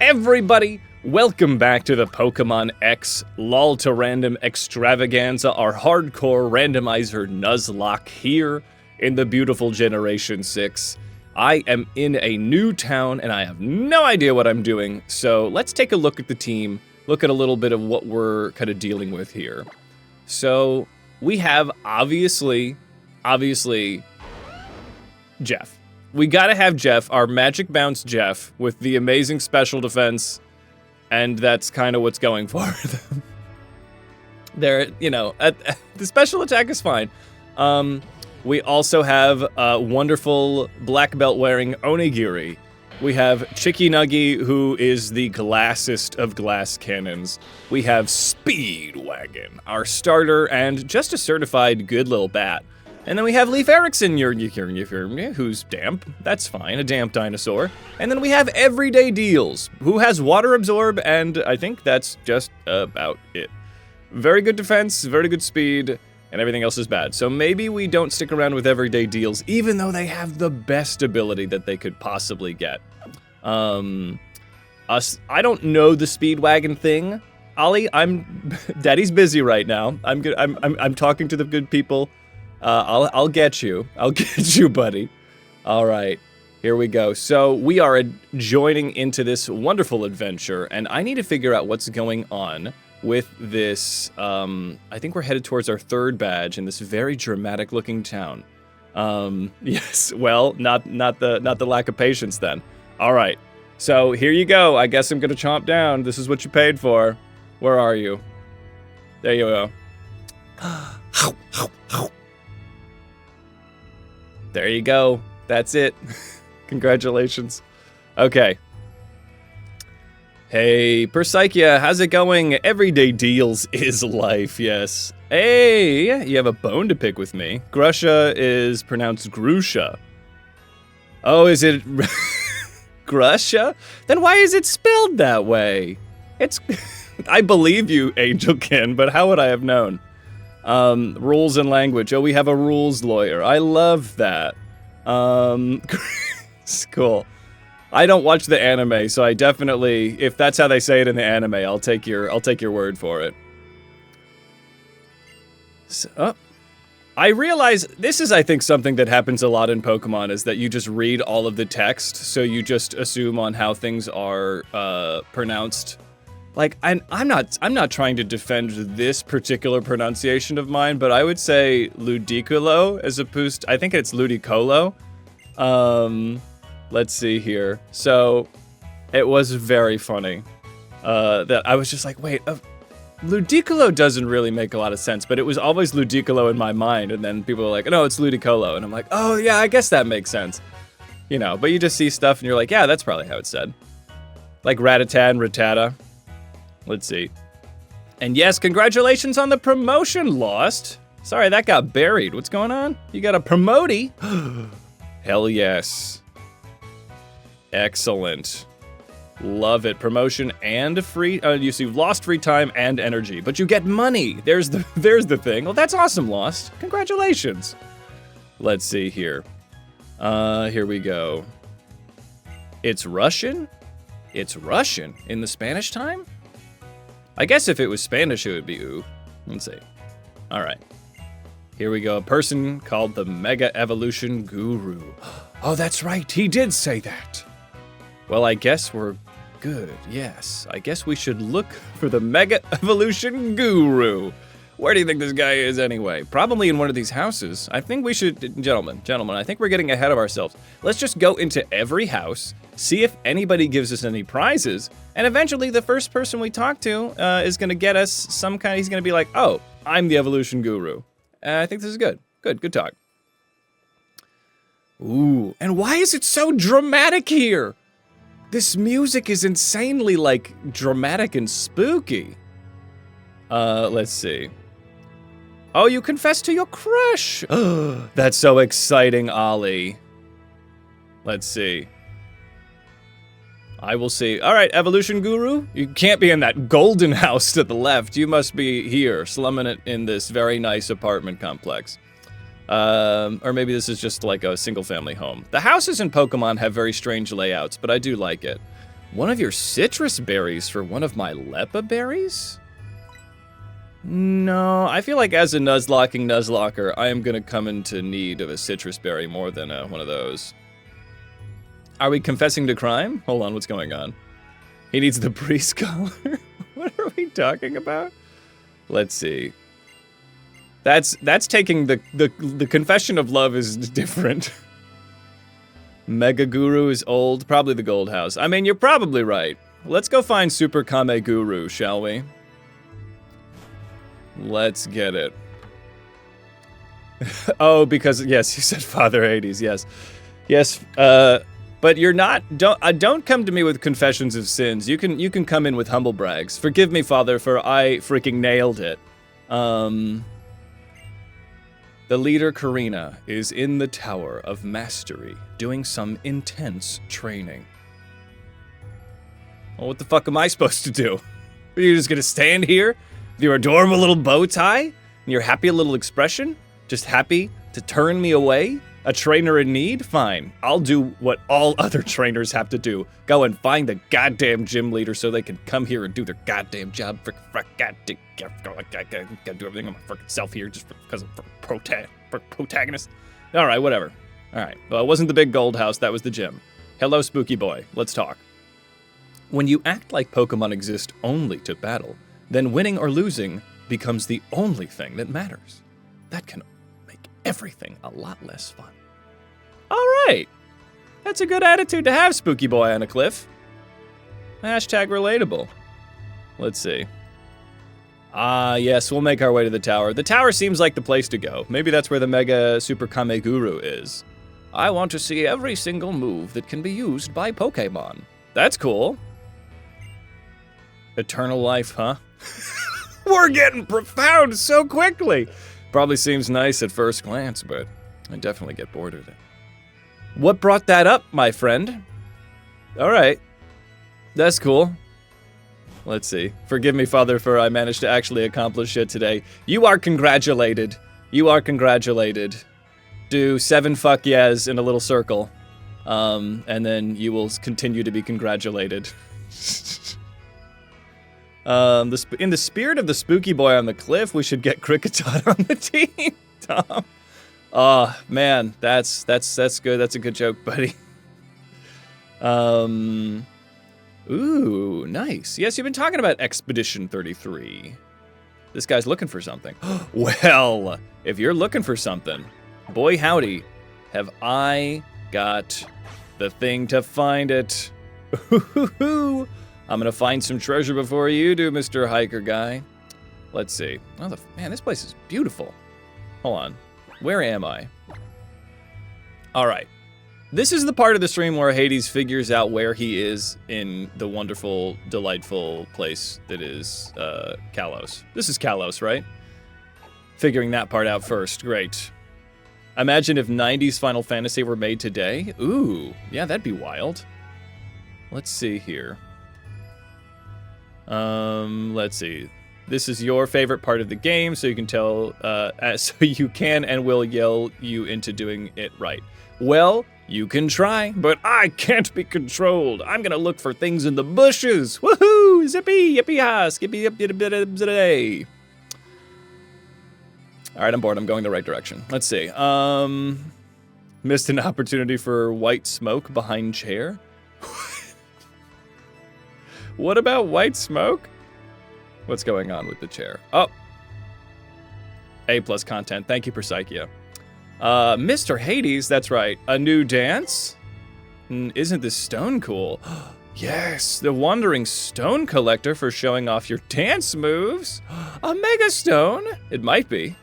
Everybody, welcome back to the Pokemon X LOL to Random Extravaganza, our hardcore randomizer Nuzlocke here in the beautiful Generation 6. I am in a new town and I have no idea what I'm doing, so let's take a look at the team, look at a little bit of what we're kind of dealing with here. So, we have, obviously, Jeff. We gotta have Jeff, our Magic Bounce Jeff, with the amazing special defense, and that's kind of what's going for them. They're, you know, the special attack is fine. We also have wonderful black belt wearing Onigiri. We have Chicky Nuggy, who is the glassest of glass cannons. We have Speedwagon, our starter, and just a certified good little bat. And then we have Leif Erikson, who's damp. That's fine, a damp dinosaur. And then we have Everyday Deals, who has Water Absorb, and I think that's just about it. Very good defense, very good speed, and everything else is bad. So maybe we don't stick around with Everyday Deals, even though they have the best ability that they could possibly get. I don't know the Speedwagon thing. Ollie, Daddy's busy right now. I'm talking to the good people. I'll get you. I'll get you, buddy. All right, here we go. So we are joining into this wonderful adventure, and I need to figure out what's going on with this. I think we're headed towards our third badge in this very dramatic-looking town. Yes. Well, not the lack of patience then. All right. So here you go. I guess I'm gonna chomp down. This is what you paid for. Where are you? There you go. There you go. That's it. Congratulations. Okay. Hey, Persaikia, how's it going? Everyday Deals is life, yes. Hey, you have a bone to pick with me. Grusha is pronounced Grusha. Oh, is it Grusha? Then why is it spelled that way? It's... I believe you, Angelkin, but how would I have known? Rules and language. Oh, we have a rules lawyer. I love that. It's cool. I don't watch the anime, so I definitely, if that's how they say it in the anime, I'll take your word for it. So, I realize this is, I think, something that happens a lot in Pokemon, is that you just read all of the text, so you just assume on how things are pronounced. Like, I'm not trying to defend this particular pronunciation of mine, but I would say Ludicolo as opposed to, I think it's Ludicolo. Let's see here. So, it was very funny that I was just like, wait, Ludicolo doesn't really make a lot of sense, but it was always Ludicolo in my mind, and then people were like, no, it's Ludicolo, and I'm like, oh yeah, I guess that makes sense. You know, but you just see stuff and you're like, yeah, that's probably how it's said. Like Rattata and Rattata. Let's see. And yes, congratulations on the promotion, Lost. Sorry, that got buried. What's going on? You got a promotey? Hell yes. Excellent. Love it. Promotion and free, you see, lost free time and energy, but you get money. There's the thing. Well, that's awesome, Lost. Congratulations. Let's see here. Here we go. It's Russian? It's Russian in the Spanish time? I guess if it was Spanish, it would be ooh. Let's see. All right. Here we go. A person called the Mega Evolution Guru. Oh, that's right. He did say that. Well, I guess we're good. Yes. I guess we should look for the Mega Evolution Guru. Where do you think this guy is anyway? Probably in one of these houses. I think we should, gentlemen, I think we're getting ahead of ourselves. Let's just go into every house, see if anybody gives us any prizes, and eventually the first person we talk to is gonna get us some kind, he's gonna be like, oh, I'm the Evolution Guru. I think this is good. Good talk. Ooh, and why is it so dramatic here? This music is insanely, like, dramatic and spooky. Let's see. Oh, you confessed to your crush! That's so exciting, Ollie. Let's see. I will see. All right, Evolution Guru, you can't be in that golden house to the left. You must be here, slumming it in this very nice apartment complex. Or maybe this is just like a single-family home. The houses in Pokemon have very strange layouts, but I do like it. One of your citrus berries for one of my Lepa berries? No, I feel like as a Nuzlocking Nuzlocker, I am gonna come into need of a citrus berry more than one of those. Are we confessing to crime? Hold on, what's going on? He needs the priest collar? What are we talking about? Let's see. That's taking the confession of love is different. Mega Guru is old, probably the Gold House. I mean, you're probably right. Let's go find Super Kame Guru, shall we? Let's get it. Oh, because, yes, you said Father Hades, yes. Yes, but you're not, don't come to me with confessions of sins. You can come in with humble brags. Forgive me, Father, for I freaking nailed it. The leader, Karina, is in the Tower of Mastery, doing some intense training. Well, what the fuck am I supposed to do? Are you just gonna stand here with your adorable little bow tie and your happy little expression? Just happy to turn me away? A trainer in need? Fine. I'll do what all other trainers have to do. Go and find the goddamn gym leader so they can come here and do their goddamn job. Gotta do everything on my frickin' self here just because I'm protagonist. Alright, whatever. Alright. Well, it wasn't the big gold house, that was the gym. Hello, spooky boy. Let's talk. When you act like Pokemon exist only to battle, then winning or losing becomes the only thing that matters. That can make everything a lot less fun. Alright. That's a good attitude to have, spooky boy on a cliff. Hashtag relatable. Let's see. Yes, we'll make our way to the tower. The tower seems like the place to go. Maybe that's where the Mega Super Kame Guru is. I want to see every single move that can be used by Pokemon. That's cool. Eternal life, huh? We're getting profound so quickly. Probably seems nice at first glance, but I definitely get bored of it. What brought that up, my friend? All right. That's cool. Let's see. Forgive me, Father, for I managed to actually accomplish it today. You are congratulated. You are congratulated. Do 7 fuck yes in a little circle. And then you will continue to be congratulated. In the spirit of the spooky boy on the cliff, we should get Kricketot on the team, Tom. Oh, man, that's good. That's a good joke, buddy. Ooh, nice. Yes, you've been talking about Expedition 33. This guy's looking for something. Well, if you're looking for something, boy howdy, have I got the thing to find it. I'm gonna find some treasure before you do, Mr. Hiker guy. Let's see. Oh, man, this place is beautiful. Hold on. Where am I? All right. This is the part of the stream where Hades figures out where he is in the wonderful, delightful place that is Kalos. This is Kalos, right? Figuring that part out first. Great. Imagine if 90s Final Fantasy were made today. Ooh, yeah, that'd be wild. Let's see here. Let's see. This is your favorite part of the game, so you can tell, so you can and will yell you into doing it right. Well, you can try, but I can't be controlled. I'm gonna look for things in the bushes. Woohoo! Zippy, yippee ha, skippy yip yip. Alright, I'm bored. I'm going the right direction. Let's see. Missed an opportunity for white smoke behind chair. What about white smoke? What's going on with the chair? Oh. A+ content. Thank you, Psychia. Mr. Hades, that's right. A new dance? Isn't this stone cool? Yes, the Wandering Stone Collector for showing off your dance moves. A Mega Stone? It might be.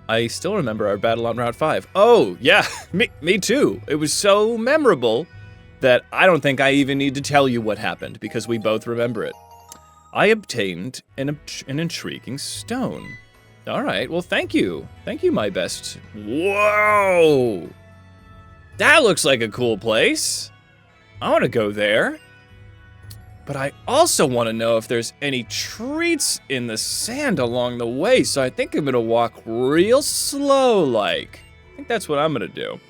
I still remember our battle on Route 5. Oh, yeah, me too. It was so memorable that I don't think I even need to tell you what happened, because we both remember it. I obtained an intriguing stone. All right, well, thank you. Thank you, my best. Whoa! That looks like a cool place. I want to go there. But I also want to know if there's any treats in the sand along the way, so I think I'm going to walk real slow-like. I think that's what I'm going to do.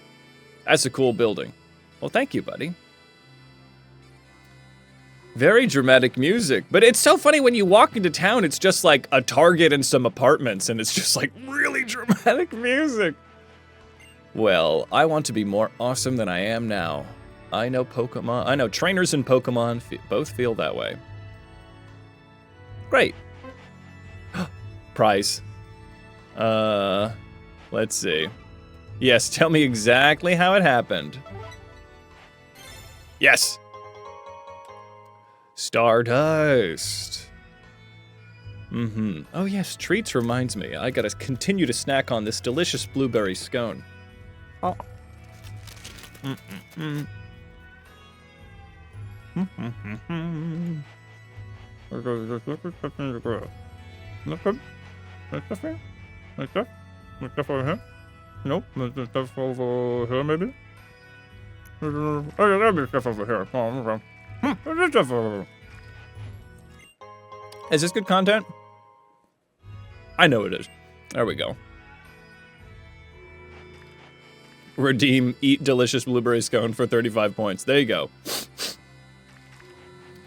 That's a cool building. Well, thank you, buddy. Very dramatic music. But it's so funny when you walk into town, it's just like a Target and some apartments, and it's just like really dramatic music. Well, I want to be more awesome than I am now. I know trainers and Pokemon both feel that way. Great. Prize. Let's see. Yes, tell me exactly how it happened. Yes. Stardust. Oh yes, treats reminds me. I gotta continue to snack on this delicious blueberry scone. Oh. Nope, there's stuff over here maybe? Oh yeah, there'll be stuff over here. Oh, there's stuff over here. Is this good content? I know it is. There we go. Redeem eat delicious blueberry scone for 35 points. There you go.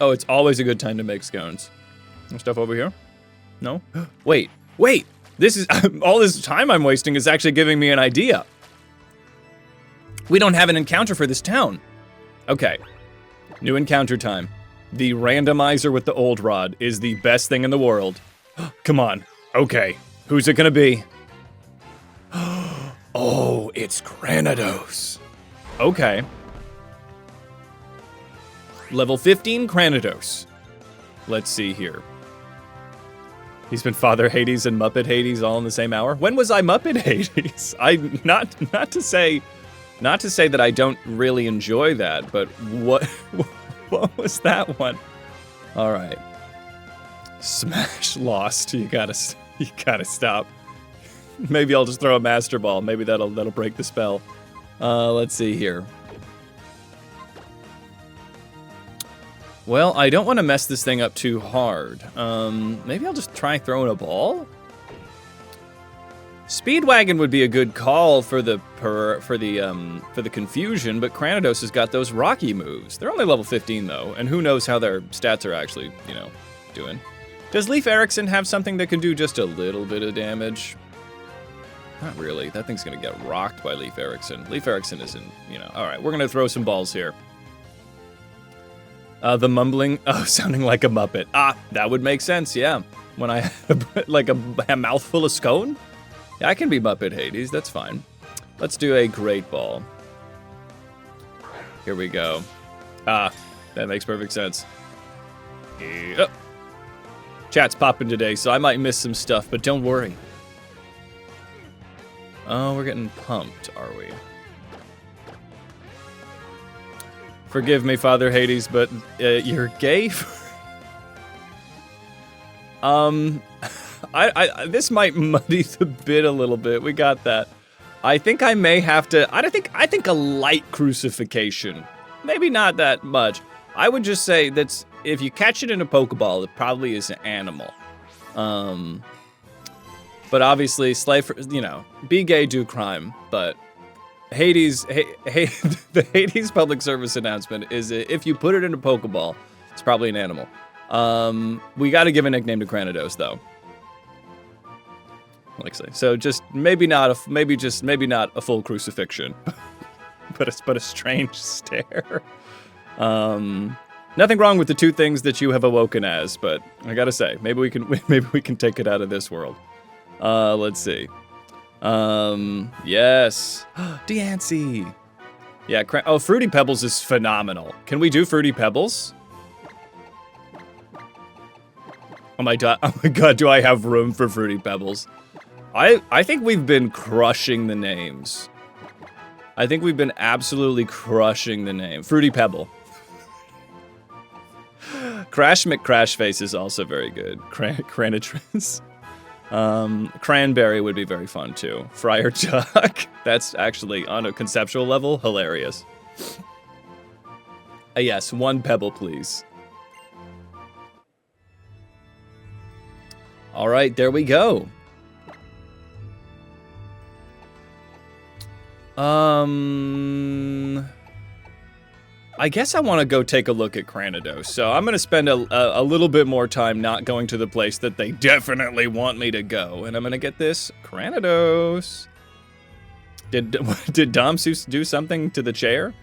Oh, it's always a good time to make scones. Stuff over here? No? Wait. This is all this time I'm wasting is actually giving me an idea. We don't have an encounter for this town. Okay. New encounter time. The randomizer with the old rod is the best thing in the world. Come on. Okay. Who's it gonna be? Oh, it's Granados. Okay. Level 15 Granados. Let's see here. He's been Father Hades and Muppet Hades all in the same hour. When was I Muppet Hades? Not to say that I don't really enjoy that, but what was that one? All right. Smash lost. You gotta stop. Maybe I'll just throw a Master Ball. Maybe that'll break the spell. Let's see here. Well, I don't want to mess this thing up too hard. Maybe I'll just try throwing a ball? Speedwagon would be a good call for the confusion, but Granados has got those rocky moves. They're only level 15 though, and who knows how their stats are actually, doing. Does Leif Erikson have something that can do just a little bit of damage? Not really. That thing's gonna get rocked by Leif Erikson. Leif Erikson isn't, Alright, we're gonna throw some balls here. The mumbling, sounding like a Muppet. That would make sense, yeah. When I like a mouthful of scone? Yeah, I can be Muppet Hades, that's fine. Let's do a Great Ball. Here we go. That makes perfect sense. Yep. Chat's popping today, so I might miss some stuff, but don't worry. Oh, we're getting pumped, are we? Forgive me, Father Hades, but you're gay? This might muddy the bit a little bit. We got that. I think I may have to. I think a light crucifixion. Maybe not that much. I would just say that's if you catch it in a Pokeball, it probably is an animal. But obviously, be gay, do crime. But Hades, the Hades public service announcement is if you put it in a Pokeball, it's probably an animal. We got to give a nickname to Granados, though. Like I say, so just maybe not a full crucifixion, but a strange stare. Nothing wrong with the two things that you have awoken as, but I gotta say, maybe we can take it out of this world. Let's see. Yes. Deancey. Yeah, Fruity Pebbles is phenomenal. Can we do Fruity Pebbles? Oh my god, do I have room for Fruity Pebbles? I think we've been crushing the names. I think we've been absolutely crushing the name. Fruity Pebble. Crash McCrashface is also very good. Cranitrus. Cranberry would be very fun too. Friar Tuck. That's actually, on a conceptual level, hilarious. Yes, one pebble, please. Alright, there we go. I guess I want to go take a look at Cranidos, so I'm going to spend a little bit more time not going to the place that they definitely want me to go, and I'm going to get this Cranidos. Did Dom do something to the chair?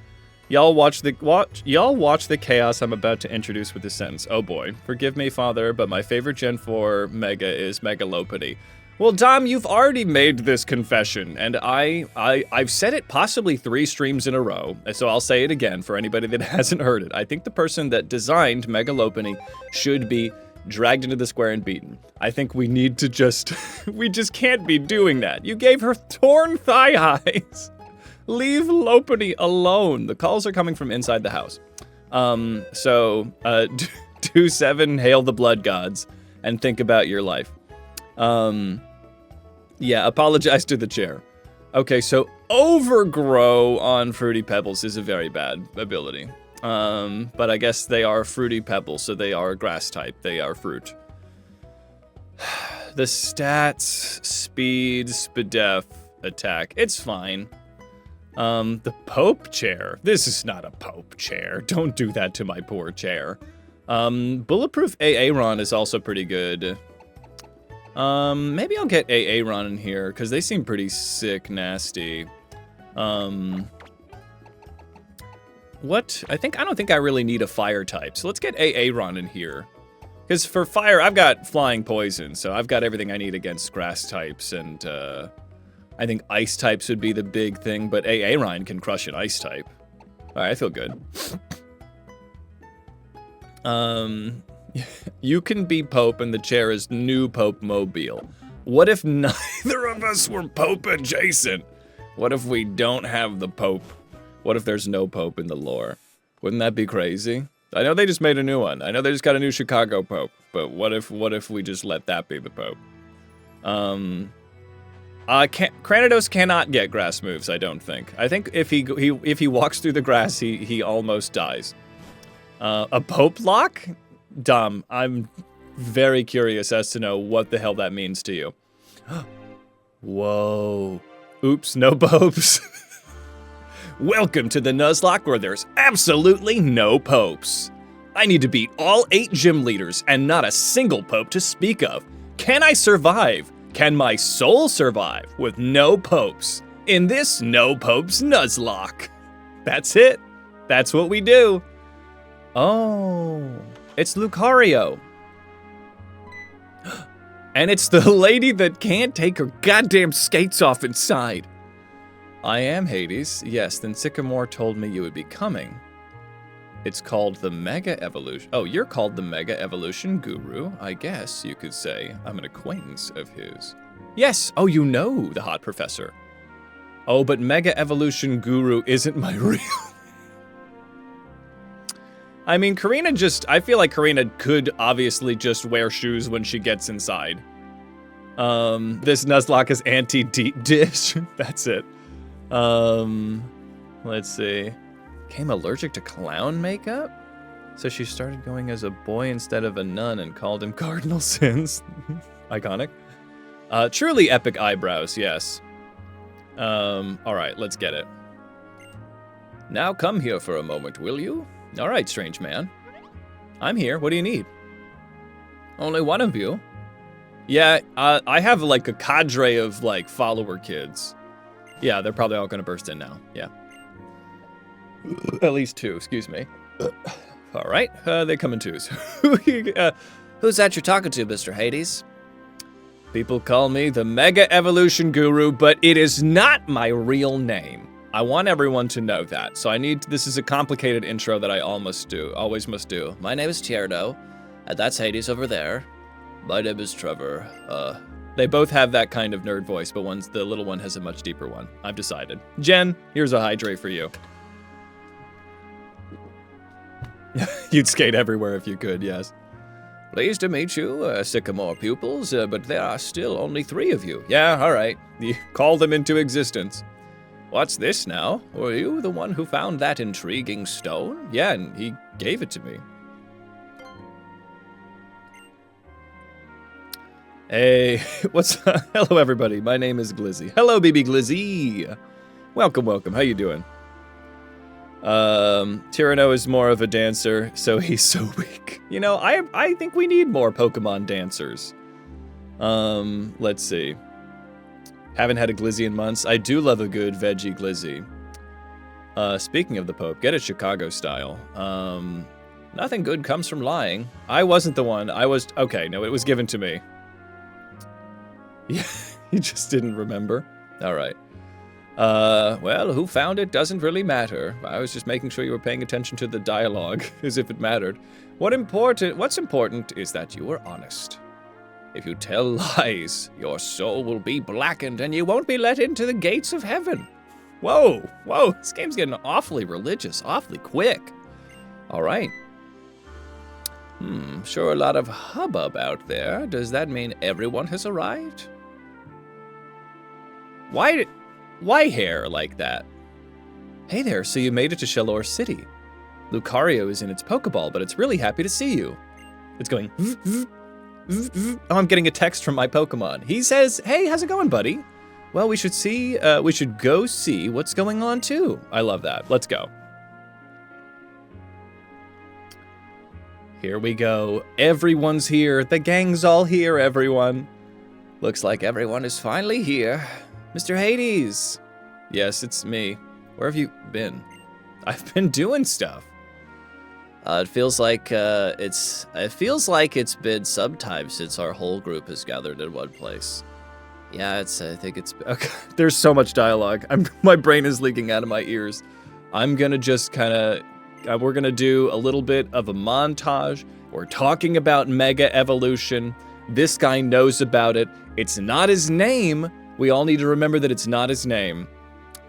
Y'all watch the chaos I'm about to introduce with this sentence. Oh boy, forgive me, Father, but my favorite Gen 4 Mega is Megalopody. Well, Dom, you've already made this confession, and I've said it possibly 3 streams in a row, so I'll say it again for anybody that hasn't heard it. I think the person that designed Megalopony should be dragged into the square and beaten. I think we need to we just can't be doing that. You gave her torn thigh highs. Leave Lopany alone. The calls are coming from inside the house. Do 7, hail the blood gods, and think about your life. Yeah, apologize to the chair. Okay, so Overgrow on Fruity Pebbles is a very bad ability. But I guess they are Fruity Pebbles, so they are grass type. They are fruit. The stats, speed, Spadef, attack. It's fine. The Pope chair. This is not a Pope chair. Don't do that to my poor chair. Bulletproof Aaron is also pretty good. Maybe I'll get Aaron in here, because they seem pretty sick, nasty. What? I don't think I really need a fire type, so let's get Aaron in here. Because for fire, I've got flying poison, so I've got everything I need against grass types, and, I think ice types would be the big thing, but Aaron can crush an ice type. Alright, I feel good. You can be Pope and the chair is new Pope Mobile. What if neither of us were Pope adjacent? What if we don't have the Pope? What if there's no Pope in the lore? Wouldn't that be crazy? I know they just made a new one. I know they just got a new Chicago Pope, but what if we just let that be the Pope? Cranidos cannot get grass moves, I don't think. I think if he walks through the grass, he almost dies. A Pope lock? Dom, I'm very curious as to know what the hell that means to you. Whoa. Oops, no popes. Welcome to the Nuzlocke where there's absolutely no popes. I need to beat all 8 gym leaders and not a single pope to speak of. Can I survive? Can my soul survive with no popes in this no popes Nuzlocke? That's it. That's what we do. Oh, it's Lucario. And it's the lady that can't take her goddamn skates off inside. I am Hades. Yes, then Sycamore told me you would be coming. It's called the Mega Evolution. Oh, you're called the Mega Evolution Guru, I guess you could say. I'm an acquaintance of his. Yes, oh, you know the hot professor. Oh, but Mega Evolution Guru isn't my real name. I mean, I feel like Karina could obviously just wear shoes when she gets inside. This Nuzlocke is anti-deep dish. That's it. Let's see. Became allergic to clown makeup? So she started going as a boy instead of a nun and called him Cardinal Sins. Iconic. Truly epic eyebrows, yes. Alright, let's get it. Now come here for a moment, will you? Alright, strange man. I'm here, what do you need? Only one of you? Yeah, I have like a cadre of like follower kids. Yeah, they're probably all gonna burst in now, yeah. At least 2, excuse me. Alright, they come in 2s. Who's that you're talking to, Mr. Hades? People call me the Mega Evolution Guru, but it is not my real name. I want everyone to know that, so this is a complicated intro that I always must do. My name is Tierno, and that's Hades over there. My name is Trevor. They both have that kind of nerd voice, but the little one has a much deeper one. I've decided. Jen, here's a hydrate for you. You'd skate everywhere if you could, yes. Pleased to meet you, Sycamore pupils, but there are still only 3 of you. Yeah, alright. You call them into existence. What's this now? Were you the one who found that intriguing stone? Yeah, and he gave it to me. Hey, hello everybody, my name is Glizzy. Hello, baby Glizzy. Welcome, welcome, how you doing? Tyranno is more of a dancer, so he's so weak. You know, I think we need more Pokemon dancers. Let's see. Haven't had a Glizzy in months. I do love a good veggie Glizzy. Speaking of the Pope, get it Chicago style. Nothing good comes from lying. I wasn't the one. Okay, no, it was given to me. Yeah, he just didn't remember. All right. Well, who found it doesn't really matter. I was just making sure you were paying attention to the dialogue, as if it mattered. What's important is that you are honest. If you tell lies, your soul will be blackened and you won't be let into the gates of heaven. Whoa, this game's getting awfully religious, awfully quick. All right. Sure, a lot of hubbub out there. Does that mean everyone has arrived? Why hair like that? Hey there, so you made it to Shalor City. Lucario is in its Pokeball, but it's really happy to see you. It's going, oh, I'm getting a text from my Pokemon. He says, hey, how's it going, buddy? Well, we should go see what's going on too. I love that. Let's go. Here we go. Everyone's here. The gang's all here, everyone. Looks like everyone is finally here. Mr. Hades. Yes, it's me. Where have you been? I've been doing stuff. It feels like it's been some time since our whole group has gathered in one place. Yeah, okay. There's so much dialogue. My brain is leaking out of my ears. I'm gonna just we're gonna do a little bit of a montage. We're talking about Mega Evolution. This guy knows about it. It's not his name. We all need to remember that it's not his name.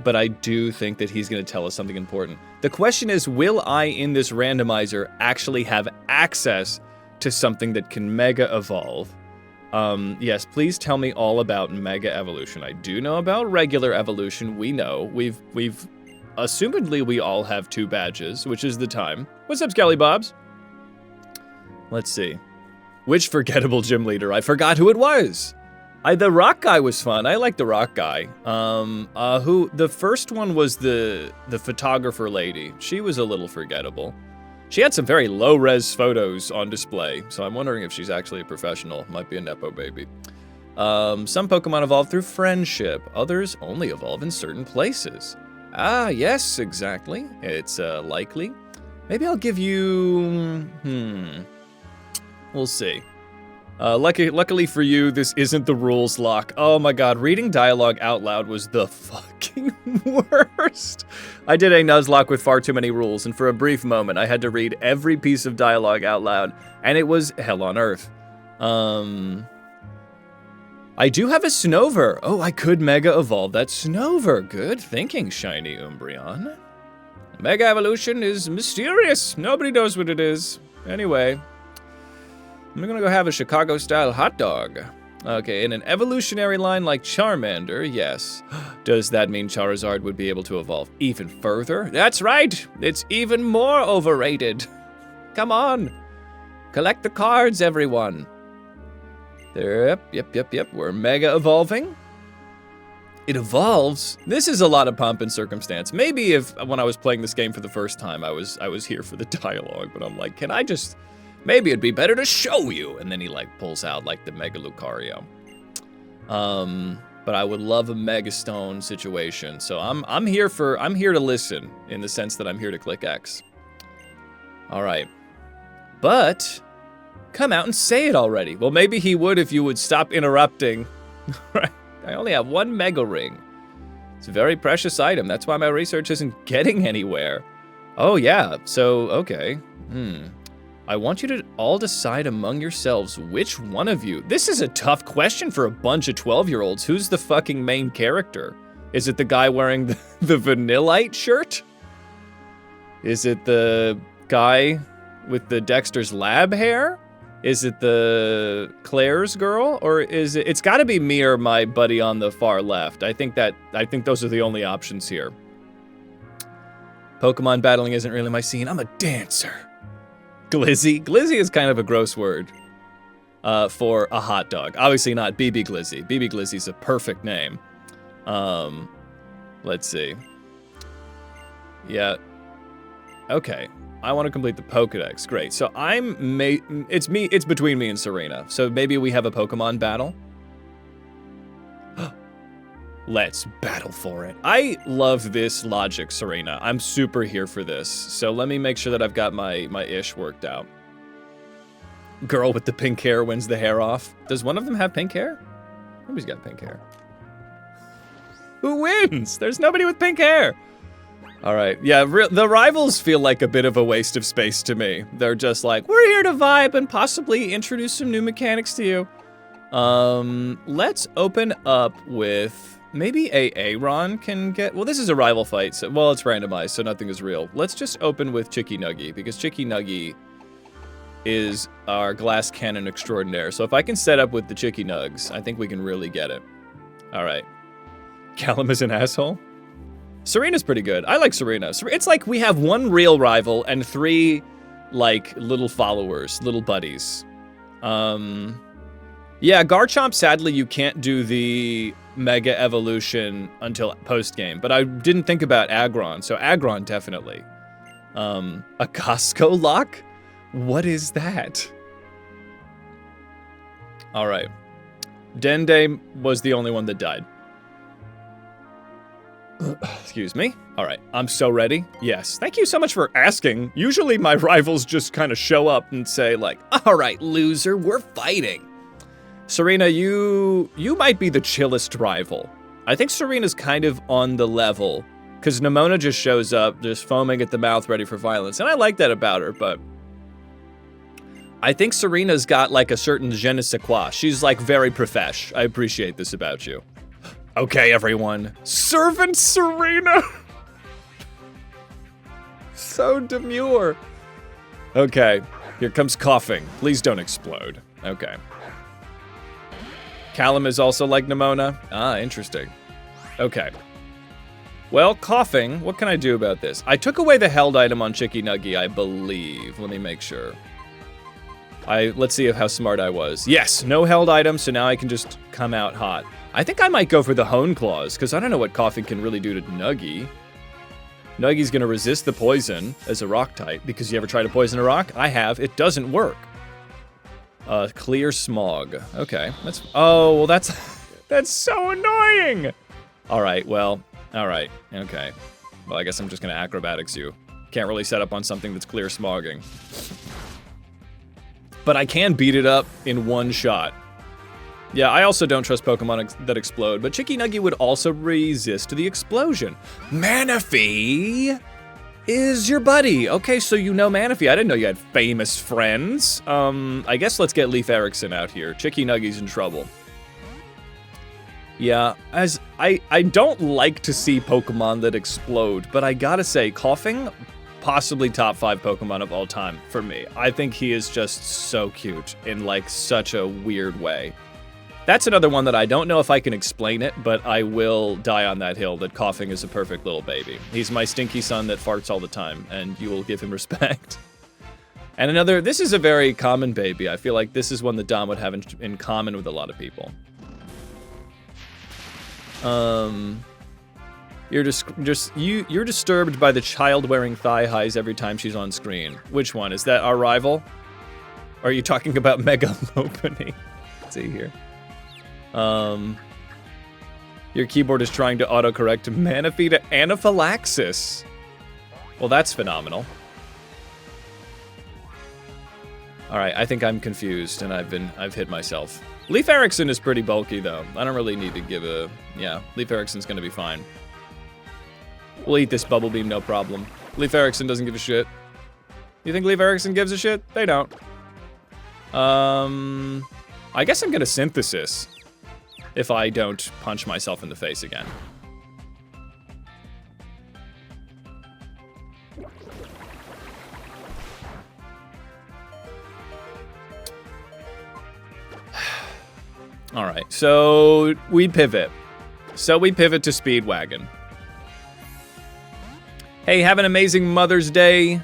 But I do think that he's gonna tell us something important. The question is, will I, in this randomizer, actually have access to something that can Mega Evolve? Yes, please tell me all about Mega Evolution. I do know about regular evolution. We know. We've assumedly we all have 2 badges, which is the time. What's up, Scallybobs? Let's see. Which forgettable gym leader? I forgot who it was. The rock guy was fun. I like the rock guy. The first one was the photographer lady. She was a little forgettable. She had some very low-res photos on display, so I'm wondering if she's actually a professional. Might be a Nepo baby. Some Pokemon evolve through friendship. Others only evolve in certain places. Ah, yes, exactly. It's likely. Maybe I'll give you... We'll see. Luckily for you, this isn't the rules lock. Oh my god, reading dialogue out loud was the fucking worst. I did a Nuzlocke with far too many rules, and for a brief moment, I had to read every piece of dialogue out loud, and it was hell on earth. I do have a Snover. Oh, I could Mega Evolve that Snover. Good thinking, Shiny Umbreon. Mega Evolution is mysterious. Nobody knows what it is. Anyway... I'm gonna go have a Chicago-style hot dog. Okay, in an evolutionary line like Charmander, yes. Does that mean Charizard would be able to evolve even further? That's right! It's even more overrated. Come on! Collect the cards, everyone. Yep. We're Mega Evolving. It evolves? This is a lot of pomp and circumstance. Maybe if, when I was playing this game for the first time, I was here for the dialogue, but I'm like, can I just... Maybe it'd be better to show you. And then he like pulls out like the Mega Lucario. But I would love a Mega Stone situation. So I'm here to listen in the sense that I'm here to click X. All right. But come out and say it already. Well, maybe he would if you would stop interrupting. Right. I only have 1 Mega Ring. It's a very precious item. That's why my research isn't getting anywhere. Oh yeah. So okay. I want you to all decide among yourselves which one of you... This is a tough question for a bunch of 12-year-olds. Who's the fucking main character? Is it the guy wearing the Vanillite shirt? Is it the guy with the Dexter's Lab hair? Is it the Claire's girl? Or is it... It's gotta be me or my buddy on the far left. I think those are the only options here. Pokemon battling isn't really my scene. I'm a dancer. Glizzy? Glizzy is kind of a gross word for a hot dog. Obviously not BB Glizzy. BB Glizzy's a perfect name. Let's see. Yeah. Okay. I want to complete the Pokedex. Great. So it's between me and Serena. So maybe we have a Pokemon battle. Let's battle for it. I love this logic, Serena. I'm super here for this. So let me make sure that I've got my ish worked out. Girl with the pink hair wins the hair off. Does one of them have pink hair? Nobody's got pink hair. Who wins? There's nobody with pink hair. All right, yeah, the rivals feel like a bit of a waste of space to me. They're just like, we're here to vibe and possibly introduce some new mechanics to you. Let's open up with, maybe Aaron can get, well, this is a rival fight, so, well, it's randomized, so nothing is real. Let's just open with Chicky Nuggy, because Chicky Nuggy is our glass cannon extraordinaire. So if I can set up with the Chicky Nugs, I think we can really get it. All right. Callum is an asshole? Serena's pretty good. I like Serena. It's like we have one real rival and 3, like, little followers, little buddies. Yeah, Garchomp, sadly, you can't do the Mega Evolution until post-game, but I didn't think about Aggron, so Aggron, definitely. A Costco lock? What is that? All right. Dende was the only one that died. Excuse me. All right, I'm so ready. Yes, thank you so much for asking. Usually my rivals just kind of show up and say like, all right, loser, we're fighting. Serena, you might be the chillest rival. I think Serena's kind of on the level, because Nemona just shows up, just foaming at the mouth, ready for violence, and I like that about her, but I think Serena's got like a certain je ne sais quoi. She's like very profesh. I appreciate this about you. Okay, everyone. Servant Serena! So demure. Okay, here comes coughing. Please don't explode. Okay. Callum is also like Nemona. Ah, interesting. Okay. Well, coughing, what can I do about this? I took away the held item on Chicky Nuggy, I believe. Let me make sure. Let's see how smart I was. Yes, no held item, so now I can just come out hot. I think I might go for the Hone Claws, because I don't know what coughing can really do to Nuggy. Nuggy's gonna resist the poison as a rock type, because you ever try to poison a rock? I have, it doesn't work. Clear smog. Okay, oh, well that's, that's so annoying! Alright, well, alright, okay. Well, I guess I'm just gonna acrobatics you. Can't really set up on something that's clear smogging. But I can beat it up in one shot. Yeah, I also don't trust Pokemon that explode, but Chicky Nuggy would also resist the explosion. Manaphy is your buddy. Okay, so you know Manaphy. I didn't know you had famous friends. I guess let's get Leif Erikson out here. Chicky Nuggy's in trouble. Yeah, as I don't like to see Pokemon that explode, but I gotta say, coughing, possibly top 5 Pokemon of all time for me. I think he is just so cute in like such a weird way. That's another one that I don't know if I can explain it, but I will die on that hill that coughing is a perfect little baby. He's my stinky son that farts all the time, and you will give him respect. And another, this is a very common baby. I feel like this is one that Dom would have in common with a lot of people. You're disturbed by the child wearing thigh highs every time she's on screen. Which one? Is that our rival? Or are you talking about Mega Lopunny? Let's see here. Your keyboard is trying to autocorrect Manaphy to anaphylaxis. Well, that's phenomenal. All right, I think I'm confused and I've hit myself. Leif Erikson is pretty bulky though. I don't really need to give a, yeah, Leif Erikson's gonna be fine. We'll eat this bubble beam, no problem. Leif Erikson doesn't give a shit. You think Leif Erikson gives a shit? They don't. I guess I'm gonna synthesis if I don't punch myself in the face again. All right, so we pivot. So we pivot to Speedwagon. Hey, have an amazing Mother's Day.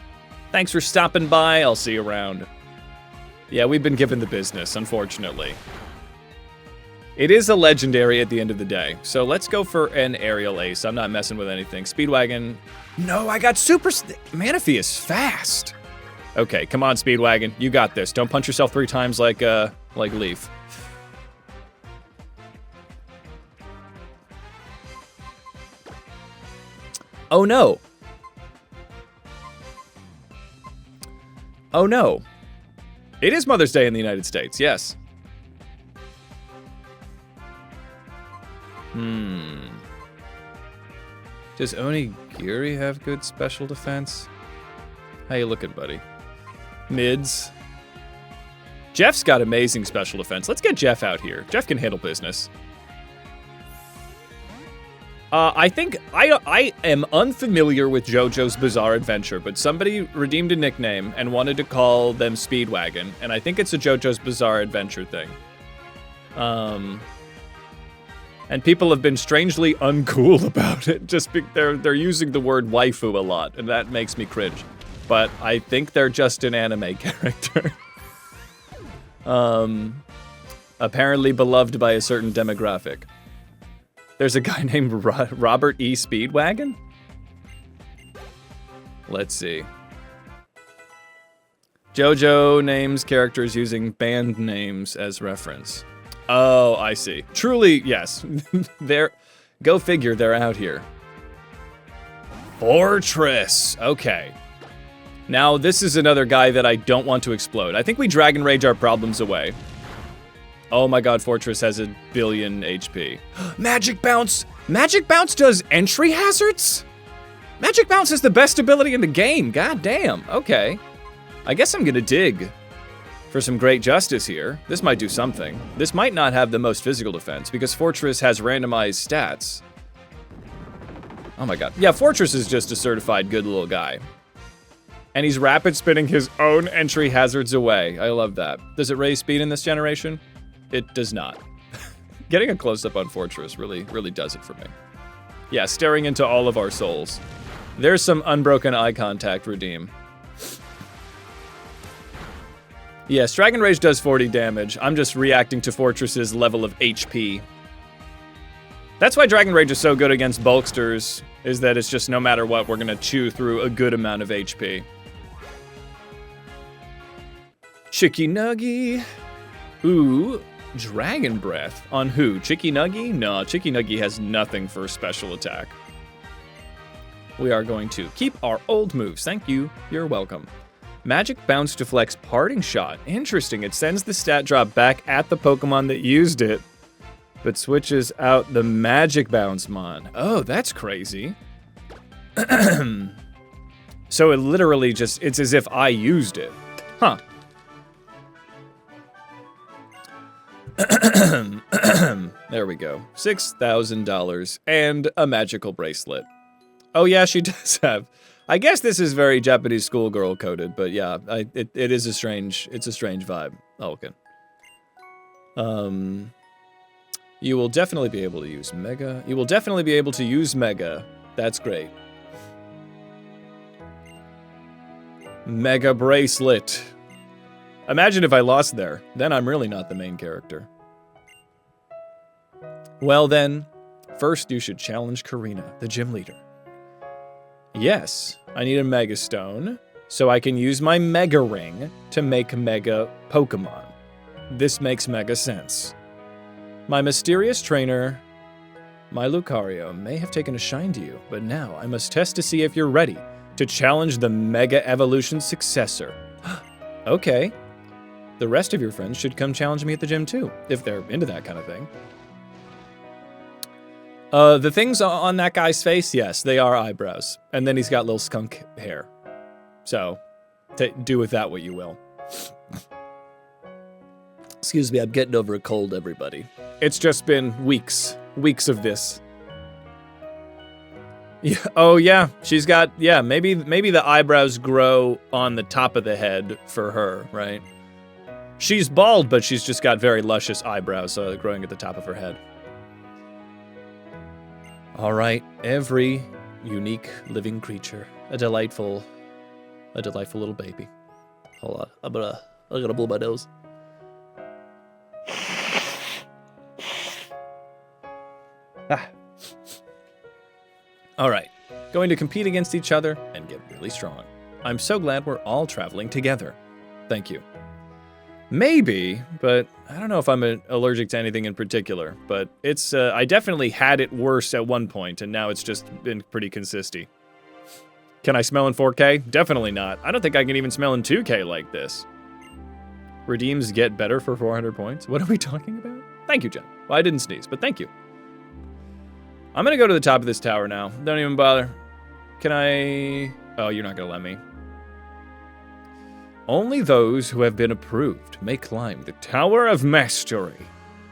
Thanks for stopping by. I'll see you around. Yeah, we've been given the business, unfortunately. It is a legendary at the end of the day. So let's go for an aerial ace. I'm not messing with anything. Speedwagon. No, I got super... Manaphy is fast. Okay, come on, Speedwagon. You got this. Don't punch yourself 3 times like Leaf. Oh, no. Oh, no. It is Mother's Day in the United States, yes. Does Onigiri have good special defense? How you looking, buddy? Mids. Jeff's got amazing special defense. Let's get Jeff out here. Jeff can handle business. I think I am unfamiliar with JoJo's Bizarre Adventure, but somebody redeemed a nickname and wanted to call them Speedwagon, and I think it's a JoJo's Bizarre Adventure thing. And people have been strangely uncool about it. They're using the word waifu a lot, and that makes me cringe. But I think they're just an anime character. Apparently beloved by a certain demographic. There's a guy named Robert E. Speedwagon? Let's see. JoJo names characters using band names as reference. Oh, I see. Truly, yes. Go figure, they're out here. Fortress. Okay. Now, this is another guy that I don't want to explode. I think we Dragon Rage our problems away. Oh my god, Fortress has 1 billion HP. Magic Bounce! Magic Bounce does entry hazards? Magic Bounce is the best ability in the game, god damn. Okay. I guess I'm gonna dig for some great justice here. This might do something. This might not have the most physical defense, because Fortress has randomized stats. Oh my god. Yeah, Fortress is just a certified good little guy. And he's rapid spinning his own entry hazards away. I love that. Does it raise speed in this generation? It does not. Getting a close-up on Fortress really does it for me. Yeah, staring into all of our souls. There's some unbroken eye contact redeem. Yes, Dragon Rage does 40 damage. I'm just reacting to Fortress's level of HP. That's why Dragon Rage is so good against Bulksters, is that it's just no matter what, we're gonna chew through a good amount of HP. Chicky Nuggy. Ooh, Dragon Breath. On who? Chicky Nuggy? No, Chicky Nuggy has nothing for special attack. We are going to keep our old moves. Thank you. You're welcome. Magic Bounce deflects Parting Shot. Interesting. It sends the stat drop back at the Pokemon that used it, but switches out the Magic Bounce mon. Oh, that's crazy. So it literally just, it's as if I used it. Huh. There we go. $6,000 and a magical bracelet. Oh yeah, she does have. I guess this is very Japanese schoolgirl coded, but yeah, it is a strange. It's a strange vibe. Oh, okay. You will definitely be able to use Mega. You will definitely be able to use Mega. That's great. Mega bracelet. Imagine if I lost there. Then I'm really not the main character. Well then, first you should challenge Karina, the gym leader. Yes, I need a Mega Stone, so I can use my Mega Ring to make Mega Pokemon. This makes mega sense. My mysterious trainer, my Lucario, may have taken a shine to you, but now I must test to see if you're ready to challenge the Mega Evolution successor. Okay. The rest of your friends should come challenge me at the gym too, if they're into that kind of thing. The things on that guy's face, yes, they are eyebrows. And then he's got little skunk hair. So, do with that what you will. Excuse me, I'm getting over a cold, everybody. It's just been weeks of this. Yeah, oh yeah, she's got, yeah, maybe the eyebrows grow on the top of the head for her, right? She's bald, but she's just got very luscious eyebrows growing at the top of her head. All right, every unique living creature, a delightful little baby. Hold on, I'm gonna blow my nose. All right, going to compete against each other and get really strong. I'm so glad we're all traveling together. Thank you. Maybe, but I don't know if I'm allergic to anything in particular, but it's, I definitely had it worse at one point, and now it's just been pretty consistent. Can I smell in 4K? Definitely not. I don't think I can even smell in 2K like this. Redeems get better for 400 points? What are we talking about? Thank you, Jen. Well, I didn't sneeze, but thank you. I'm gonna go to the top of this tower now. Don't even bother. Can I... Oh, you're not gonna let me. Only those who have been approved may climb the Tower of Mastery.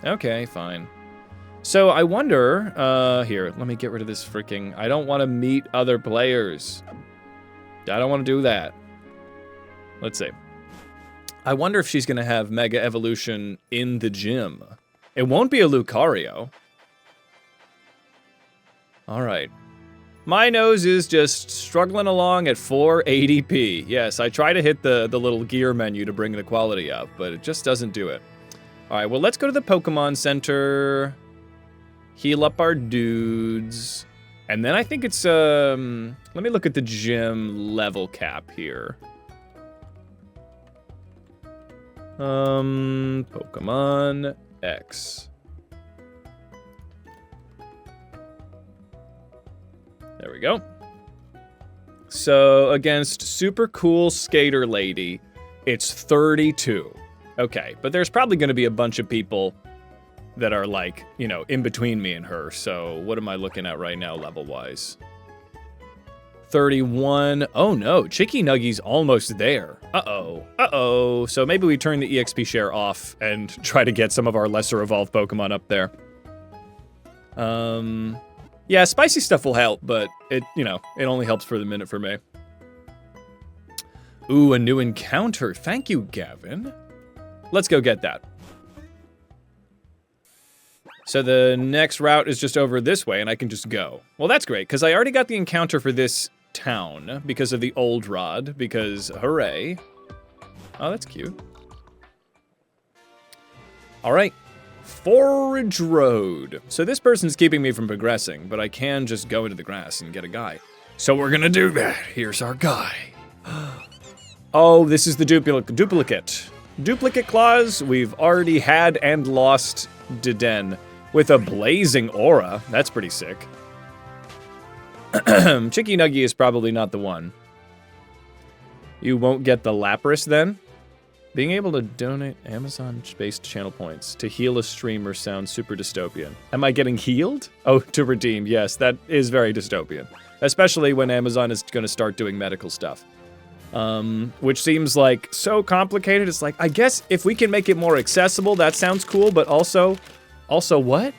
Okay, fine. So I wonder, here, let me get rid of this freaking... I don't want to meet other players. I don't want to do that. Let's see. I wonder if she's going to have Mega Evolution in the gym. It won't be a Lucario. All right. My nose is just struggling along at 480p. Yes, I try to hit the little gear menu to bring the quality up, but it just doesn't do it. All right, well, let's go to the Pokemon Center, heal up our dudes, and then I think it's, let me look at the gym level cap here. Pokemon X. There we go. So, against Super Cool Skater Lady, it's 32. Okay, but there's probably going to be a bunch of people that are, like, you know, in between me and her. So, what am I looking at right now, level-wise? 31. Oh, no. Chicky Nuggy's almost there. Uh-oh. Uh-oh. So, maybe we turn the EXP share off and try to get some of our lesser evolved Pokemon up there. Yeah, spicy stuff will help, but it, you know, it only helps for the minute for me. Ooh, a new encounter. Thank you, Gavin. Let's go get that. So the next route is just over this way, and I can just go. Well, that's great, because I already got the encounter for this town because of the old rod, because hooray. Oh, that's cute. All right. Forage Road. So this person's keeping me from progressing, but I can just go into the grass and get a guy. So we're gonna do that. Here's our guy. Oh, this is the duplicate. Duplicate claws. We've already had and lost Deden with a blazing aura. That's pretty sick. Chicky Nuggy is probably not the one. You won't get the Lapras then? Being able to donate Amazon-based channel points to heal a streamer sounds super dystopian. Am I getting healed? Oh, to redeem. Yes, that is very dystopian. Especially when Amazon is going to start doing medical stuff. Which seems like so complicated. It's like, I guess if we can make it more accessible, that sounds cool, but also what?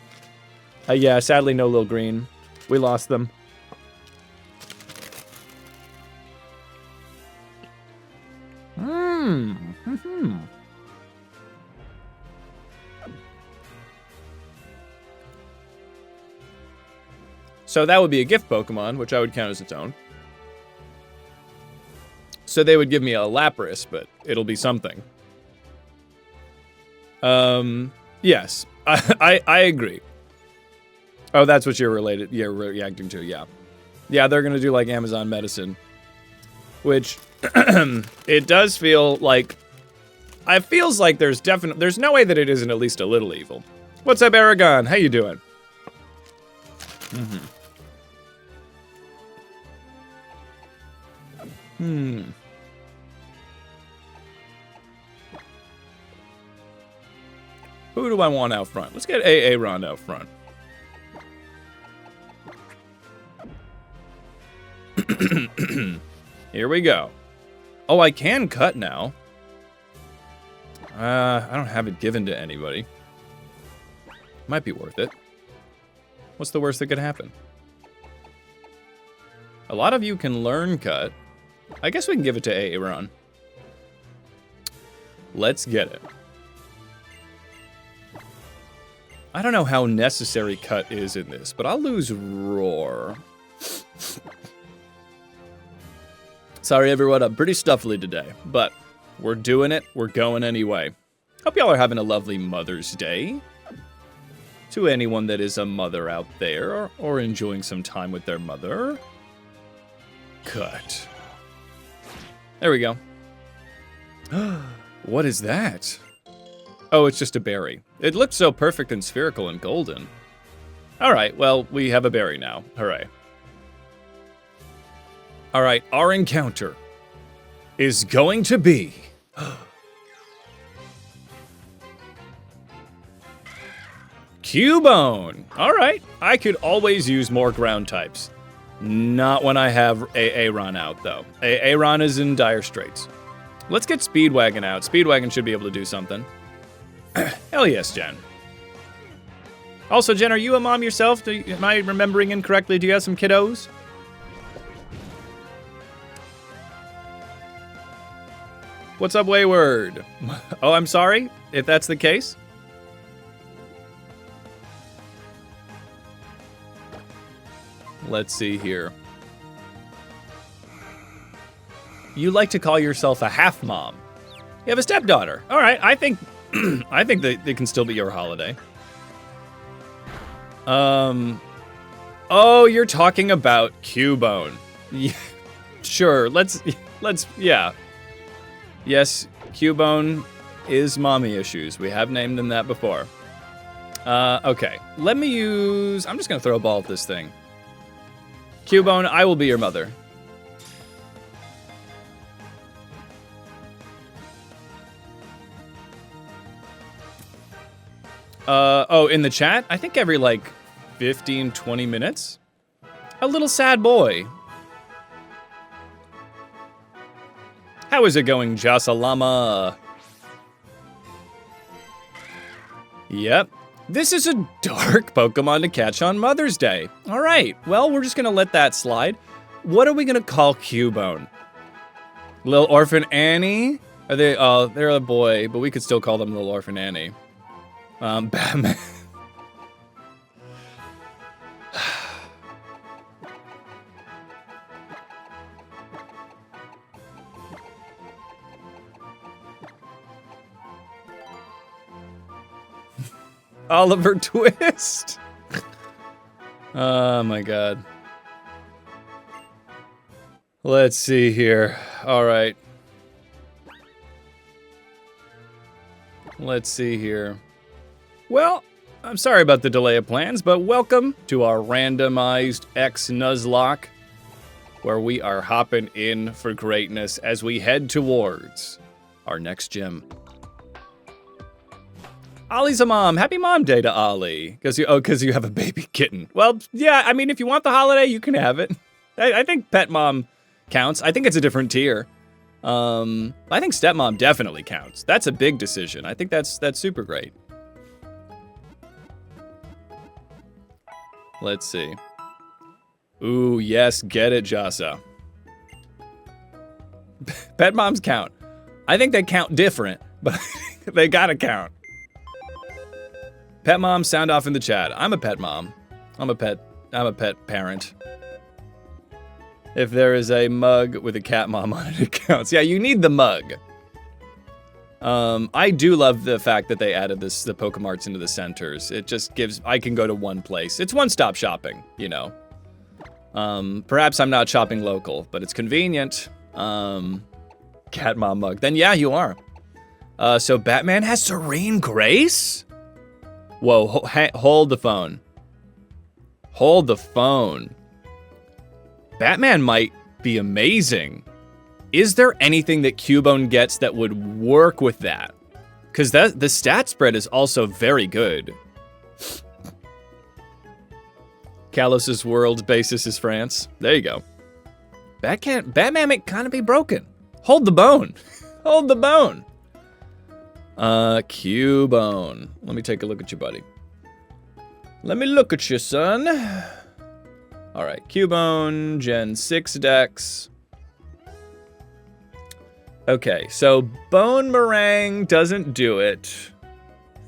Yeah, sadly no Lil Green. We lost them. So that would be a gift Pokemon, which I would count as its own. So they would give me a Lapras, but it'll be something. Yes, I agree. Oh, that's what you're reacting to, yeah. Yeah, they're gonna do like Amazon medicine. Which, it does feel like, it feels like there's no way that it isn't at least a little evil. What's up, Aragon? How you doing? Who do I want out front? Let's get Aaron out front. Here we go. Oh, I can cut now. I don't have it given to anybody. Might be worth it. What's the worst that could happen? A lot of you can learn cut. I guess we can give it to Aaron. Let's get it. I don't know how necessary cut is in this, but I'll lose roar. Sorry, everyone, I'm pretty stuffly today, but we're doing it. We're going anyway. Hope y'all are having a lovely Mother's Day. To anyone that is a mother out there or enjoying some time with their mother. Cut. There we go. What is that? Oh, it's just a berry. It looked so perfect and spherical and golden. All right, well, we have a berry now. Hooray. All right, our encounter is going to be... Cubone! All right, I could always use more ground types. Not when I have Aaron out, though. Aaron is in dire straits. Let's get Speedwagon out. Speedwagon should be able to do something. Hell yes, Jen. Also, Jen, are you a mom yourself? Am I remembering incorrectly? Do you have some kiddos? What's up, Wayward? Oh, I'm sorry, if that's the case. Let's see here. You like to call yourself a half mom. You have a stepdaughter. All right, I think I think that it can still be your holiday. Oh, you're talking about Cubone. Yeah, sure, let's yeah. Yes, Cubone is mommy issues. We have named him that before. Okay, let me use... I'm just gonna throw a ball at this thing. Cubone, I will be your mother. Oh, in the chat? I think every, like, 15, 20 minutes? A little sad boy. How is it going, Jasalama? Yep. This is a dark Pokemon to catch on Mother's Day. All right, well, we're just gonna let that slide. What are we gonna call Cubone? Little Orphan Annie? Are they, oh, they're a boy, but we could still call them Little Orphan Annie. Batman. Oliver Twist. Oh my god. Let's see here. All right. Let's see here. Well, I'm sorry about the delay of plans, but welcome to our randomized X Nuzlocke, where we are hopping in for greatness as we head towards our next gym. Ollie's a mom. Happy Mom Day to Ollie. Because you have a baby kitten. Well, yeah, I mean, if you want the holiday, you can have it. I think pet mom counts. I think it's a different tier. I think stepmom definitely counts. That's a big decision. I think that's super great. Let's see. Ooh, yes, get it, Jasa. Pet moms count. I think they count different, but they gotta count. Pet moms, sound off in the chat. I'm a pet mom. I'm a pet parent. If there is a mug with a cat mom on it, it counts. Yeah, you need the mug. I do love the fact that they added the Pokemarts into the centers. It just gives, I can go to one place. It's one-stop shopping, you know. Perhaps I'm not shopping local, but it's convenient. Cat mom mug. Then yeah, you are. So Batman has Serene Grace? Whoa, hold the phone. Hold the phone. Batman might be amazing. Is there anything that Cubone gets that would work with that? Because the stat spread is also very good. Callus's world basis is France. There you go. Batman may kind of be broken. Hold the bone. Hold the bone. Cubone. Let me take a look at you, buddy. Let me look at you, son. All right, Cubone, Gen 6 Dex. Okay, so Bone Meringue doesn't do it.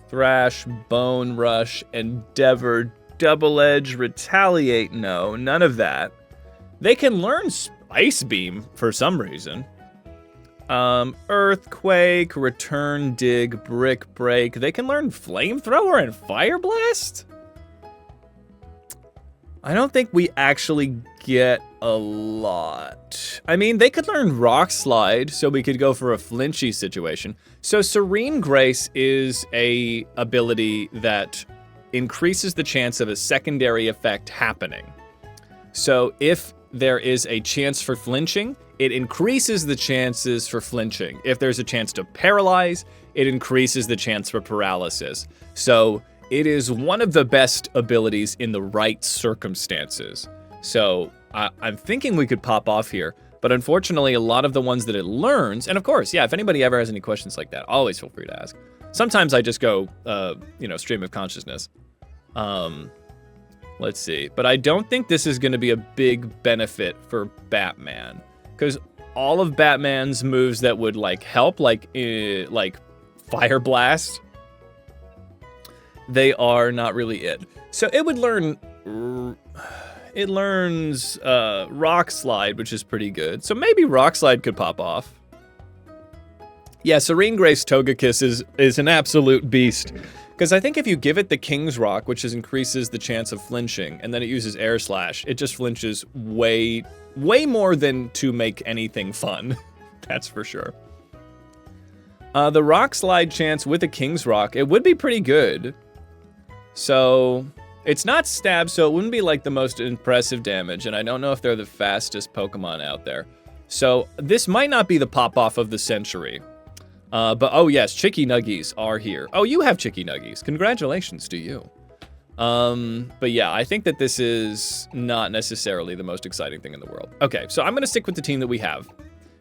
Thrash, Bone Rush, Endeavor, Double Edge, Retaliate, no, none of that. They can learn Ice Beam for some reason. Earthquake, Return Dig, Brick Break. They can learn Flamethrower and Fire Blast? I don't think we actually get a lot. I mean, they could learn Rock Slide, so we could go for a flinchy situation. So Serene Grace is a ability that increases the chance of a secondary effect happening. So if there is a chance for flinching, it increases the chances for flinching. If there's a chance to paralyze, it increases the chance for paralysis. So it is one of the best abilities in the right circumstances. So I'm thinking we could pop off here, but unfortunately a lot of the ones that it learns, and of course, yeah, if anybody ever has any questions like that, always feel free to ask. Sometimes I just go, stream of consciousness. Let's see, but I don't think this is gonna be a big benefit for Batman, because all of Batman's moves that would help, like Fire Blast, they are not really it. So it would learn, it learns Rock Slide, which is pretty good. So maybe Rock Slide could pop off. Yeah, Serene Grace Togekiss is an absolute beast. Because I think if you give it the King's Rock, which increases the chance of flinching, and then it uses Air Slash, it just flinches way more than to make anything fun. That's for sure. The Rock Slide chance with a King's Rock, it would be pretty good. So, it's not stab, so it wouldn't be like the most impressive damage, and I don't know if they're the fastest Pokemon out there. So, this might not be the pop-off of the century. But oh yes, Chicky Nuggies are here. Oh, you have Chicky Nuggies. Congratulations to you. But yeah, I think that this is not necessarily the most exciting thing in the world. Okay, so I'm gonna stick with the team that we have,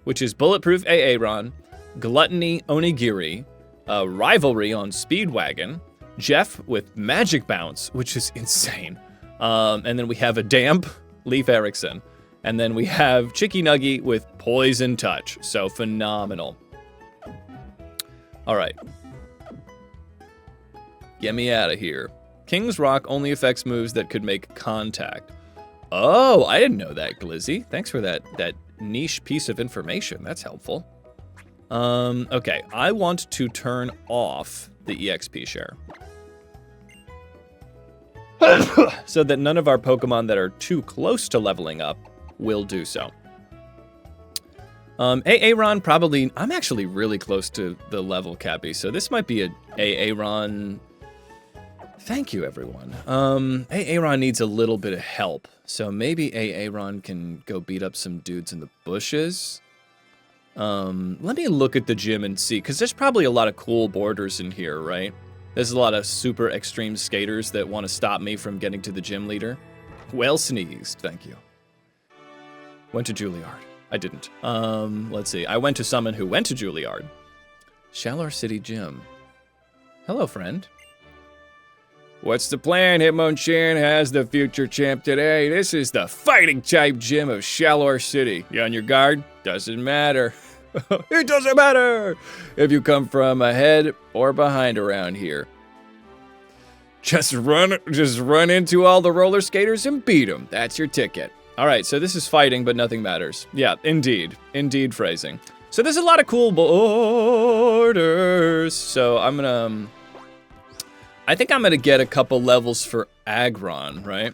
which is Bulletproof Aaron, Gluttony Onigiri, Rivalry on Speedwagon, Jeff with Magic Bounce, which is insane. And then we have a Damp, Leaf Erikson. And then we have Chicky Nuggy with Poison Touch. So phenomenal. All right. Get me out of here. King's Rock only affects moves that could make contact. Oh, I didn't know that, Glizzy. Thanks for that niche piece of information. That's helpful. Okay, I want to turn off the EXP share. So that none of our Pokemon that are too close to leveling up will do so. Aaron probably, I'm actually really close to the level, Cappy, so this might be a Aaron. Thank you, everyone. Aaron needs a little bit of help, so maybe Aaron can go beat up some dudes in the bushes. Let me look at the gym and see, because there's probably a lot of cool boarders in here, right? There's a lot of super extreme skaters that want to stop me from getting to the gym leader. Well sneezed, thank you. Went to Juilliard. I didn't. Let's see. I went to someone who went to Juilliard. Shallow City Gym. Hello, friend. What's the plan, Hitmonchan? Has the future champ today? This is the fighting type gym of Shallow City. You on your guard? Doesn't matter. It doesn't matter if you come from ahead or behind around here. Just run into all the roller skaters and beat them. That's your ticket. All right, so this is fighting, but nothing matters. Yeah, indeed phrasing. So there's a lot of cool borders. So I think I'm gonna get a couple levels for Aggron, right?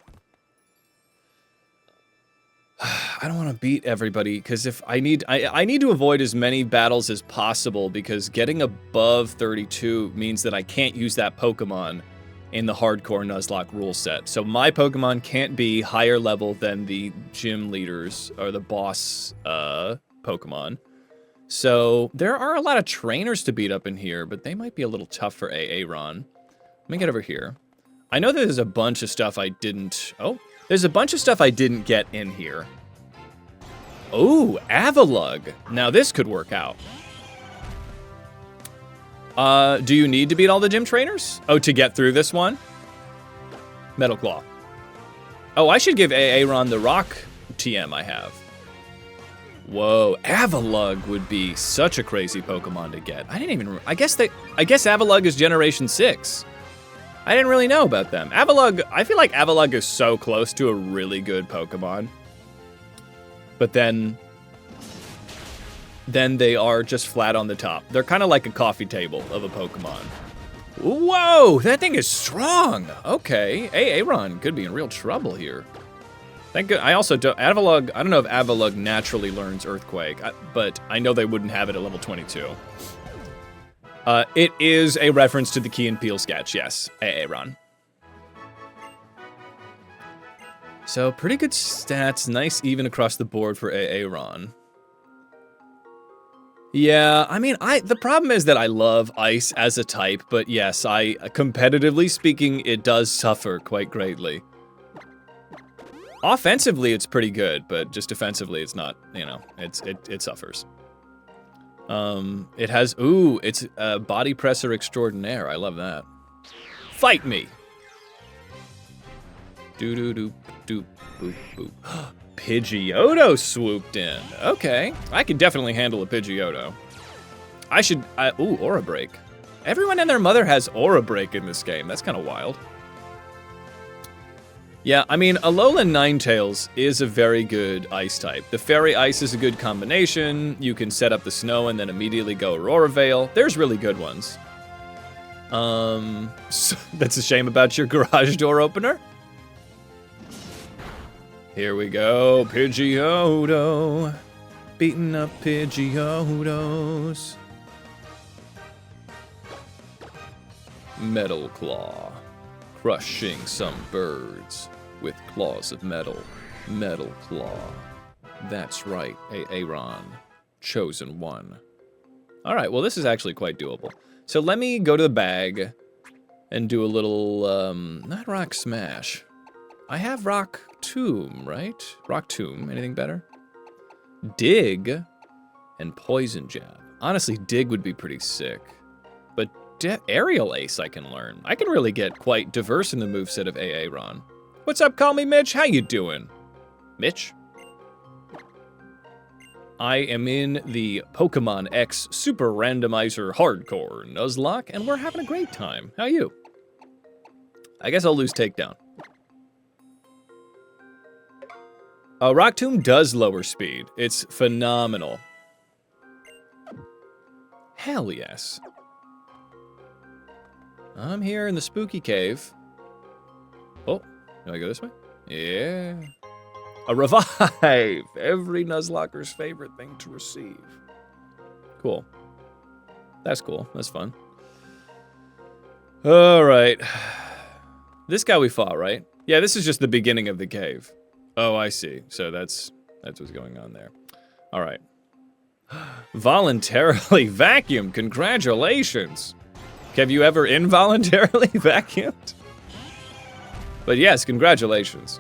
I don't want to beat everybody because if I need to avoid as many battles as possible because getting above 32 means that I can't use that Pokemon in the hardcore Nuzlocke rule set. So my Pokemon can't be higher level than the gym leaders or the boss Pokemon. So there are a lot of trainers to beat up in here, but they might be a little tough for Aaron. Let me get over here. I know that there's a bunch of stuff I didn't... Oh, there's a bunch of stuff I didn't get in here. Oh, Avalugg. Now this could work out. Do you need to beat all the gym trainers? Oh, to get through this one? Metal Claw. Oh, I should give Aaron the rock TM I have. Whoa, Avalugg would be such a crazy Pokemon to get. I guess Avalugg is Generation 6. I didn't really know about them. Avalugg, I feel like Avalugg is so close to a really good Pokemon. But then they are just flat on the top. They're kind of like a coffee table of a Pokemon. Whoa, that thing is strong. Okay, Aaron could be in real trouble here. Thank God. I also don't, Avalugg, I don't know if Avalugg naturally learns Earthquake, but I know they wouldn't have it at level 22. It is a reference to the Key and Peele sketch, yes, Aaron. So pretty good stats, nice even across the board for Aaron. Yeah, I mean, the problem is that I love Ice as a type, but yes, competitively speaking, it does suffer quite greatly. Offensively, it's pretty good, but just defensively, it's not, you know, it suffers. It has, it's a body presser extraordinaire. I love that. Fight me! Doo-doo-doo, doop, boop, boop. Pidgeotto swooped in. Okay, I can definitely handle a Pidgeotto. I should, Aura Break. Everyone and their mother has Aura Break in this game. That's kind of wild. Yeah, I mean, Alolan Ninetales is a very good ice type. The Fairy Ice is a good combination. You can set up the snow and then immediately go Aurora Veil. There's really good ones. So that's a shame about your garage door opener. Here we go, Pidgeotto. Beating up Pidgeottos. Metal Claw. Crushing some birds with claws of metal. Metal Claw. That's right, Aaron. Chosen one. Alright, well this is actually quite doable. So let me go to the bag and do a little, not Rock Smash. I have Rock Tomb, right? Rock Tomb, anything better? Dig and Poison Jab. Honestly, Dig would be pretty sick. But Aerial Ace I can learn. I can really get quite diverse in the moveset of Aaron. What's up, call me Mitch? How you doing? Mitch? I am in the Pokemon X Super Randomizer Hardcore Nuzlocke, and we're having a great time. How you? I guess I'll lose Takedown. Rock Tomb does lower speed. It's phenomenal. Hell yes. I'm here in the spooky cave. Oh, do I go this way? Yeah. A revive! Every Nuzlocker's favorite thing to receive. Cool. That's cool. That's fun. Alright. This guy we fought, right? Yeah, this is just the beginning of the cave. Oh, I see. So that's what's going on there. Alright. Voluntarily vacuumed. Congratulations! Have you ever involuntarily vacuumed? But yes, congratulations.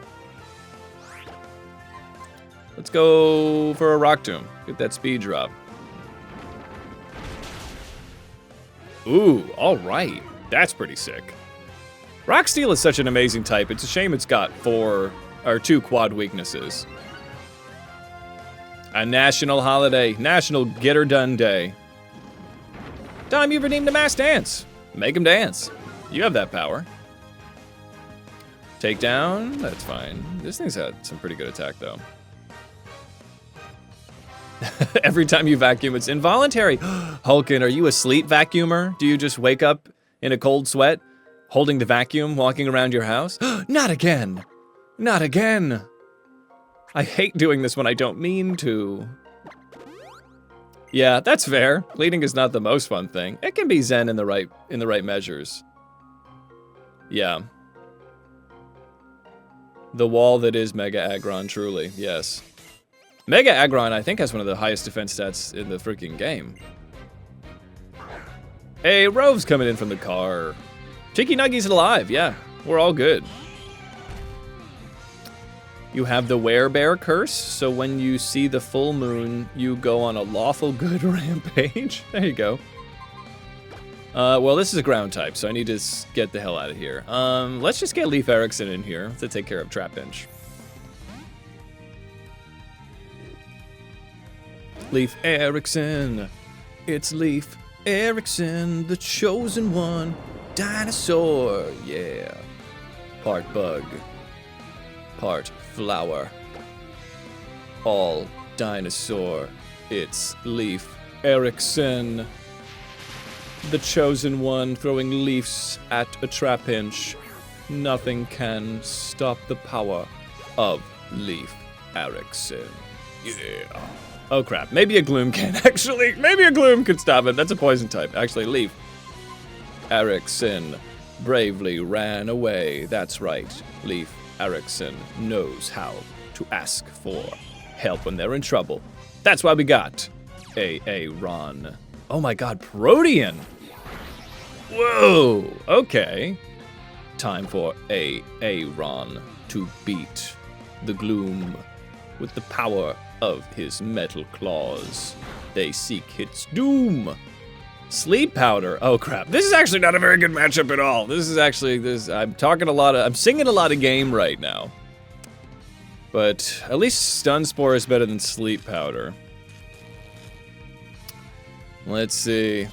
Let's go for a Rock Tomb. Get that speed drop. Ooh, alright. That's pretty sick. Rock Steel is such an amazing type. It's a shame it's got 2 quad weaknesses. A national holiday. National Get Her Done Day. Dom, you've redeemed a mass dance. Make him dance. You have that power. Takedown, that's fine. This thing's had some pretty good attack, though. Every time you vacuum, it's involuntary. Hulkin, are you a sleep vacuumer? Do you just wake up in a cold sweat, holding the vacuum, walking around your house? Not again. Not again. I hate doing this when I don't mean to. Yeah, that's fair. Bleeding is not the most fun thing. It can be zen in the right measures. Yeah. The wall that is Mega Aggron, truly, yes. Mega Aggron, I think, has one of the highest defense stats in the freaking game. Hey, Rove's coming in from the car. Cheeky Nuggy's alive, yeah. We're all good. You have the Werebear curse, so when you see the full moon, you go on a lawful good rampage. There you go. Well, this is a ground type, so I need to get the hell out of here. Let's just get Leif Erikson in here to take care of Trapinch. Leif Erikson. It's Leif Erikson, the chosen one. Dinosaur, yeah. Part bug. Part flower. All dinosaur. It's Leif Erikson. the chosen one throwing leaves at a trapinch. Nothing can stop the power of Leaf Erikson. Yeah. Oh crap, maybe a Gloom can, actually. Maybe a Gloom could stop it. That's a poison type. Actually, Leaf Erikson bravely ran away. That's right. Leaf Erikson knows how to ask for help when they're in trouble. That's why we got Ron. Oh my god, Protean! Whoa, okay. Time for Ron to beat the Gloom with the power of his metal claws. They seek its doom. Sleep powder. Oh crap. This is actually not a very good matchup at all. This is actually I'm singing a lot of game right now. But at least stun spore is better than sleep powder. Let's see.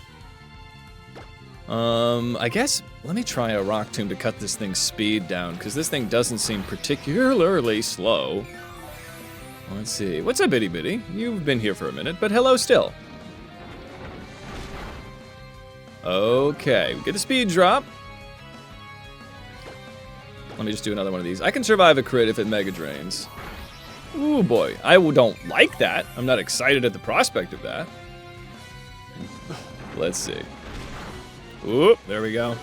I guess let me try a rock tomb to cut this thing's speed down, because this thing doesn't seem particularly slow. Let's see. What's up, Itty Bitty? You've been here for a minute, but hello still. Okay, we get a speed drop. Let me just do another one of these. I can survive a crit if it mega drains. Ooh boy, I don't like that. I'm not excited at the prospect of that. Let's see. Ooh, there we go.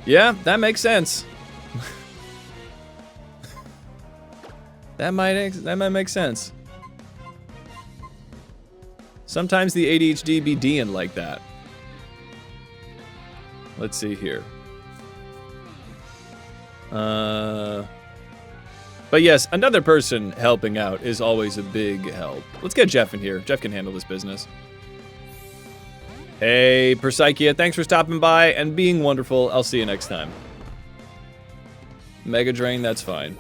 Yeah, that makes sense. That might make sense. Sometimes the ADHD be D'ing like that. Let's see here. But yes, another person helping out is always a big help. Let's get Jeff in here. Jeff can handle this business. Hey, Persaikia, thanks for stopping by and being wonderful. I'll see you next time. Mega Drain, that's fine.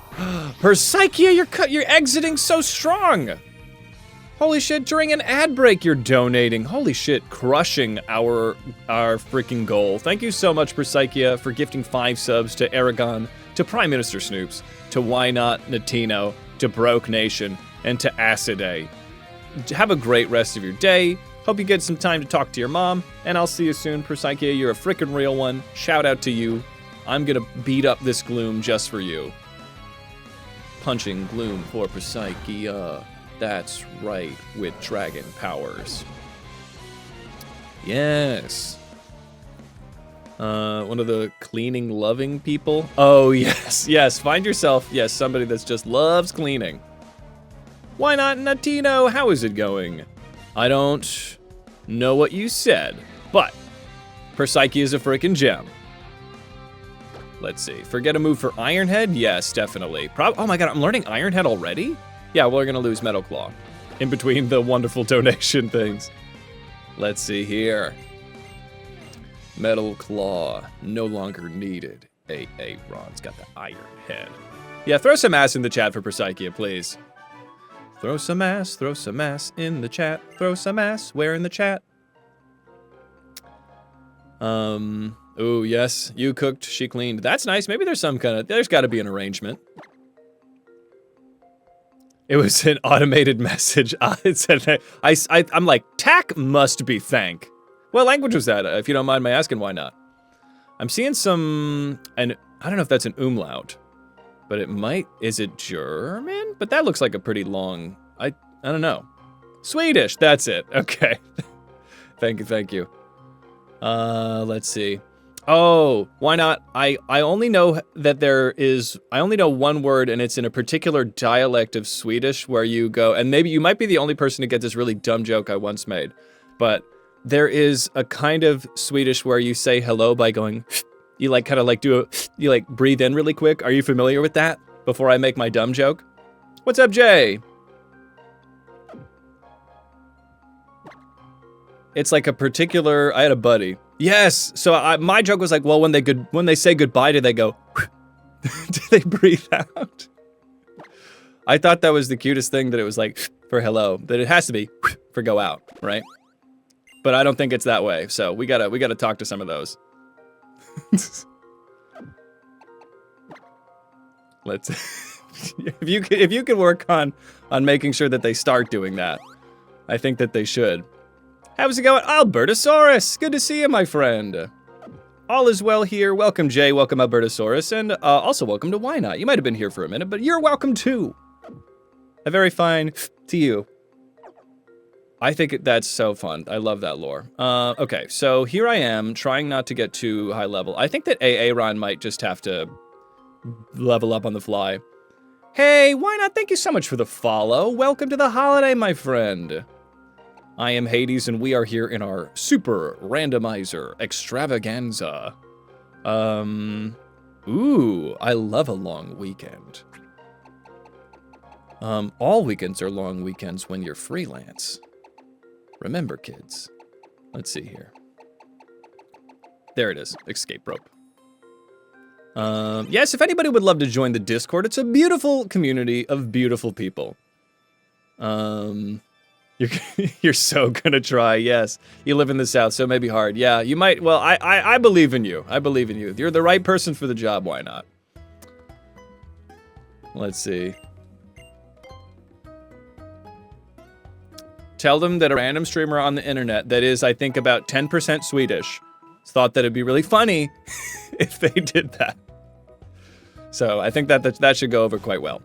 Persaikia, you're exiting so strong! Holy shit, during an ad break you're donating. Holy shit, crushing our freaking goal. Thank you so much, Persaikia, for gifting 5 subs to Aragon, to Prime Minister Snoops, to Why Not Natino, to Broke Nation, and to Acidae. Have a great rest of your day. Hope you get some time to talk to your mom, and I'll see you soon, Persaikia. You're a freaking real one. Shout out to you. I'm gonna beat up this Gloom just for you. Punching Gloom for Persaikia. That's right, with dragon powers. Yes. One of the cleaning loving people. Oh yes, yes, find yourself, yes, somebody that just loves cleaning. Why not Natino? How is it going? I don't know what you said, but Persaikia is a freaking gem. Let's see, forget a move for Ironhead? Yes, definitely. Oh my god, I'm learning Ironhead already? Yeah, we're gonna lose Metal Claw in between the wonderful donation things. Let's see here. Metal Claw, no longer needed. Ron's got the Iron Head. Yeah, throw some ass in the chat for Persaikia, please. Throw some ass in the chat. Throw some ass, where in the chat? Oh yes, you cooked, she cleaned. That's nice, maybe there's some kind of, there's gotta be an arrangement. It was an automated message. It said, I'm like, tack must be thank. What language was that? If you don't mind my asking, why not? I'm seeing some, and I don't know if that's an umlaut, but it might, is it German? But that looks like a pretty long, I don't know. Swedish, that's it, okay. Thank you. Let's see. Oh, why not? I only know that I only know one word, and it's in a particular dialect of Swedish where you go, and maybe you might be the only person to get this really dumb joke I once made, but there is a kind of Swedish where you say hello by going, you like kind of like you like breathe in really quick. Are you familiar with that? Before I make my dumb joke? What's up, Jay? It's like a particular, I had a buddy. Yes, so my joke was like, well, when they say goodbye, do they go, do they breathe out? I thought that was the cutest thing, that it was like, for hello, that it has to be for go out, right? But I don't think it's that way, so we gotta talk to some of those. Let's, if you could work on making sure that they start doing that, I think that they should. How's it going? Albertosaurus! Good to see you, my friend. All is well here. Welcome, Jay. Welcome, Albertosaurus. And also welcome to Why Not. You might have been here for a minute, but you're welcome too. A very fine to you. I think that's so fun. I love that lore. Okay, so here I am, trying not to get too high level. I think that Aaron might just have to level up on the fly. Hey, Why Not? Thank you so much for the follow. Welcome to the holiday, my friend. I am Hades, and we are here in our super randomizer extravaganza. Ooh, I love a long weekend. All weekends are long weekends when you're freelance. Remember, kids. Let's see here. There it is, escape rope. Yes, if anybody would love to join the Discord, it's a beautiful community of beautiful people. You're so gonna try, yes. You live in the South, so it may be hard. Yeah, you might, well, I believe in you. I believe in you. You're the right person for the job, why not? Let's see. Tell them that a random streamer on the internet that is, I think, about 10% Swedish thought that it'd be really funny if they did that. So I think that should go over quite well.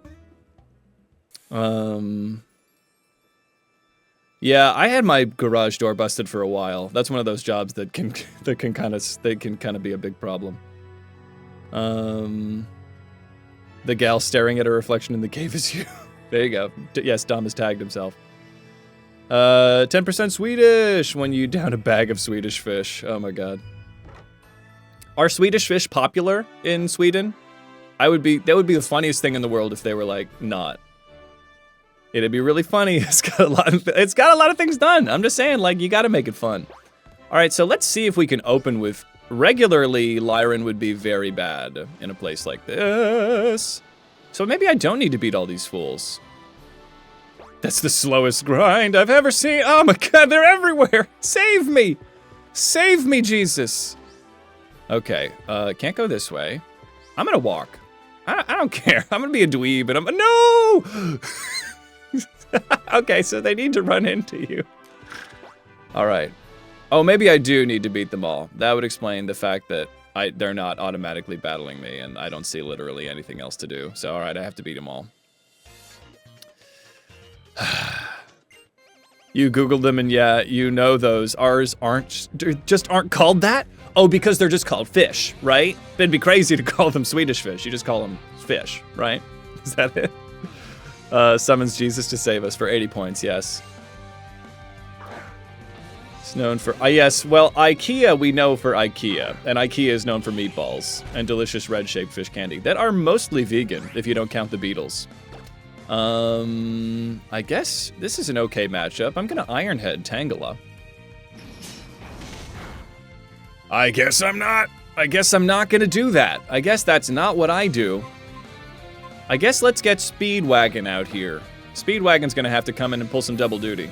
Yeah, I had my garage door busted for a while. That's one of those jobs that can kind of be a big problem. The gal staring at her reflection in the cave is you. There you go. Yes, Dom has tagged himself. 10% Swedish when you down a bag of Swedish fish. Oh my god. Are Swedish fish popular in Sweden? That would be the funniest thing in the world if they were like not. It'd be really funny. It's got a lot of things done. I'm just saying, like, you gotta make it fun. Alright, so let's see if we can open with regularly Lyran would be very bad in a place like this. So maybe I don't need to beat all these fools. That's the slowest grind I've ever seen. Oh my god, they're everywhere. Save me. Save me, Jesus. Okay, can't go this way. I'm gonna walk. I don't care. I'm gonna be a dweeb and no! Okay, so they need to run into you. All right. Oh, maybe I do need to beat them all. That would explain the fact that they're not automatically battling me and I don't see literally anything else to do. So, all right, I have to beat them all. You Googled them and yeah, you know those. Ours just aren't called that? Oh, because they're just called fish, right? It'd be crazy to call them Swedish fish. You just call them fish, right? Is that it? Summons Jesus to save us for 80 points, yes. It's known for, yes, well, IKEA we know for IKEA. And IKEA is known for meatballs and delicious red-shaped fish candy that are mostly vegan, if you don't count the beetles. I guess this is an okay matchup. I'm gonna Ironhead Tangela. I guess I'm not gonna do that. I guess that's not what I do. I guess let's get Speedwagon out here. Speedwagon's gonna have to come in and pull some double duty.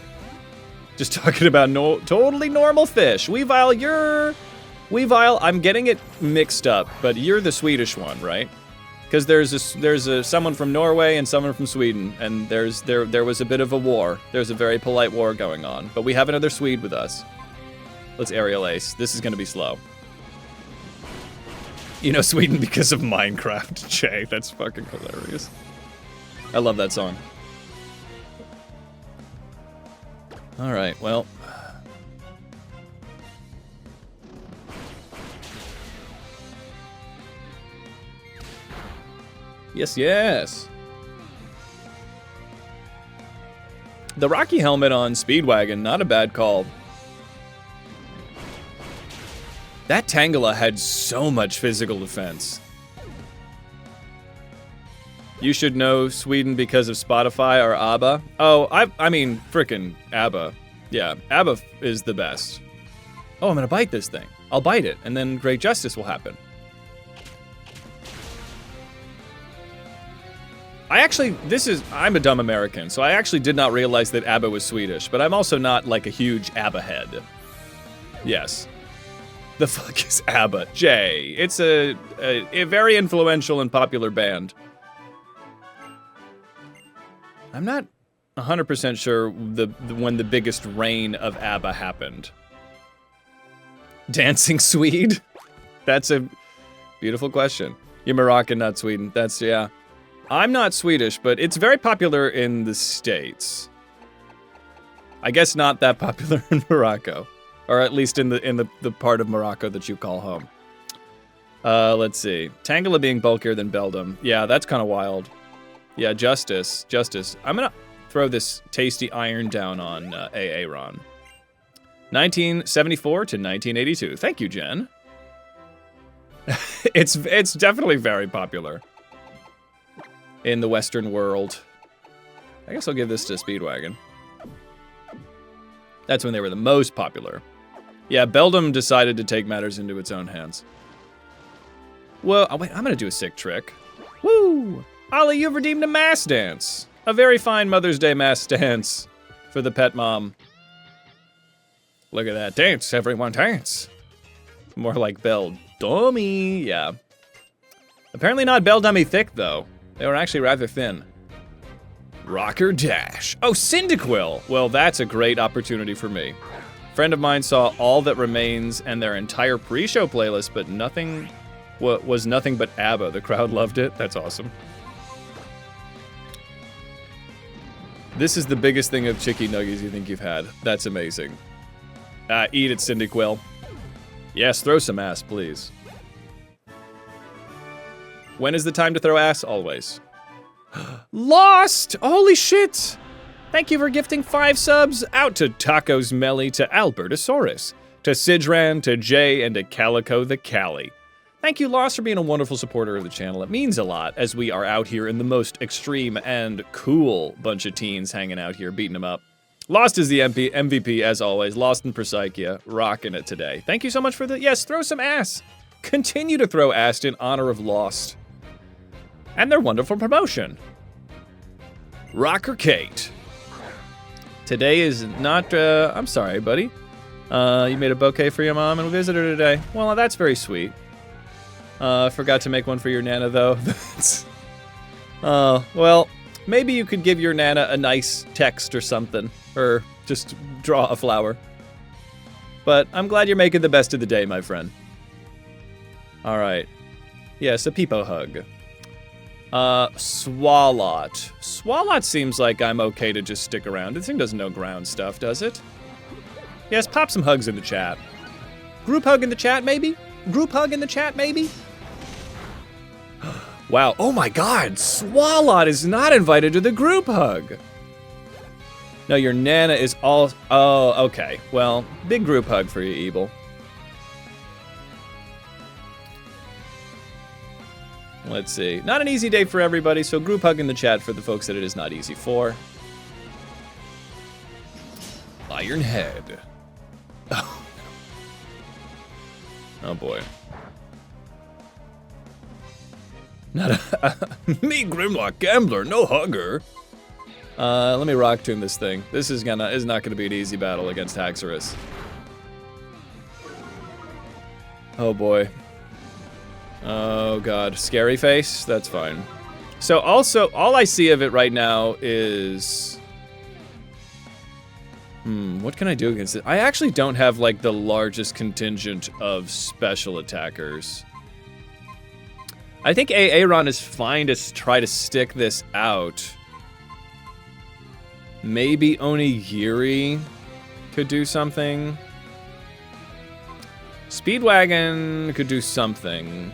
Just talking about totally normal fish. Weavile, I'm getting it mixed up, but you're the Swedish one, right? Because there's someone from Norway and someone from Sweden, and there was a bit of a war. There's a very polite war going on, but we have another Swede with us. Let's aerial ace. This is gonna be slow. You know Sweden because of Minecraft, Jay. That's fucking hilarious. I love that song. Alright, well. Yes, yes. The Rocky helmet on Speedwagon, not a bad call. That Tangela had so much physical defense. You should know Sweden because of Spotify or ABBA. Oh, I mean, frickin' ABBA. Yeah, ABBA is the best. Oh, I'm gonna bite this thing. I'll bite it, and then great justice will happen. I'm a dumb American, so I actually did not realize that ABBA was Swedish, but I'm also not like a huge ABBA head. Yes. The fuck is ABBA? Jay. It's a very influential and popular band. I'm not 100% sure when the biggest reign of ABBA happened. Dancing Swede? That's a beautiful question. You're Moroccan, not Sweden. That's, yeah. I'm not Swedish, but it's very popular in the States. I guess not that popular in Morocco. Or at least in the part of Morocco that you call home. Let's see. Tangela being bulkier than Beldam. Yeah, that's kind of wild. Yeah, Justice. I'm gonna throw this tasty iron down on Aaron. 1974 to 1982. Thank you, Jen. It's definitely very popular in the Western world. I guess I'll give this to Speedwagon. That's when they were the most popular. Yeah, Beldam decided to take matters into its own hands. Well, oh wait, I'm gonna do a sick trick. Woo! Ollie, you've redeemed a mass dance. A very fine Mother's Day mass dance for the pet mom. Look at that. Dance, everyone, dance. More like Bell Dummy, yeah. Apparently not Bell Dummy thick, though. They were actually rather thin. Rocker Dash. Oh, Cyndaquil. Well, that's a great opportunity for me. A friend of mine saw All That Remains and their entire pre-show playlist, but nothing was nothing but ABBA. The crowd loved it. That's awesome. This is the biggest thing of chicky nuggies you think you've had. That's amazing. Eat it, Cyndaquil. Yes, throw some ass, please. When is the time to throw ass? Always. Lost! Holy shit! Thank you for gifting 5 subs out to Tacos Melly, to Albertosaurus, to Sidran, to Jay, and to Calico the Cali. Thank you, Lost, for being a wonderful supporter of the channel. It means a lot as we are out here in the most extreme and cool bunch of teens hanging out here, beating them up. Lost is the MVP, as always. Lost in Persaikia, rocking it today. Thank you so much for the... Yes, throw some ass. Continue to throw ass in honor of Lost. And their wonderful promotion. Rocker Kate. Today is not... I'm sorry, buddy. You made a bouquet for your mom and we visited her today. Well, that's very sweet. Forgot to make one for your Nana, though. Well, maybe you could give your Nana a nice text or something. Or just draw a flower. But I'm glad you're making the best of the day, my friend. Alright. Yes, a peepo hug. Swalot. Swalot seems like I'm okay to just stick around. This thing doesn't know ground stuff, does it? Yes, pop some hugs in the chat. Group hug in the chat, maybe? Group hug in the chat, maybe? Wow, oh my god, Swalot is not invited to the group hug. No, your Nana is all... Oh, okay. Well, big group hug for you, Evil. Let's see. Not an easy day for everybody, so group hug in the chat for the folks that it is not easy for. Ironhead. Oh, no. Oh, boy. Not a... Me, Grimlock Gambler, no hugger. Let me rock tomb this thing. This is not gonna be an easy battle against Haxorus. Oh boy. Oh god. Scary face? That's fine. So also, all I see of it right now is... what can I do against it? I actually don't have, like, the largest contingent of special attackers. I think Aaron is fine to try to stick this out. Maybe Onigiri could do something. Speedwagon could do something.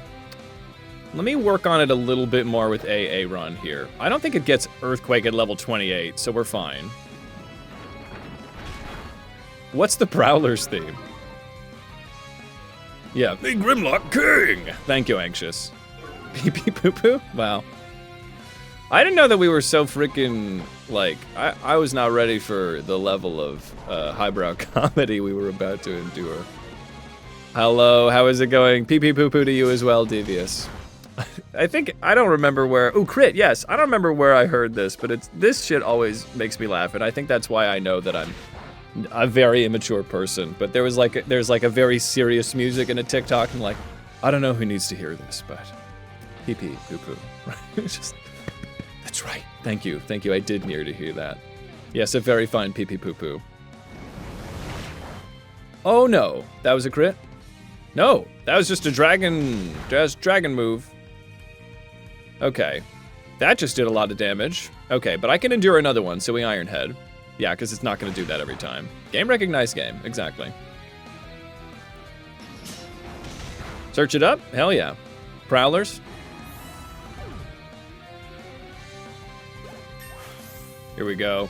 Let me work on it a little bit more with Aaron here. I don't think it gets Earthquake at level 28, so we're fine. What's the Prowler's theme? Yeah, the Grimlock King! Thank you, Anxious. Pee pee poo poo? Wow. I didn't know that we were so freaking, like, I was not ready for the level of highbrow comedy we were about to endure. Hello, how is it going? Pee pee poo poo to you as well, Devious. I don't remember where, ooh, crit, yes. I don't remember where I heard this, but this shit always makes me laugh, and I think that's why I know that I'm a very immature person. But there's like a very serious music in a TikTok, and like, I don't know who needs to hear this, but pee pee poo poo. Right? It's just... That's right. Thank you. I did need to hear that. Yes, a very fine pee-pee poo-poo. Oh no, that was a crit? No, that was just a dragon move. Okay, that just did a lot of damage. Okay, but I can endure another one, so we Iron Head. Yeah, because it's not gonna do that every time. Game recognized game, exactly. Search it up, hell yeah. Prowlers. Here we go.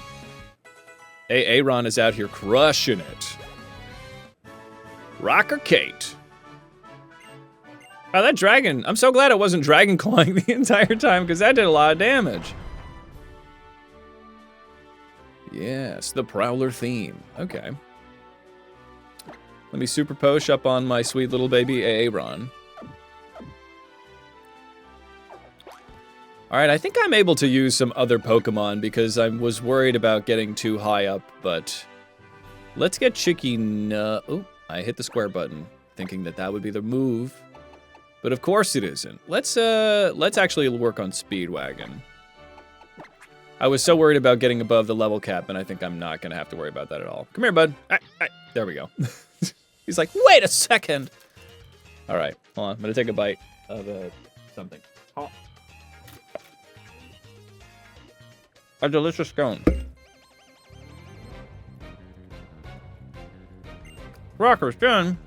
Aaron is out here crushing it. Rocker Kate. Oh, that dragon. I'm so glad it wasn't dragon clawing the entire time because that did a lot of damage. Yes, the Prowler theme. Okay. Let me super posh up on my sweet little baby Aaron. All right, I think I'm able to use some other Pokemon because I was worried about getting too high up, but let's get Oh, I hit the square button, thinking that that would be the move, but of course it isn't. Let's actually work on Speedwagon. I was so worried about getting above the level cap, and I think I'm not gonna have to worry about that at all. Come here, bud. There we go. He's like, wait a second. All right, hold on. I'm gonna take a bite of something. Oh. A delicious scone. Rocker's done.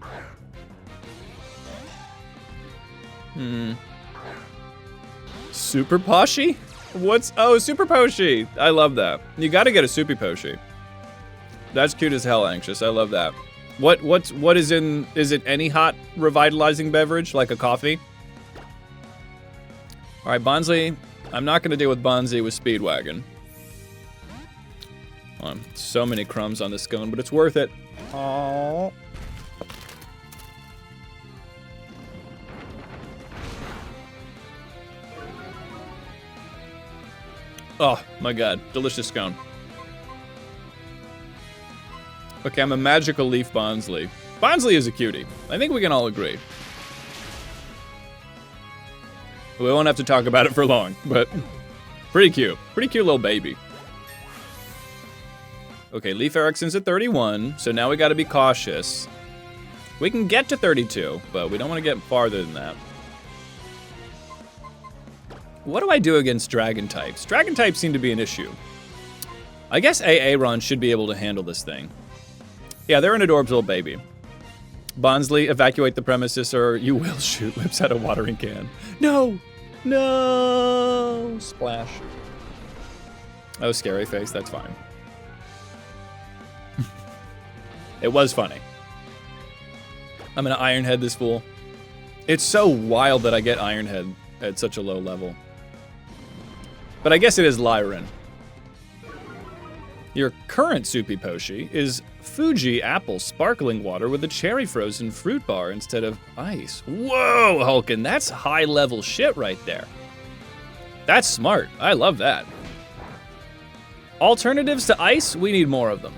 Super Poshy? Oh, Super Poshy. I love that. You gotta get a Soupy Poshy. That's cute as hell, Anxious. I love that. What is it any hot revitalizing beverage, like a coffee? All right, Bonsley. I'm not gonna deal with Bonsley with Speedwagon. So many crumbs on this scone, but it's worth it. Aww. Oh my god, delicious scone. Okay, I'm a magical leaf Bonsley. Bonsley is a cutie. I think we can all agree. We won't have to talk about it for long, but pretty cute. Pretty cute little baby. Okay, Leaf Erickson's at 31, so now we gotta be cautious. We can get to 32, but we don't want to get farther than that. What do I do against dragon types? Dragon types seem to be an issue. I guess Aaron should be able to handle this thing. Yeah, they're an adorbs little baby. Bonsley, evacuate the premises or you will shoot lips out a watering can. No! No! Splash. Oh, scary face, that's fine. It was funny. I'm gonna Iron Head this fool. It's so wild that I get Iron Head at such a low level. But I guess it is Lyran. Your current Soupy Poshi is Fuji apple sparkling water with a cherry frozen fruit bar instead of ice. Whoa, Hulkin, that's high level shit right there. That's smart, I love that. Alternatives to ice, we need more of them.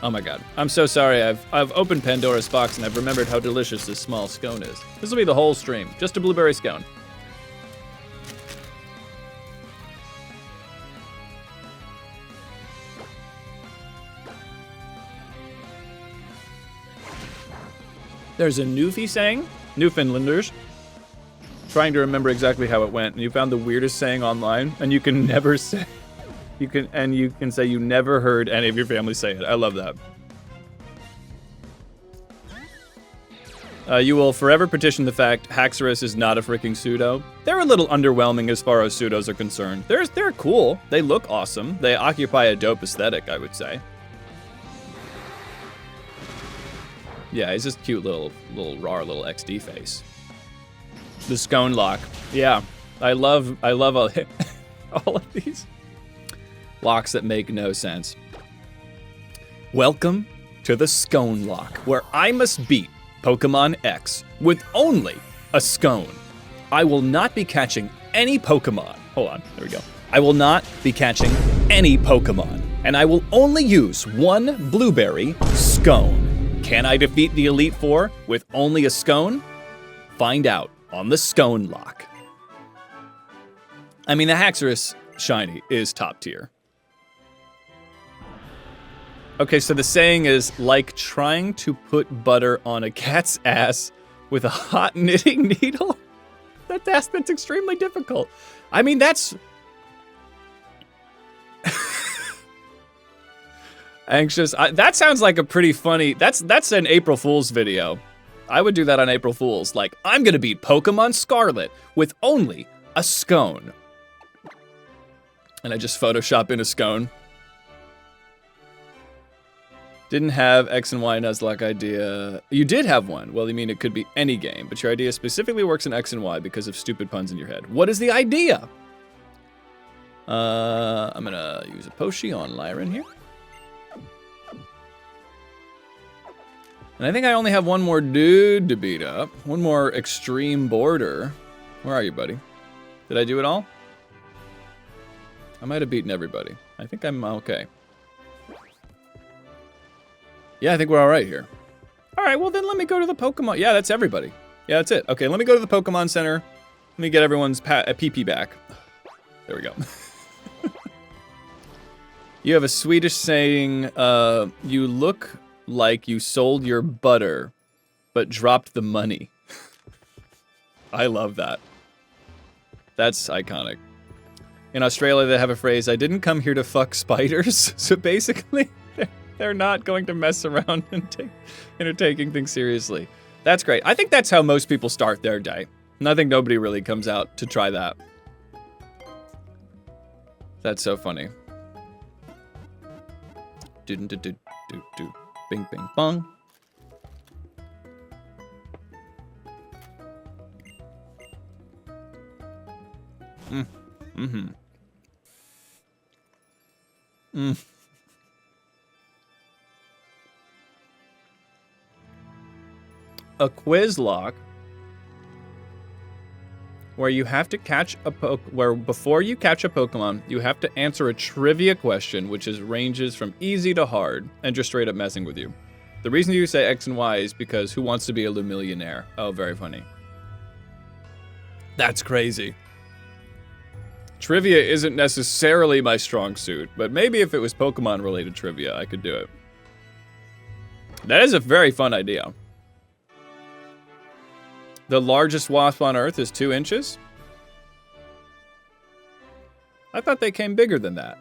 Oh my god, I'm so sorry, I've opened Pandora's box and I've remembered how delicious this small scone is. This will be the whole stream, just a blueberry scone. There's a Newfie saying, Newfoundlanders, trying to remember exactly how it went, and you found the weirdest saying online, and you can never say, you can say you never heard any of your family say it. I love that. You will forever petition the fact Haxorus is not a freaking pseudo. They're a little underwhelming as far as pseudos are concerned. They're cool. They look awesome. They occupy a dope aesthetic, I would say. Yeah, he's just cute little raw little XD face. The scone lock. Yeah, I love all, all of these locks that make no sense. Welcome to the scone lock, where I must beat Pokemon X with only a scone. I will not be catching any Pokemon. Hold on, there we go. I will not be catching any Pokemon, and I will only use one blueberry scone. Can I defeat the Elite Four with only a scone? Find out on the scone lock. I mean, the Haxorus shiny is top tier. Okay, so the saying is like trying to put butter on a cat's ass with a hot knitting needle. That's extremely difficult. I mean, that's anxious. That sounds like a pretty funny. That's an April Fool's video. I would do that on April Fool's. Like, I'm gonna beat Pokemon Scarlet with only a scone. And I just Photoshop in a scone. Didn't have X and Y Nuzlocke idea. You did have one. Well, I mean, it could be any game, but your idea specifically works in X and Y because of stupid puns in your head. What is the idea? I'm gonna use a Poshi on Lyran here. And I think I only have one more dude to beat up. One more extreme border. Where are you, buddy? Did I do it all? I might have beaten everybody. I think I'm okay. Yeah, I think we're all right here. All right, well then let me go to the Pokemon. Yeah, that's everybody. Yeah, that's it. Okay, let me go to the Pokemon Center. Let me get everyone's PP back. There we go. You have a Swedish saying, you look like you sold your butter, but dropped the money. I love that. That's iconic. In Australia, they have a phrase, I didn't come here to fuck spiders. So basically, they're not going to mess around and taking things seriously. That's great. I think that's how most people start their day. And I think nobody really comes out to try that. That's so funny. Do-do-do-do-do. Bing, bing, bong. Mm-hmm. A quiz lock where you have to catch a where before you catch a Pokemon, you have to answer a trivia question, which ranges from easy to hard, and just straight up messing with you. The reason you say X and Y is because who wants to be a Lumillionaire? Oh, very funny. That's crazy. Trivia isn't necessarily my strong suit, but maybe if it was Pokemon-related trivia, I could do it. That is a very fun idea. The largest wasp on Earth is 2 inches? I thought they came bigger than that.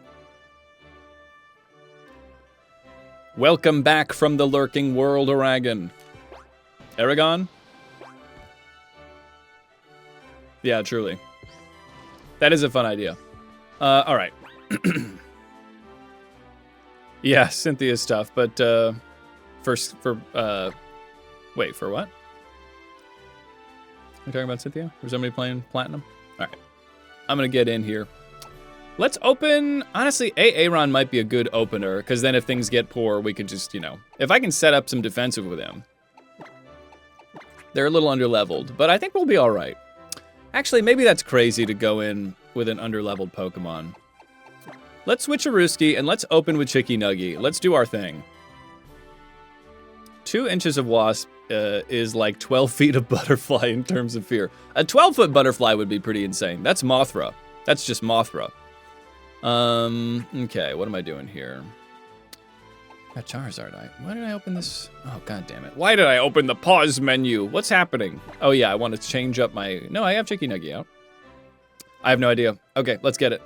Welcome back from the lurking world, Aragon. Aragon? Yeah, truly. That is a fun idea. All right. Yeah, Cynthia's tough, but wait, for what? Are you talking about Cynthia? Or somebody playing Platinum? All right. I'm going to get in here. Let's open... Honestly, Aaron might be a good opener, because then if things get poor, we could just, you know... If I can set up some defensive with him. They're a little underleveled, but I think we'll be all right. Actually, maybe that's crazy to go in with an underleveled Pokemon. Let's switch a Rooski, and let's open with Chicky Nuggy. Let's do our thing. 2 inches of Wasp is like 12 feet of Butterfly in terms of fear. A 12-foot Butterfly would be pretty insane. That's Mothra. That's just Mothra. Okay, what am I doing here? Got Charizard. Why did I open this? Oh, god damn it. Why did I open the pause menu? What's happening? Oh, yeah, I want to change up my... No, I have Chicky Nuggy out. I have no idea. Okay, let's get it.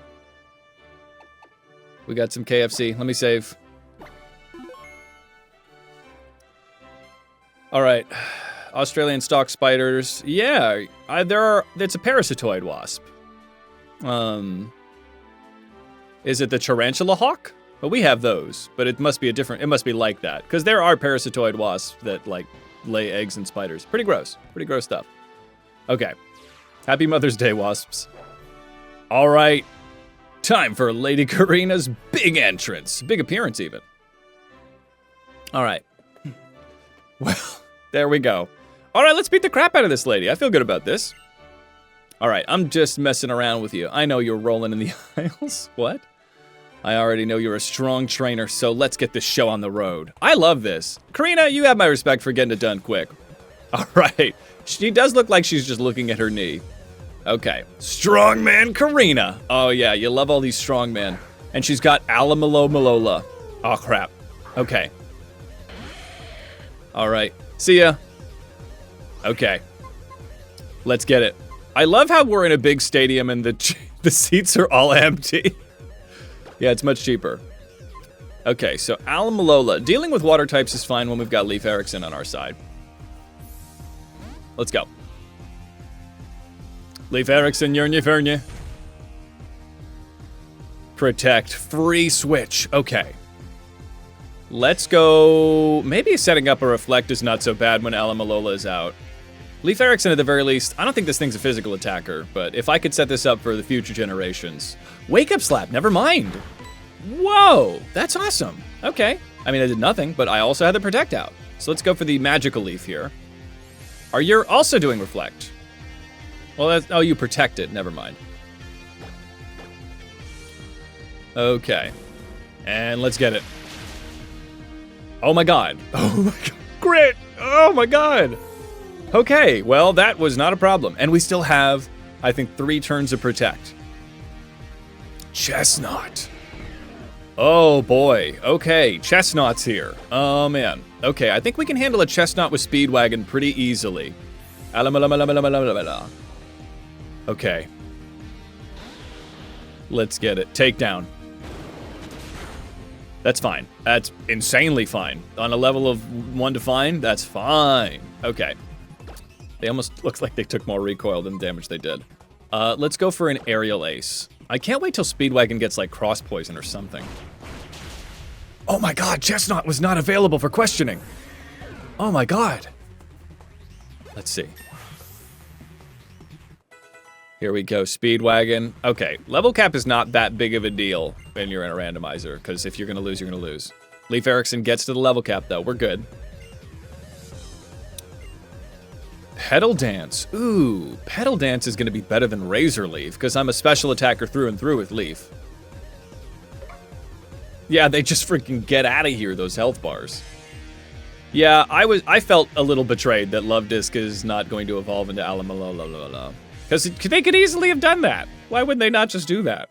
We got some KFC. Let me save. All right. Australian stock spiders. Yeah, it's a parasitoid wasp. Is it the tarantula hawk? Well, we have those, but it must be it must be like that. Because there are parasitoid wasps that, like, lay eggs in spiders. Pretty gross. Pretty gross stuff. Okay. Happy Mother's Day, wasps. All right. Time for Lady Karina's big entrance. Big appearance, even. All right. Well, there we go. All right, let's beat the crap out of this lady. I feel good about this. All right, I'm just messing around with you. I know you're rolling in the aisles. What? I already know you're a strong trainer, so let's get this show on the road. I love this. Karina, you have my respect for getting it done quick. All right. She does look like she's just looking at her knee. Okay. Strongman Karina. Oh, yeah, you love all these strongmen. And she's got Alamalo Malola. Oh, crap. Okay. All right. See ya. Okay. Let's get it. I love how we're in a big stadium and the seats are all empty. Yeah, it's much cheaper. Okay, so Alamalola. Dealing with water types is fine when we've got Leif Erikson on our side. Let's go. Leif Erikson, Yurnye Fernye. Protect. Free switch. Okay. Let's go. Maybe setting up a reflect is not so bad when Alamalola is out. Leif Erikson at the very least. I don't think this thing's a physical attacker, but if I could set this up for the future generations. Wake up slap, never mind. Whoa, that's awesome. Okay. I mean, I did nothing, but I also had the protect out. So let's go for the magical leaf here. Are you also doing reflect? Well, that's, oh, you protect it, never mind. Okay. And let's get it. Oh my god. Oh my god. Grit! Oh my god! Okay, well, that was not a problem. And we still have, I think, 3 turns of protect. Chestnut. Oh boy. Okay, Chestnut's here. Oh man. Okay, I think we can handle a Chestnut with Speedwagon pretty easily. Okay. Let's get it. Takedown. That's fine. That's insanely fine. On a level of 1 to fine, that's fine. Okay. They almost looks like they took more recoil than the damage they did. Let's go for an aerial ace. I can't wait till Speedwagon gets like cross poison or something. Oh my god, Chestnut was not available for questioning. Oh my god. Let's see. Here we go, Speedwagon. Okay, level cap is not that big of a deal when you're in a randomizer, because if you're gonna lose, you're gonna lose. Leif Erikson gets to the level cap though, we're good. Pedal Dance. Ooh, Pedal Dance is gonna be better than Razor Leaf, because I'm a special attacker through and through with Leaf. Yeah, they just freaking get out of here, those health bars. Yeah, I felt a little betrayed that Love Disc is not going to evolve into Alamalola. Because they could easily have done that. Why would they not just do that?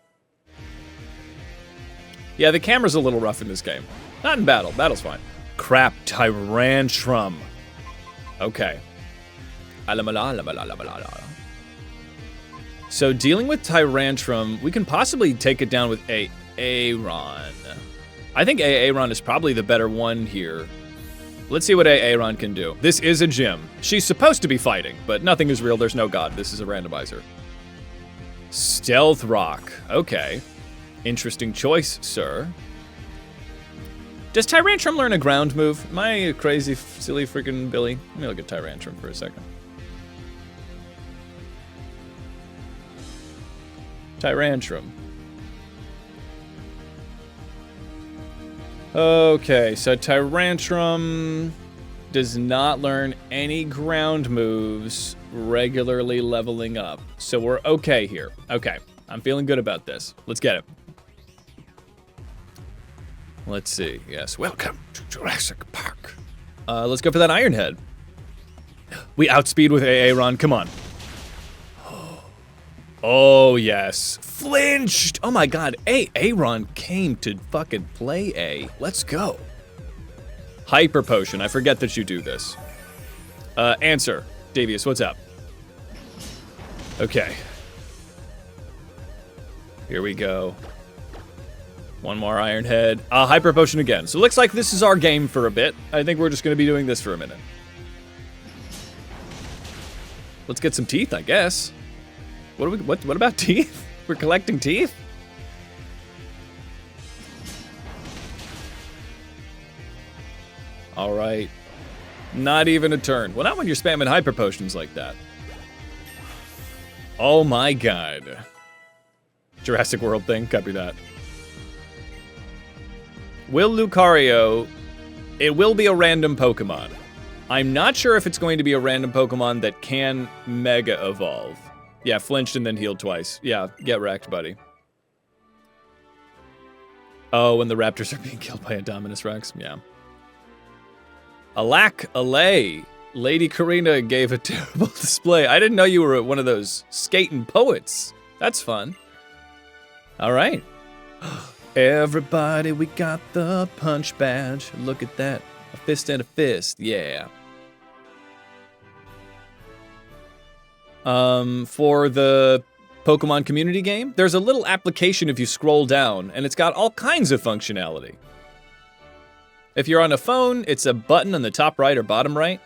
Yeah, the camera's a little rough in this game. Not in battle. Battle's fine. Crap, Tyrantrum. Okay. So dealing with Tyrantrum, we can possibly take it down with Aaron. I think Aaron is probably the better one here. Let's see what Aaron can do. This is a gym. She's supposed to be fighting, but nothing is real. There's no god. This is a randomizer. Stealth Rock. Okay. Interesting choice, sir. Does Tyrantrum learn a ground move? Am I a crazy, silly freaking Billy? Let me look at Tyrantrum for a second. Tyrantrum. Okay, so Tyrantrum does not learn any ground moves regularly leveling up. So we're okay here. Okay, I'm feeling good about this. Let's get it. Let's see. Yes, welcome to Jurassic Park. Let's go for that Iron Head. We outspeed with Aaron. Come on. Oh, yes. Flinched! Oh my god, Aaron came to fucking play A. Let's go. Hyper Potion. I forget that you do this. Answer. Davius, what's up? Okay. Here we go. One more Iron Head. Hyper Potion again. So it looks like this is our game for a bit. I think we're just going to be doing this for a minute. Let's get some teeth, I guess. What about teeth? We're collecting teeth? All right. Not even a turn. Well, not when you're spamming hyper potions like that. Oh my god. Jurassic World thing, copy that. Will Lucario, it will be a random Pokemon. I'm not sure if it's going to be a random Pokemon that can Mega Evolve. Yeah, flinched and then healed twice. Yeah, get wrecked, buddy. Oh, when the Raptors are being killed by Indominus Rex? Yeah. Alack, Alay. Lady Karina gave a terrible display. I didn't know you were one of those skating poets. That's fun. All right. Everybody, we got the punch badge. Look at that. A fist and a fist. Yeah. For the Pokemon community game, there's a little application if you scroll down, and it's got all kinds of functionality. If you're on a phone, it's a button on the top right or bottom right.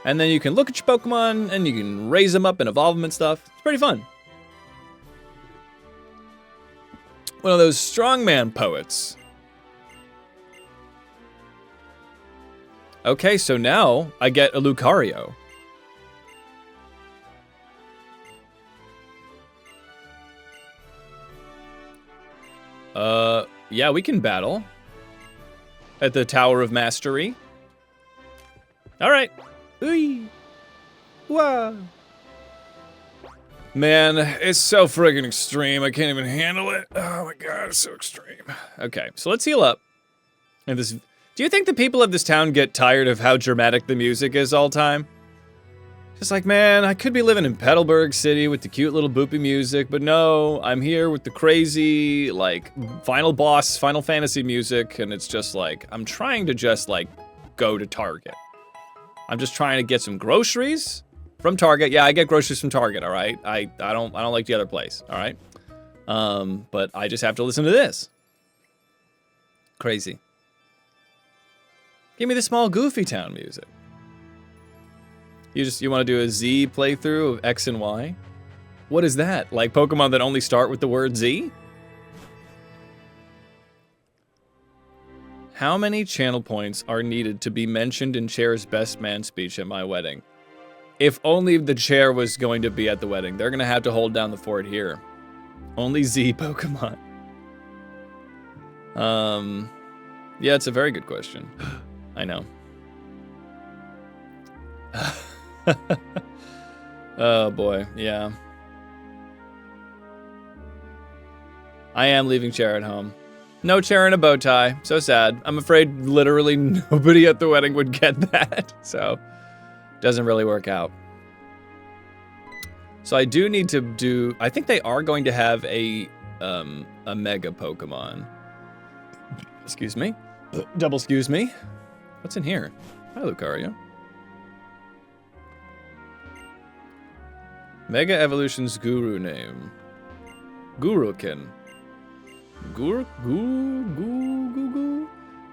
And then you can look at your Pokemon, and you can raise them up and evolve them and stuff. It's pretty fun. One of those strongman poets. Okay, so now I get a Lucario. Yeah, we can battle at the Tower of Mastery. All right. Ooh. Wow. Man, it's so friggin' extreme. I can't even handle it. Oh my god, it's so extreme. Okay, so let's heal up. And this, do you think the people of this town get tired of how dramatic the music is all the time? Just like, man, I could be living in Petalburg City with the cute little boopy music, but no, I'm here with the crazy, like, final boss, Final Fantasy music, and it's just like, I'm trying to just, like, go to Target. I'm just trying to get some groceries from Target. Yeah, I get groceries from Target, all right? I don't like the other place, all right? But I just have to listen to this. Crazy. Give me the small Goofy Town music. You want to do a Z playthrough of X and Y? What is that? Like Pokemon that only start with the word Z? How many channel points are needed to be mentioned in Chair's best man speech at my wedding? If only the Chair was going to be at the wedding. They're going to have to hold down the fort here. Only Z Pokemon. Yeah, it's a very good question. I know. Oh boy, yeah. I am leaving Chair at home. No chair and a bow tie. So sad. I'm afraid literally nobody at the wedding would get that. So, doesn't really work out. So I do need to do... I think they are going to have a Mega Pokemon. Excuse me. Double excuse me. What's in here? Hi, Lucario. Mega Evolution's guru name. Gurukin.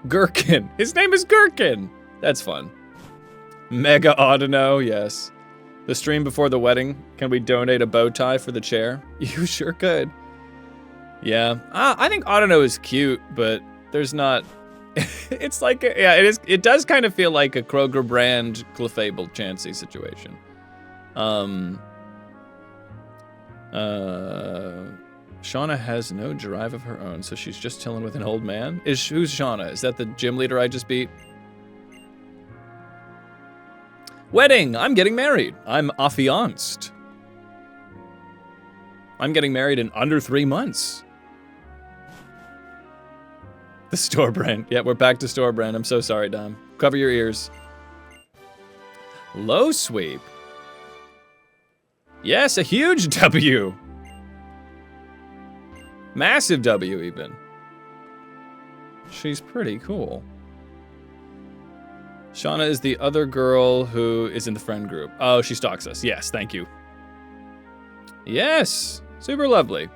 Gherkin. His name is Gherkin. That's fun. Mega Audino, yes. The stream before the wedding. Can we donate a bow tie for the chair? You sure could. Yeah. I think Audino is cute, but there's not... It's like... Yeah, it is. It does kind of feel like a Kroger brand Clefable Chansey situation. Shauna has no drive of her own, so she's just chilling with an old man. Who's Shauna? Is that the gym leader I just beat? Wedding! I'm getting married. I'm affianced. I'm getting married in under 3 months. The store brand. Yeah, we're back to store brand. I'm so sorry, Dom. Cover your ears. Low sweep. Yes, a huge W. Massive W, even. She's pretty cool. Shauna is the other girl who is in the friend group. Oh, she stalks us. Yes, thank you. Yes, super lovely.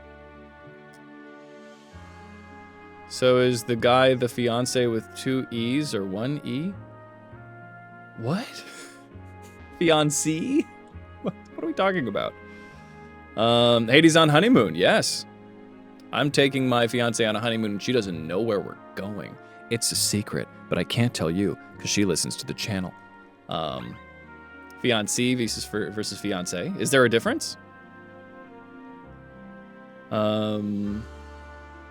So is the guy the fiance with 2 E's or 1 E? What? Fiancé? What are we talking about? Hades on honeymoon, yes. I'm taking my fiance on a honeymoon and she doesn't know where we're going. It's a secret, but I can't tell you because she listens to the channel. Fiancé versus fiance. Is there a difference? The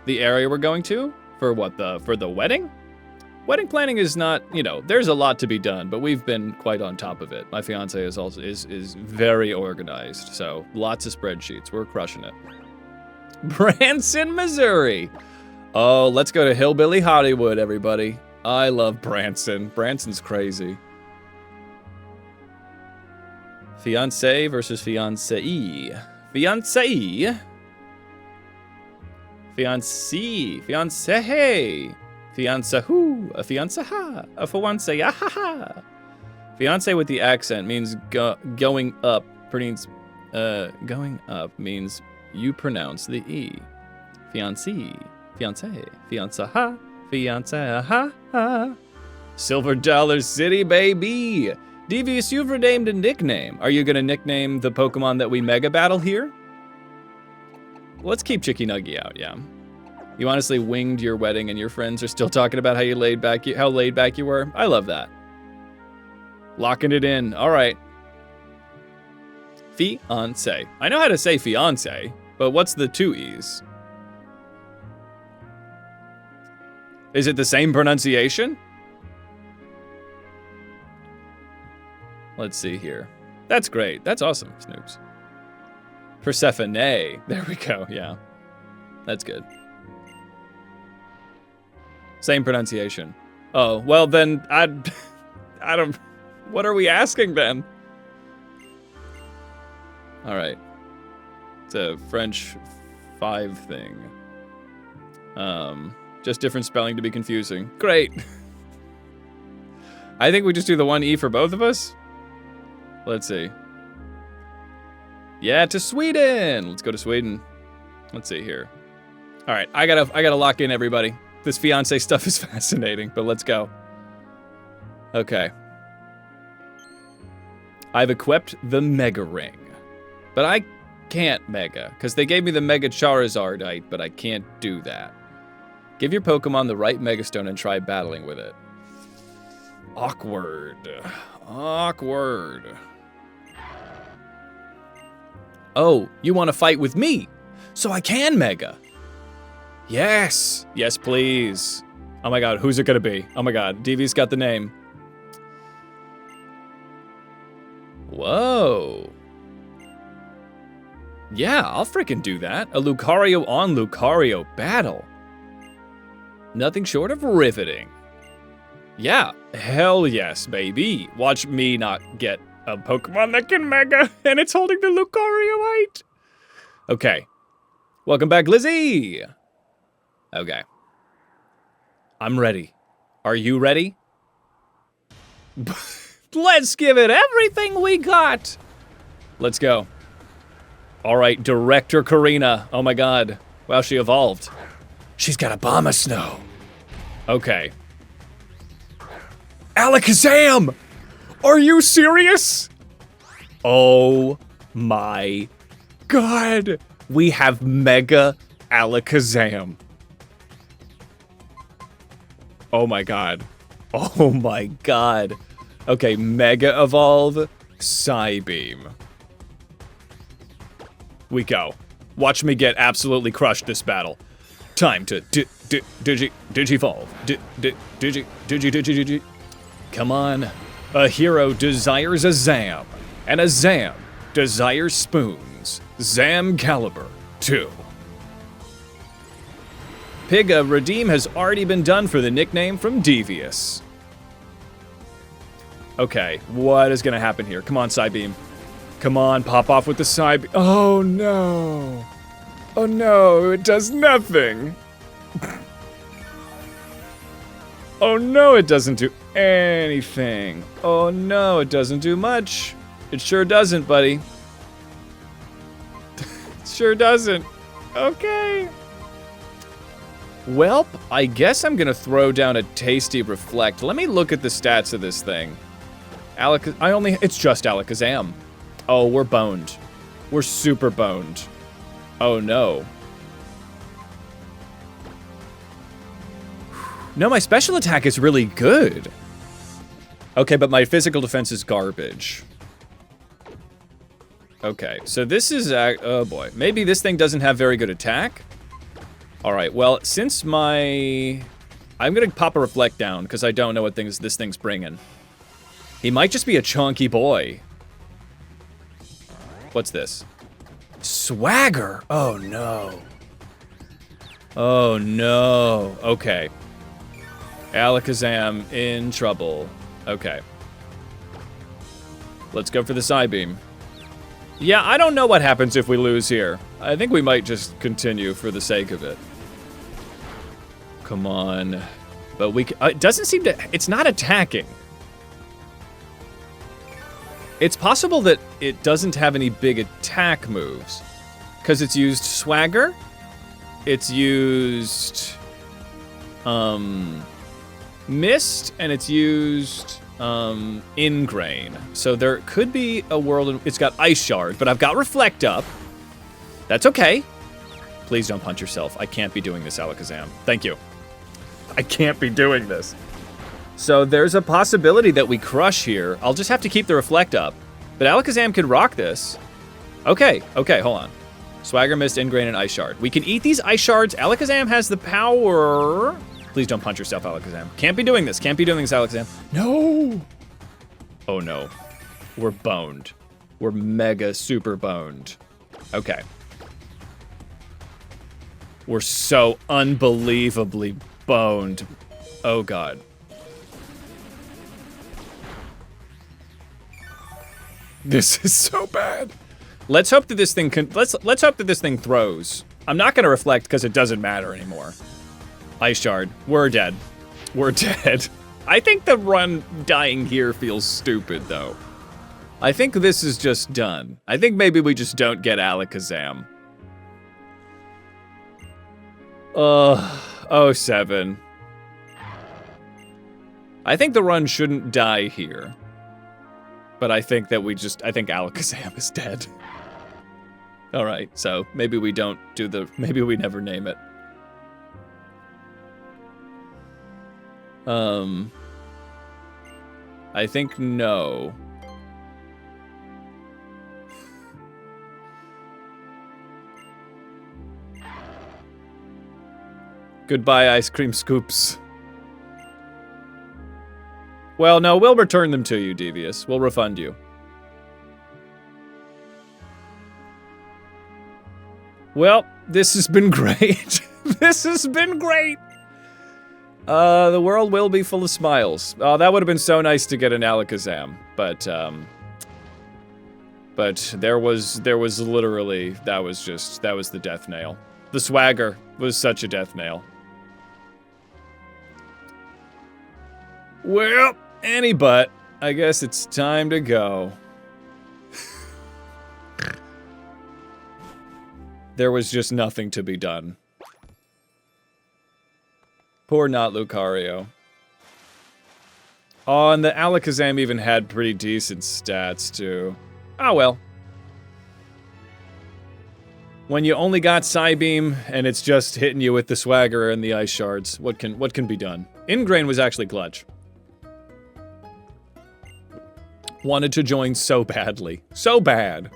area we're going to? For what, for the wedding? Wedding planning is not, you know, there's a lot to be done, but we've been quite on top of it. My fiance is also is very organized, so lots of spreadsheets. We're crushing it. Branson, Missouri. Oh, let's go to Hillbilly Hollywood, everybody. I love Branson. Branson's crazy. Fiancé versus fiancée. Fiancée. Fiancé. Fiancé. Fianza-hoo. A fianza-ha. A fiancé-ah-ha-ha. Fiancé with the accent means going up. Going up means you pronounce the E. Fiancé. Fiancé. Fianza-ha. Fianza-ha-ha. Silver Dollar City, baby. Devious, you've renamed a nickname. Are you gonna nickname the Pokemon that we mega battle here? Let's keep Chicky Nuggy out, yeah. You honestly winged your wedding and your friends are still talking about how laid back you were? I love that. Locking it in, all right. Fiancé. I know how to say fiancé, but what's the two E's? Is it the same pronunciation? Let's see here. That's great. That's awesome, Snoops. Persephone. There we go, yeah. That's good. Same pronunciation. Oh, well then, I don't, what are we asking then? All right. It's a French 5 thing. Just different spelling to be confusing. Great. I think we just do the one E for both of us. Let's see. Yeah, to Sweden. Let's go to Sweden. Let's see here. All right, I gotta lock in everybody. This fiance stuff is fascinating, but let's go. Okay. I've equipped the Mega Ring, but I can't Mega because they gave me the Mega Charizardite, but I can't do that. Give your Pokemon the right Mega Stone and try battling with it. Awkward. Awkward. Oh, you want to fight with me? So I can Mega. Yes. Yes, please. Oh my god, who's it gonna be? Oh my god, Deevee's got the name. Whoa. Yeah, I'll freaking do that. A Lucario on Lucario battle. Nothing short of riveting. Yeah, hell yes, baby. Watch me not get a Pokemon that can Mega, and it's holding the Lucarioite. Okay. Welcome back, Lizzie. Okay. I'm ready. Are you ready? Let's give it everything we got. Let's go. All right, Director Karina. Oh my god. Wow, she evolved. She's got a bomb of snow. Okay. Alakazam! Are you serious? Oh my god. We have Mega Alakazam. Oh my god. Oh my god. Okay, Mega Evolve, Psybeam. We go. Watch me get absolutely crushed this battle. Time to Digivolve. Digi. Come on. A hero desires a Zam, and a Zam desires spoons. Zam Caliber 2. Pig, redeem has already been done for the nickname from Devious. Okay, what is gonna happen here? Come on, Psybeam. Come on, pop off with the Psybeam. Oh no. Oh no, it does nothing. Oh no, it doesn't do anything. Oh no, it doesn't do much. It sure doesn't, buddy. It sure doesn't. Okay. Welp, I guess I'm gonna throw down a tasty Reflect. Let me look at the stats of this thing. It's just Alakazam. Oh, we're boned. We're super boned. Oh no. No, my special attack is really good. Okay, but my physical defense is garbage. Okay, so this is, oh boy. Maybe this thing doesn't have very good attack? Alright, well, since I'm gonna pop a Reflect down, because I don't know what this thing's bringing. He might just be a chunky boy. What's this? Swagger! Oh no. Oh no. Okay. Alakazam in trouble. Okay. Let's go for the Psybeam. Yeah, I don't know what happens if we lose here. I think we might just continue for the sake of it. Come on. But we it doesn't seem to... It's not attacking. It's possible that it doesn't have any big attack moves. Because it's used Swagger. It's used... Mist. And it's used... Ingrain. So there could be a world in... It's got Ice Shard. But I've got Reflect up. That's okay. Please don't punch yourself. I can't be doing this, Alakazam. Thank you. I can't be doing this. So there's a possibility that we crush here. I'll just have to keep the Reflect up. But Alakazam could rock this. Okay, hold on. Swagger, Mist, Ingrain, and Ice Shard. We can eat these Ice Shards. Alakazam has the power. Please don't punch yourself, Alakazam. Can't be doing this. Can't be doing this, Alakazam. No! Oh no. We're boned. We're mega super boned. Okay. We're so unbelievably boned. Oh god. This is so bad. Let's hope that this thing can. Let's hope that this thing throws. I'm not gonna reflect because it doesn't matter anymore. Ice Shard. We're dead. We're dead. I think the run dying here feels stupid though. I think this is just done. I think maybe we just don't get Alakazam. 07. I think the run shouldn't die here. But I think that I think Alakazam is dead. Alright, so maybe we don't do maybe we never name it. I think no. Goodbye, ice cream scoops. Well, no, we'll return them to you, Devious. We'll refund you. Well, this has been great. This has been great. The world will be full of smiles. Oh, that would have been so nice to get an Alakazam, but there was literally, that was the death nail. The Swagger was such a death nail. Well, any but, I guess it's time to go. There was just nothing to be done. Poor not Lucario. Oh, and the Alakazam even had pretty decent stats, too. Oh, well. When you only got Psybeam, and it's just hitting you with the Swagger and the Ice Shards, what can be done? Ingrain was actually clutch. Wanted to join so badly. So bad.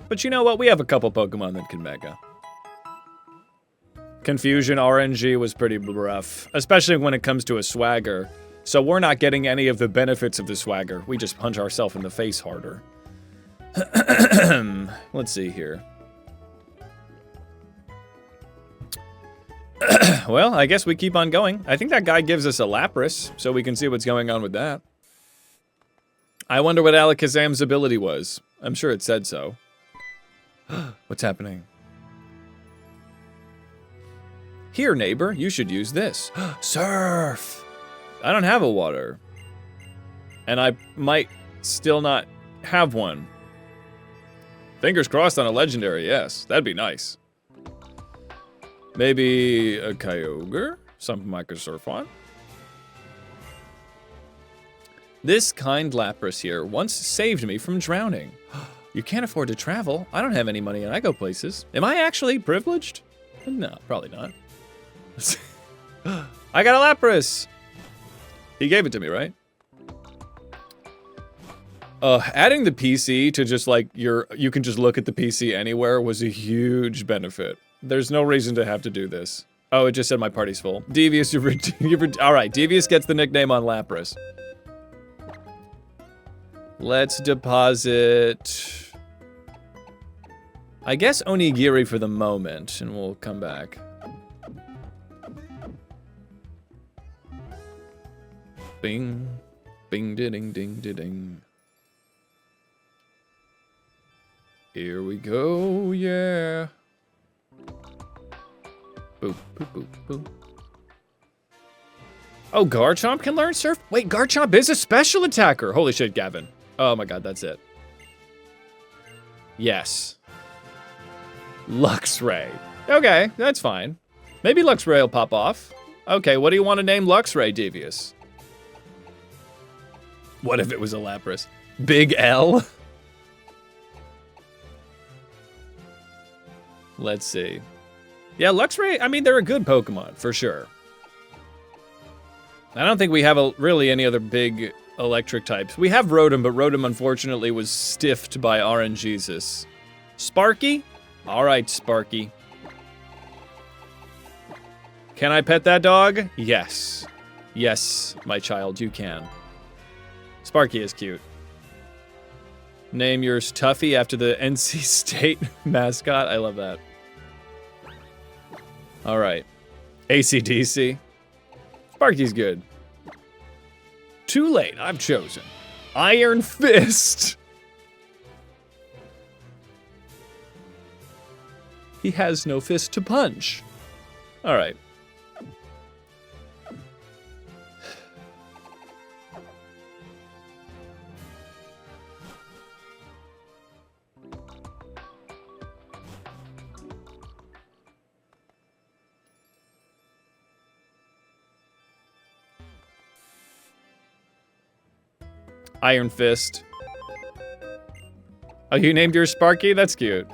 But you know what? We have a couple Pokemon that can Mega. Confusion RNG was pretty rough. Especially when it comes to a Swagger. So we're not getting any of the benefits of the Swagger. We just punch ourselves in the face harder. Let's see here. Well, I guess we keep on going. I think that guy gives us a Lapras, so we can see what's going on with that. I wonder what Alakazam's ability was. I'm sure it said so. What's happening? Here, neighbor, you should use this. Surf! I don't have a water. And I might still not have one. Fingers crossed on a legendary, yes. That'd be nice. Maybe a Kyogre? Something I could surf on? This kind Lapras here once saved me from drowning. You can't afford to travel. I don't have any money and I go places. Am I actually privileged? No, probably not. I got a Lapras! He gave it to me, right? Adding the PC to just like you can just look at the PC anywhere was a huge benefit. There's no reason to have to do this. Oh, it just said my party's full. Devious, alright, Devious gets the nickname on Lapras. Let's deposit... I guess Onigiri for the moment, and we'll come back. Bing. Bing, ding, ding, ding. Here we go, yeah. Boop, boop, boop, boop. Oh, Garchomp can learn Surf? Wait, Garchomp is a special attacker. Holy shit, Gavin. Oh my god, that's it. Yes. Luxray. Okay, that's fine. Maybe Luxray will pop off. Okay, what do you want to name Luxray, Devious? What if it was a Lapras? Big L? Let's see. Yeah, Luxray, I mean, they're a good Pokemon, for sure. I don't think we have really any other big electric types. We have Rotom, but Rotom, unfortunately, was stiffed by RNGesus. Sparky? All right, Sparky. Can I pet that dog? Yes. Yes, my child, you can. Sparky is cute. Name yours Tuffy after the NC State mascot. I love that. All right. AC/DC. Sparky's good. Too late, I've chosen. Iron Fist. He has no fist to punch. All right. Iron Fist. Oh, you named yours Sparky? That's cute.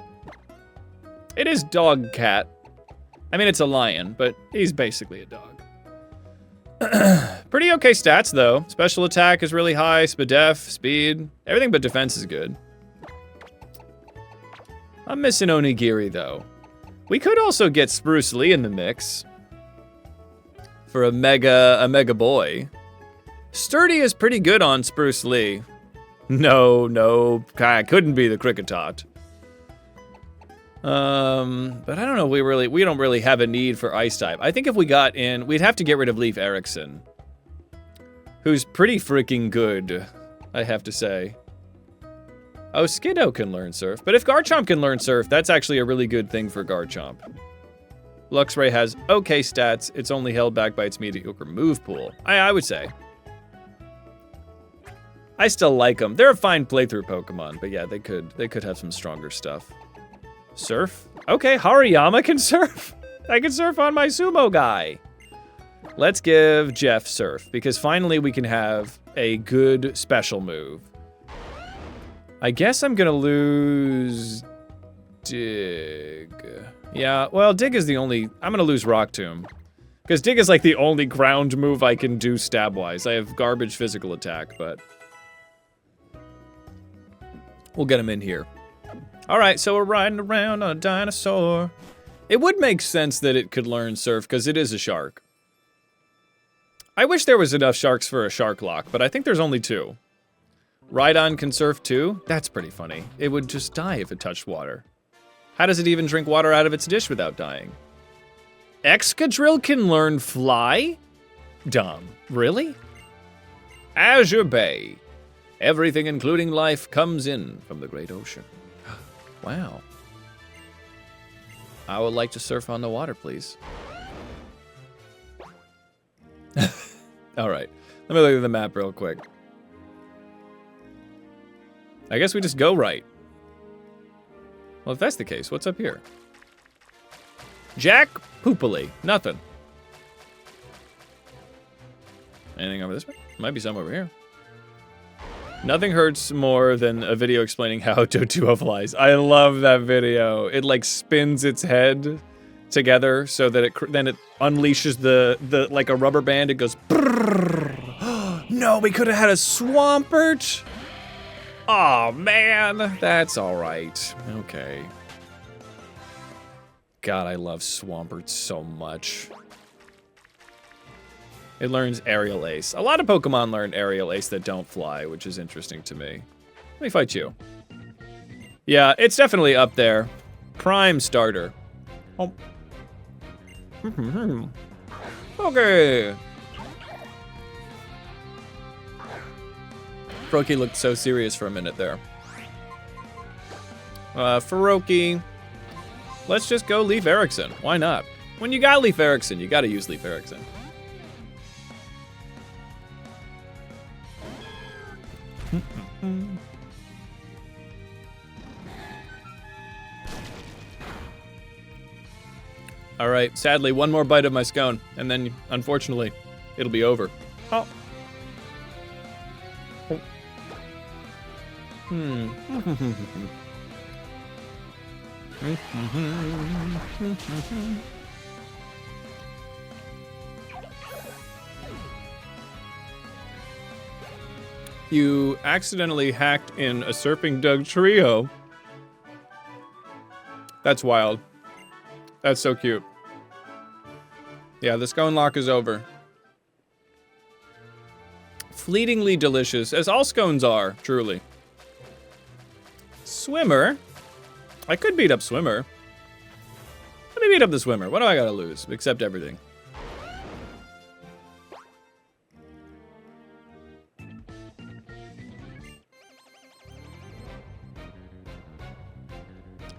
It is dog cat. I mean, it's a lion, but he's basically a dog. Pretty okay stats, though. Special attack is really high, Spadef, speed. Everything but defense is good. I'm missing Onigiri, though. We could also get Spruce Lee in the mix. For a mega boy. Sturdy is pretty good on Spruce Lee. No, couldn't be the Kricketot. But I don't know, we don't really have a need for Ice type. I think if we got in, we'd have to get rid of Leaf Erikson. Who's pretty freaking good, I have to say. Oh, Skiddo can learn Surf. But if Garchomp can learn Surf, that's actually a really good thing for Garchomp. Luxray has okay stats. It's only held back by its mediocre move pool. I would say. I still like them. They're a fine playthrough Pokemon, but yeah, they could have some stronger stuff. Surf? Okay, Hariyama can surf. I can surf on my sumo guy. Let's give Jeff Surf, because finally we can have a good special move. I guess I'm gonna lose Dig. Yeah, well, Dig is the only, I'm gonna lose Rock Tomb. Because Dig is like the only ground move I can do stab-wise. I have garbage physical attack, but we'll get him in here. All right, so we're riding around on a dinosaur. It would make sense that it could learn Surf, because it is a shark. I wish there was enough sharks for a shark lock, but I think there's only 2. Rhydon can surf too? That's pretty funny. It would just die if it touched water. How does it even drink water out of its dish without dying? Excadrill can learn Fly? Dumb. Really? Azure Bay. Everything, including life, comes in from the great ocean. Wow. I would like to surf on the water, please. All right. Let me look at the map real quick. I guess we just go right. Well, if that's the case, what's up here? Jack Poopily. Nothing. Anything over this way? Might be some over here. Nothing hurts more than a video explaining how Doduo flies. I love that video. It like spins its head together so that then it unleashes the like a rubber band. It goes. No, we could have had a Swampert. Oh man, that's all right. Okay. God, I love Swampert so much. It learns Aerial Ace. A lot of Pokemon learn Aerial Ace that don't fly, which is interesting to me. Let me fight you. Yeah, it's definitely up there. Prime starter. Oh. Okay. Froakie looked so serious for a minute there. Froakie. Let's just go Leaf Erikson. Why not? When you got Leif Erikson, you gotta use Leif Erikson. All right, sadly, one more bite of my scone, and then, unfortunately, it'll be over. Oh. You accidentally hacked in a Serping Doug trio. That's wild. That's so cute. Yeah, the scone lock is over. Fleetingly delicious, as all scones are, truly. Swimmer? I could beat up Swimmer. Let me beat up the Swimmer. What do I gotta lose? Except everything.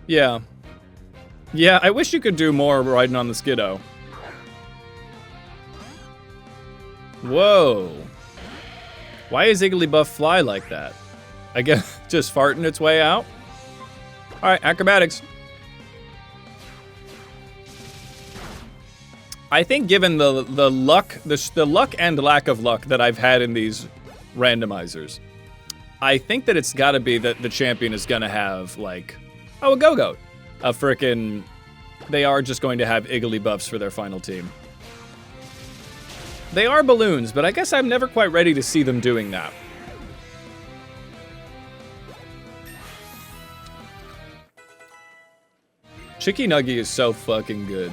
Yeah. Yeah, I wish you could do more riding on the Skiddo. Whoa. Why is Igglybuff fly like that? I guess just farting its way out? Alright, acrobatics. I think given the luck, the luck and lack of luck that I've had in these randomizers, I think that it's gotta be that the champion is gonna have, like, oh, a Go-Goat. A frickin'... They are just going to have Igglybuffs for their final team. They are balloons, but I guess I'm never quite ready to see them doing that. Chicky Nuggy is so fucking good.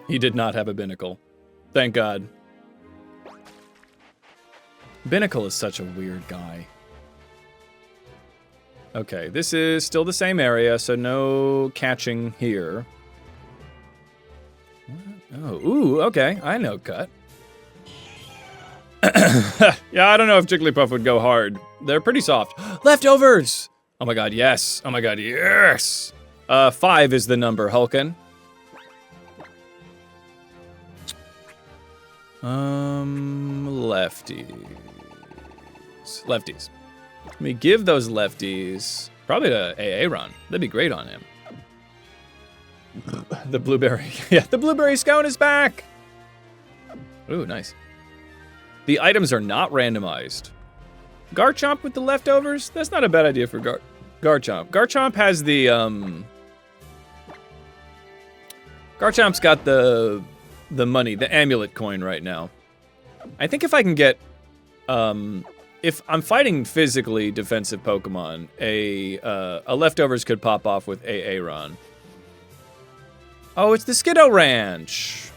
He did not have a Binnacle. Thank God. Binnacle is such a weird guy. Okay, this is still the same area, so no catching here. Oh, ooh, okay, I know cut. Yeah, I don't know if Jigglypuff would go hard. They're pretty soft. Leftovers! Oh my god, yes. Oh my god, yes! 5 is the number, Hulkin. Lefties. Lefties. Let me give those lefties probably to AA Run. That'd be great on him. The blueberry. Yeah, the blueberry scone is back! Ooh, nice. The items are not randomized. Garchomp with the leftovers? That's not a bad idea for Garchomp. Garchomp has the, Garchomp's got the money, the amulet coin right now. I think if I can get, if I'm fighting physically defensive Pokemon, a leftovers could pop off with AA Ron. Oh, it's the Skiddo Ranch.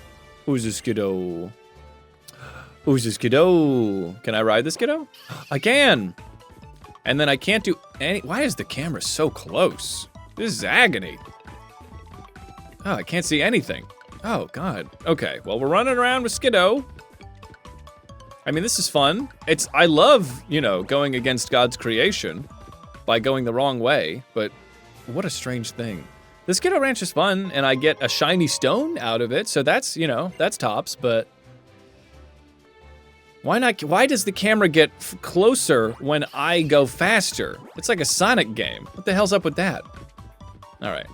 Who's the Skiddo? Who's the Skiddo? Can I ride the Skiddo? I can. And then I can't do any. Why is the camera so close? This is agony. Oh, I can't see anything. Oh, God. Okay, well, we're running around with Skiddo. I mean, this is fun. I love, you know, going against God's creation by going the wrong way, but what a strange thing. The Skiddo Ranch is fun, and I get a shiny stone out of it, so that's, you know, that's tops, but why not? Why does the camera get closer when I go faster? It's like a Sonic game. What the hell's up with that? All right.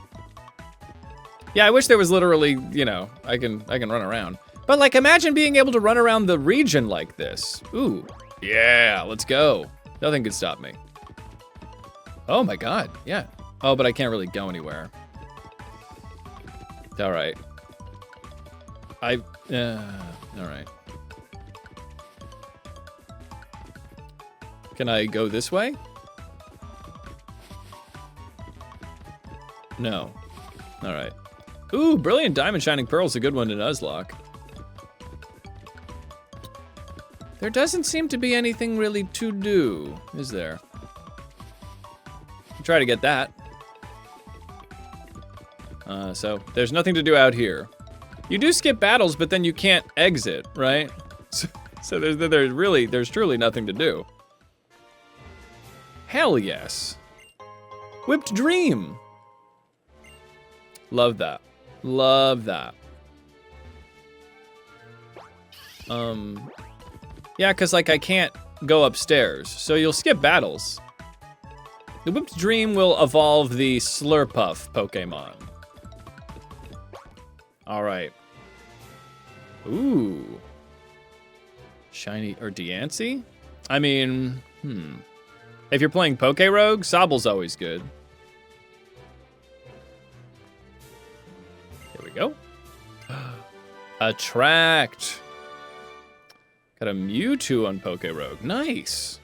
Yeah, I wish there was literally, you know, I can run around. But like, imagine being able to run around the region like this. Ooh, yeah, let's go. Nothing can stop me. Oh my God, yeah. Oh, but I can't really go anywhere. All right. All right. Can I go this way? No. All right. Ooh, Brilliant Diamond Shining Pearl is a good one to Nuzlocke. There doesn't seem to be anything really to do, is there? Try to get that. So there's nothing to do out here. You do skip battles, but then you can't exit, right? So there's truly nothing to do. Hell yes. Whipped Dream. Love that. Love that. Yeah, because, like, I can't go upstairs, so you'll skip battles. The Whipped Dream will evolve the Slurpuff Pokemon. All right. Ooh. Shiny or Deancey? I mean, If you're playing Poke Rogue, Sobble's always good. Here we go. Attract. Got a Mewtwo on Poke Rogue. Nice.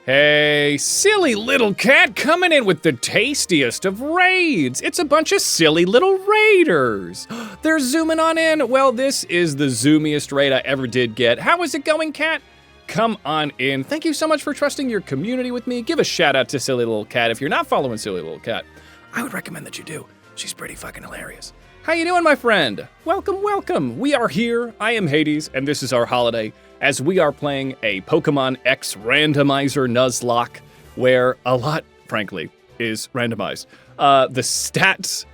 Hey, silly little cat coming in with the tastiest of raids. It's a bunch of silly little raiders. They're zooming on in. Well, this is the zoomiest raid I ever did get. How is it going, cat? Come on in. Thank you so much for trusting your community with me. Give a shout out to Silly Little Cat. If you're not following Silly Little Cat, I would recommend that you do. She's pretty fucking hilarious. How you doing, my friend? Welcome, welcome. We are here. I am Hades, and this is our holiday, as we are playing a Pokemon X Randomizer Nuzlocke, where a lot, frankly, is randomized. The stats,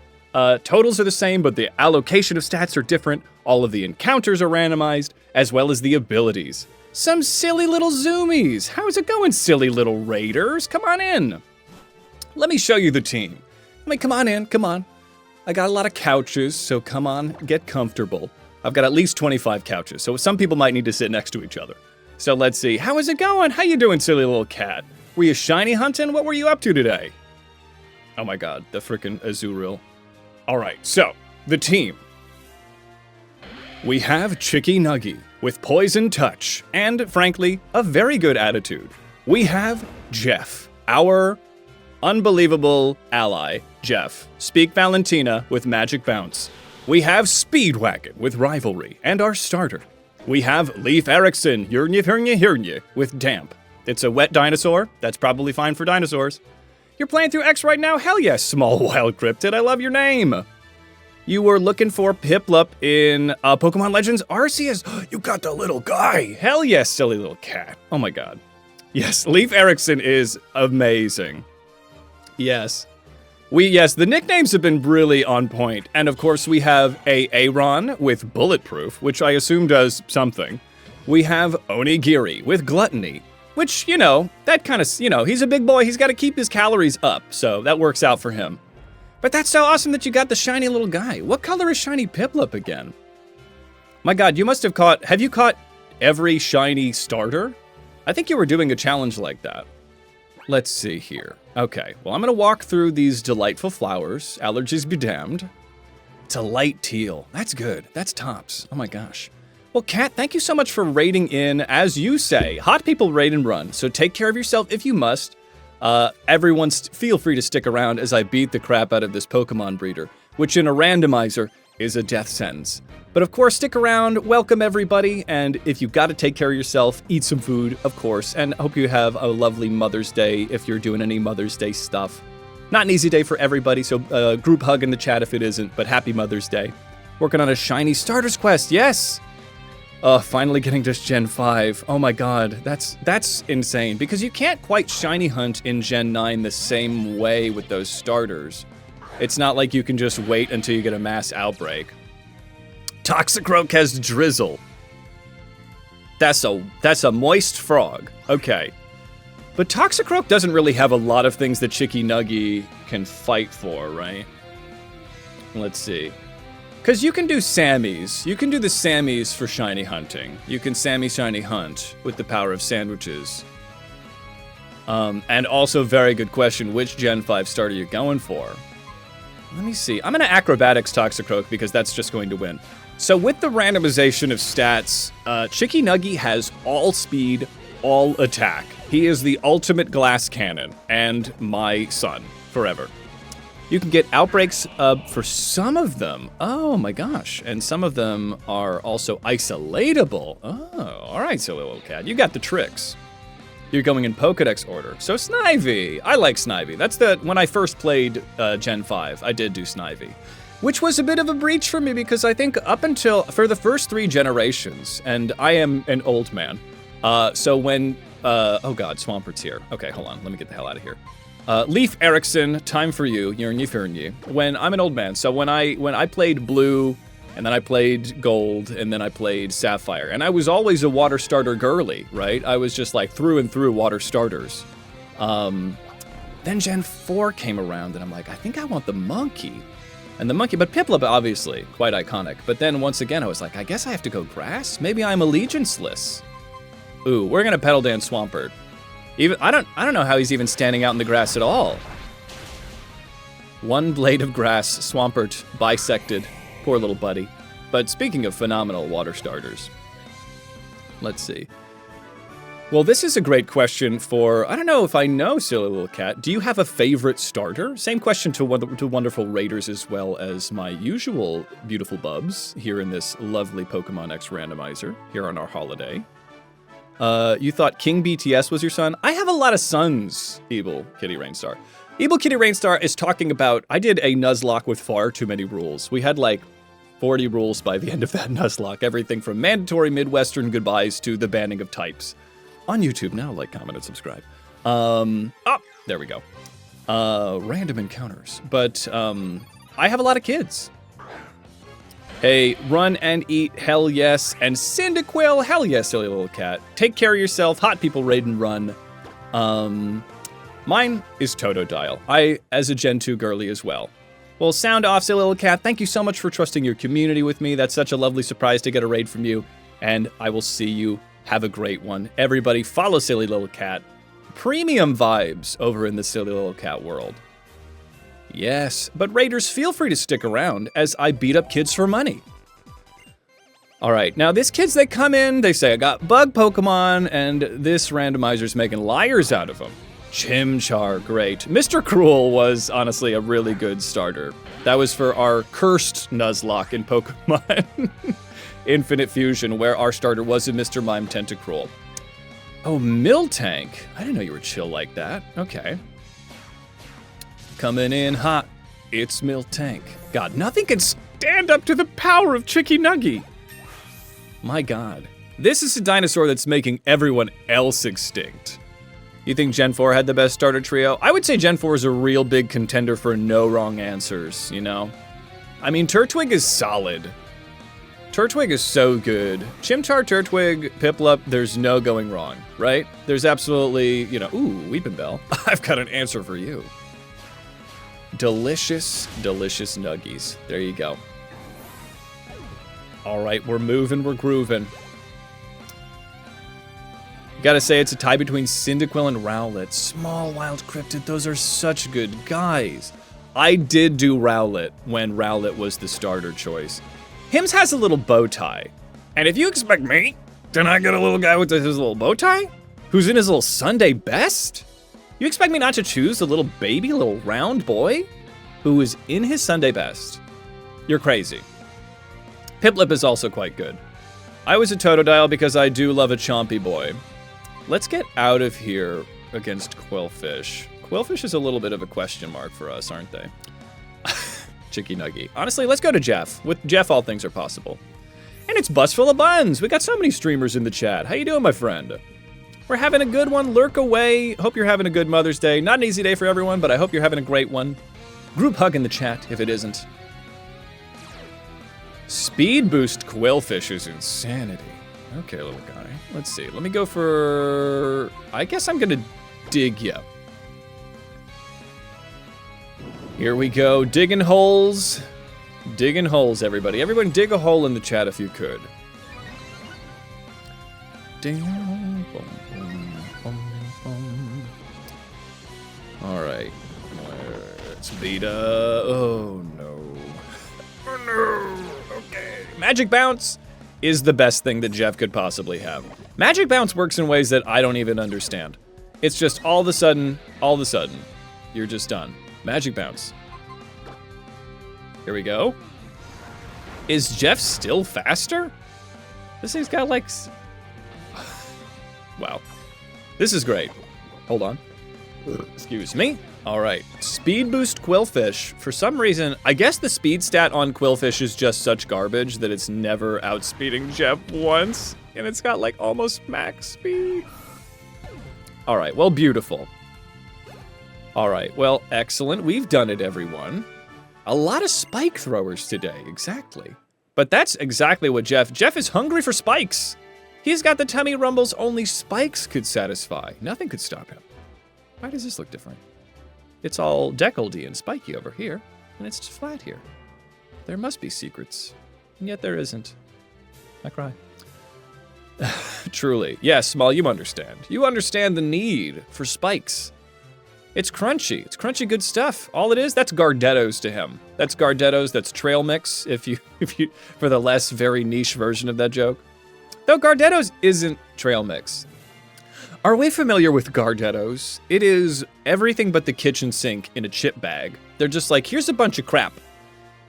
totals are the same, but the allocation of stats are different. All of the encounters are randomized, as well as the abilities. Some silly little zoomies. How's it going, silly little raiders? Come on in. Let me show you the team. Come on in, come on. I got a lot of couches, so come on, get comfortable. I've got at least 25 couches, so some people might need to sit next to each other. So let's see, how is it going? How you doing, silly little cat? Were you shiny hunting? What were you up to today? Oh my god, the frickin' Azurill. All right, so, the team. We have Chicky Nuggy with Poison Touch, and frankly, a very good attitude. We have Jeff, our unbelievable ally, Jeff. Speak Valentina with Magic Bounce. We have Speedwagon with Rivalry, and our starter. We have Leif Erikson, Yurnye, with Damp. It's a wet dinosaur. That's probably fine for dinosaurs. You're playing through X right now? Hell yes, Small Wild Cryptid. I love your name. You were looking for Piplup in Pokemon Legends Arceus. You got the little guy. Hell yes, silly little cat. Oh my god. Yes, Leif Erikson is amazing. Yes. The nicknames have been really on point. And of course, we have a Aaron with Bulletproof, which I assume does something. We have Onigiri with Gluttony, which, that kind of, he's a big boy. He's got to keep his calories up. So that works out for him. But that's so awesome that you got the shiny little guy. What color is shiny Piplup again? My god, you must have have you caught every shiny starter? I think you were doing a challenge like that. Let's see here. Okay, well, I'm gonna walk through these delightful flowers. Allergies be damned. It's a light teal. That's good. That's tops. Oh my gosh. Well, Kat, thank you so much for raiding in. As you say, hot people raid and run, so take care of yourself if you must. Everyone feel free to stick around as I beat the crap out of this Pokemon breeder, which in a randomizer is a death sentence. But of course, stick around, welcome everybody, and if you've got to take care of yourself, eat some food, of course, and hope you have a lovely Mother's Day if you're doing any Mother's Day stuff. Not an easy day for everybody, so group hug in the chat if it isn't, but happy Mother's Day. Working on a shiny starters quest, yes! Finally getting to Gen 5. Oh my god, that's insane, because you can't quite shiny hunt in Gen 9 the same way with those starters. It's not like you can just wait until you get a mass outbreak. Toxicroak has Drizzle. That's a moist frog. Okay. But Toxicroak doesn't really have a lot of things that Chicky Nuggy can fight for, right? Let's see. Because you can do Sammys. You can do the Sammys for shiny hunting. You can Sammy shiny hunt with the power of sandwiches. And also, very good question, which Gen 5 starter are you going for? Let me see. I'm going to Acrobatics Toxicroak because that's just going to win. So with the randomization of stats, Chicky Nuggy has all speed, all attack. He is the ultimate glass cannon, and my son, forever. You can get outbreaks for some of them. Oh my gosh. And some of them are also isolatable. Oh, all right, silly little cat. You got the tricks. You're going in Pokedex order. So Snivy. I like Snivy. That's when I first played Gen 5, I did do Snivy. Which was a bit of a breach for me because I think for the first 3 generations, and I am an old man, so when oh god, Swampert's here. Okay, hold on, let me get the hell out of here. Leif Erikson, time for you. When I'm an old man, so when I played blue, and then I played gold, and then I played sapphire, and I was always a water starter girly, right? I was just like through and through water starters. Then Gen 4 came around, and I'm like, I think I want the monkey. And the monkey, but Piplup, obviously, quite iconic. But then once again, I was like, I guess I have to go grass? Maybe I'm allegiance-less. Ooh, we're gonna pedal dance Swampert. I don't know how he's even standing out in the grass at all. One blade of grass, Swampert bisected. Poor little buddy. But speaking of phenomenal water starters, let's see. Well, this is a great question for, I don't know if I know, Silly Little Cat. Do you have a favorite starter? Same question to wonderful raiders as well as my usual beautiful bubs here in this lovely Pokemon X randomizer here on our holiday. You thought King BTS was your son? I have a lot of sons, Evil Kitty Rainstar. Evil Kitty Rainstar is talking about, I did a Nuzlocke with far too many rules. We had like 40 rules by the end of that Nuzlocke. Everything from mandatory Midwestern goodbyes to the banning of types. On YouTube now, like, comment, and subscribe. There we go. Random encounters. But, I have a lot of kids. Hey, run and eat, hell yes. And Cyndaquil, hell yes, Silly Little Cat. Take care of yourself, hot people raid and run. Mine is Totodile. I, as a Gen 2 girly as well. Well, sound off, Silly Little Cat. Thank you so much for trusting your community with me. That's such a lovely surprise to get a raid from you. And I will see you. Have a great one. Everybody follow Silly Little Cat. Premium vibes over in the Silly Little Cat world. Yes, but raiders, feel free to stick around as I beat up kids for money. All right, now these kids, they come in, they say, I got bug Pokemon, and this randomizer's making liars out of them. Chimchar, great. Mr. Cruel was honestly a really good starter. That was for our cursed Nuzlocke in Pokemon. Infinite Fusion, where our starter was a Mr. Mime Tentacruel. Oh, Miltank. I didn't know you were chill like that. Okay. Coming in hot, it's Miltank. God, nothing can stand up to the power of Chicky Nuggy. My God. This is a dinosaur that's making everyone else extinct. You think Gen 4 had the best starter trio? I would say Gen 4 is a real big contender for no wrong answers, you know? I mean, Turtwig is solid. Turtwig is so good. Chimchar, Turtwig, Piplup, there's no going wrong, right? There's absolutely, you know, ooh, Weepin' Bell. I've got an answer for you. Delicious, delicious nuggies. There you go. All right, we're moving, we're grooving. Gotta say, it's a tie between Cyndaquil and Rowlet. Small Wild Cryptid, those are such good guys. I did do Rowlet when Rowlet was the starter choice. Hims has a little bow tie. And if you expect me to not get a little guy with his little bow tie, who's in his little Sunday best? You expect me not to choose the little baby, little round boy who is in his Sunday best? You're crazy. Piplup is also quite good. I was a Totodile because I do love a chompy boy. Let's get out of here against Quillfish. Quillfish is a little bit of a question mark for us, aren't they? Chicky Nuggy. Honestly, let's go to Jeff. With Jeff, all things are possible. And it's Bus Full of Buns. We got so many streamers in the chat. How you doing, my friend? We're having a good one. Lurk away. Hope you're having a good Mother's Day. Not an easy day for everyone, but I hope you're having a great one. Group hug in the chat if it isn't. Speed boost Quillfish is insanity. Okay, little guy. Let's see. Let me go for... I guess I'm gonna dig ya. Here we go. Digging holes. Digging holes, everybody. Everyone dig a hole in the chat if you could. All right. Let's beat oh no. Oh no. Okay. Magic Bounce is the best thing that Jeff could possibly have. Magic Bounce works in ways that I don't even understand. It's just all of a sudden, you're just done. Magic Bounce. Here we go. Is Jeff still faster? This thing's got like... Wow. This is great. Hold on. Excuse me. All right. Speed boost Quillfish. For some reason, I guess the speed stat on Quillfish is just such garbage that it's never outspeeding Jeff once. And it's got like almost max speed. All right, well, beautiful. All right, well, excellent. We've done it, everyone. A lot of spike throwers today, exactly. But that's exactly what Jeff is hungry for spikes. He's got the tummy rumbles only spikes could satisfy. Nothing could stop him. Why does this look different? It's all deckledy and spiky over here, and it's just flat here. There must be secrets, and yet there isn't. I cry. Truly. Yes, Small, you understand. You understand the need for spikes. It's crunchy. It's crunchy good stuff. All it is, that's Gardettos to him. That's Gardettos, that's trail mix, if you for the less very niche version of that joke. Though Gardettos isn't trail mix. Are we familiar with Gardettos? It is everything but the kitchen sink in a chip bag. They're just like, here's a bunch of crap.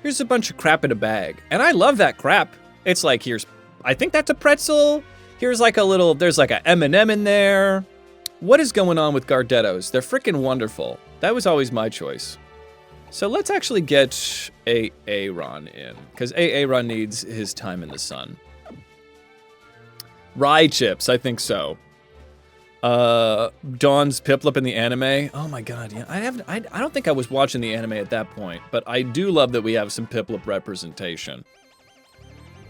Here's a bunch of crap in a bag. And I love that crap. It's like, I think that's a pretzel. Here's like there's like a M&M in there. What is going on with Gardettos? They're freaking wonderful. That was always my choice. So let's actually get Aaron in, because Aaron needs his time in the sun. Rye chips, I think so. Dawn's Piplup in the anime. Oh my god, yeah. I don't think I was watching the anime at that point, but I do love that we have some Piplup representation.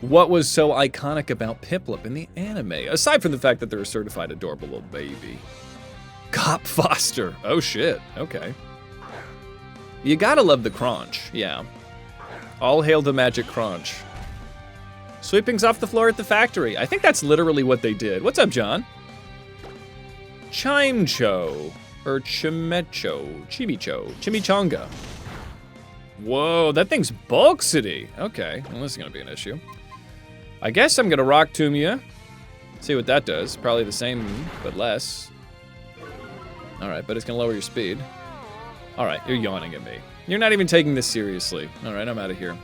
What was so iconic about Piplup in the anime? Aside from the fact that they're a certified adorable little baby. Cop Foster. Oh shit, okay. You gotta love the crunch, yeah. All hail the magic crunch. Sweepings off the floor at the factory. I think that's literally what they did. What's up, John? Chimicho, or Chimichanga. Whoa, that thing's bulksity. Okay, well, this is gonna be an issue. I guess I'm gonna Rock Tomb ya. See what that does. Probably the same, but less. All right, but it's gonna lower your speed. All right, you're yawning at me. You're not even taking this seriously. All right, I'm out of here.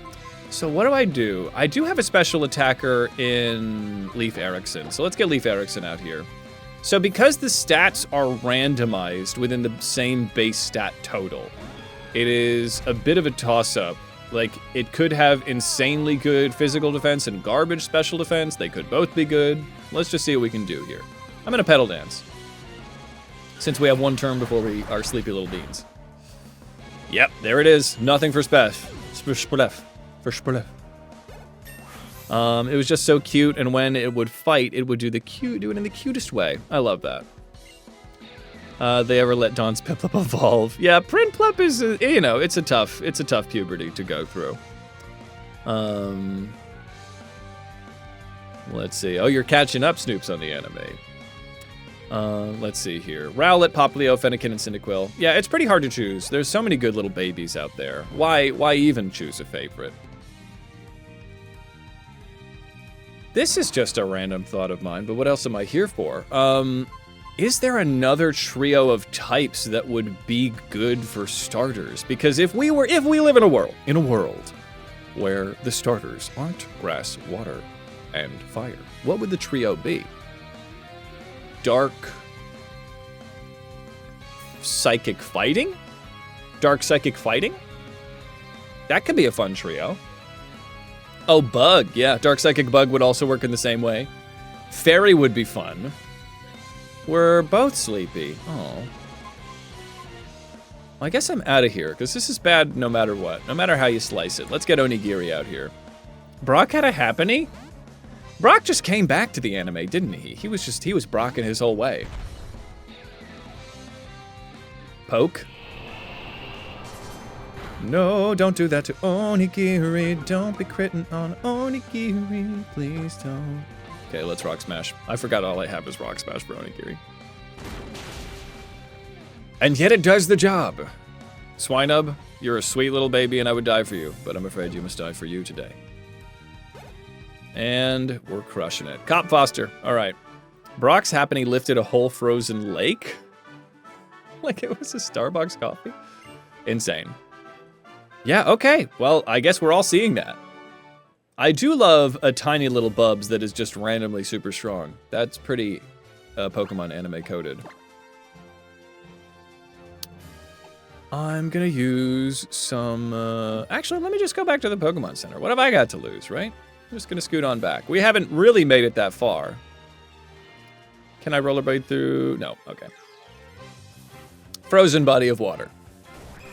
So what do? I do have a special attacker in Leif Erikson. So let's get Leif Erikson out here. So because the stats are randomized within the same base stat total, it is a bit of a toss-up. Like, it could have insanely good physical defense and garbage special defense. They could both be good. Let's just see what we can do here. I'm gonna pedal dance, since we have one turn before we are sleepy little beans. Yep, there it is. Nothing for Spef. For Spelef. It was just so cute, and when it would fight, it would do it in the cutest way. I love that. They ever let Dawn's Piplup evolve? Yeah, Prinplup is, it's a tough puberty to go through. Let's see. Oh, you're catching up, Snoops, on the anime. Let's see here. Rowlet, Poplio, Fennekin, and Cyndaquil. Yeah, it's pretty hard to choose. There's so many good little babies out there. Why even choose a favorite? This is just a random thought of mine, but what else am I here for? Is there another trio of types that would be good for starters? Because if we live in a world where the starters aren't grass, water, and fire, what would the trio be? Dark psychic fighting? Dark psychic fighting? That could be a fun trio. Oh, Bug. Yeah, Dark Psychic Bug would also work in the same way. Fairy would be fun. We're both sleepy. Oh. I guess I'm out of here, because this is bad no matter what. No matter how you slice it. Let's get Onigiri out here. Brock had a happening? Brock just came back to the anime, didn't he? He was Brocking his whole way. Poke. No, don't do that to Onigiri. Don't be critting on Onigiri. Please don't. Okay, let's Rock Smash. I forgot all I have is Rock Smash for Onigiri. And yet it does the job. Swinub, you're a sweet little baby and I would die for you, but I'm afraid you must die for you today. And we're crushing it. Cop Foster, all right. Brock's Happening lifted a whole frozen lake? Like it was a Starbucks coffee? Insane. Yeah, okay. Well, I guess we're all seeing that. I do love a tiny little Bubs that is just randomly super strong. That's pretty Pokemon anime coded. I'm gonna use some, actually, let me just go back to the Pokemon Center. What have I got to lose, right? I'm just gonna scoot on back. We haven't really made it that far. Can I rollerblade through? No, okay. Frozen body of water.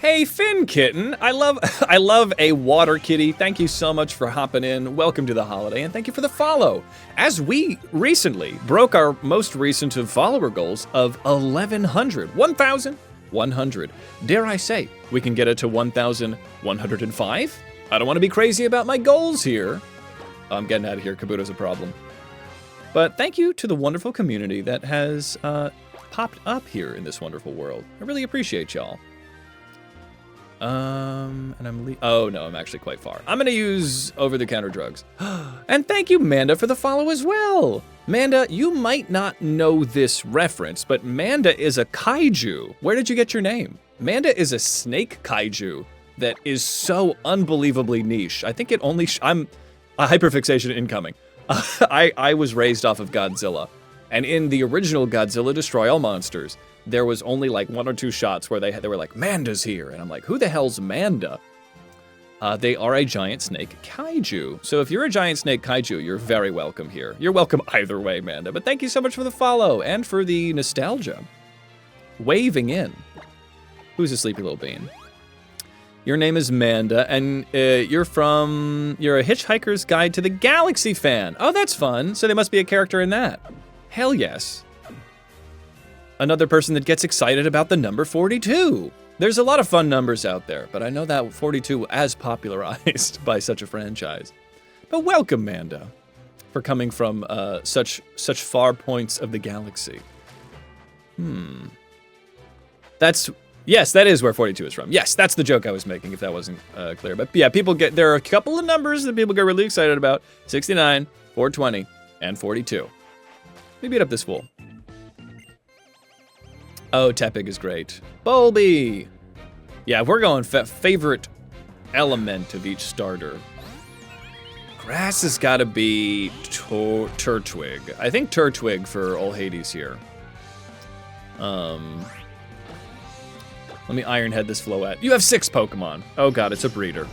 Hey, Finn Kitten. I love a water kitty. Thank you so much for hopping in. Welcome to the holiday, and thank you for the follow. As we recently broke our most recent of follower goals of 1,100. Dare I say, we can get it to 1,105? I don't want to be crazy about my goals here. I'm getting out of here. Kabuto's a problem. But thank you to the wonderful community that has popped up here in this wonderful world. I really appreciate y'all. And I'm actually quite far. I'm gonna use over-the-counter drugs. And thank you, Manda, for the follow as well. Manda, you might not know this reference, but Manda is a kaiju. Where did you get your name? Manda is a snake kaiju that is so unbelievably niche. I think it only, I'm a hyperfixation incoming. I was raised off of Godzilla. And in the original Godzilla Destroy All Monsters, there was only like 1 or 2 shots where they were like, Manda's here. And I'm like, who the hell's Manda? They are a giant snake kaiju. So if you're a giant snake kaiju, you're very welcome here. You're welcome either way, Manda. But thank you so much for the follow and for the nostalgia. Waving in. Who's a sleepy little bean? Your name is Manda, and you're a Hitchhiker's Guide to the Galaxy fan. Oh, that's fun. So there must be a character in that. Hell yes. Another person that gets excited about the number 42. There's a lot of fun numbers out there, but I know that 42 as popularized by such a franchise. But welcome, Manda, for coming from such far points of the galaxy. Yes, that is where 42 is from. Yes, that's the joke I was making, if that wasn't clear. But yeah, there are a couple of numbers that people get really excited about. 69, 420, and 42. Let me beat up this fool. Oh, Tepig is great. Bulby! Yeah, we're going favorite element of each starter. Grass has got to be Turtwig. I think Turtwig for Ol' Hades here. Let me Ironhead this Floette. You have 6 Pokemon. Oh god, it's a breeder.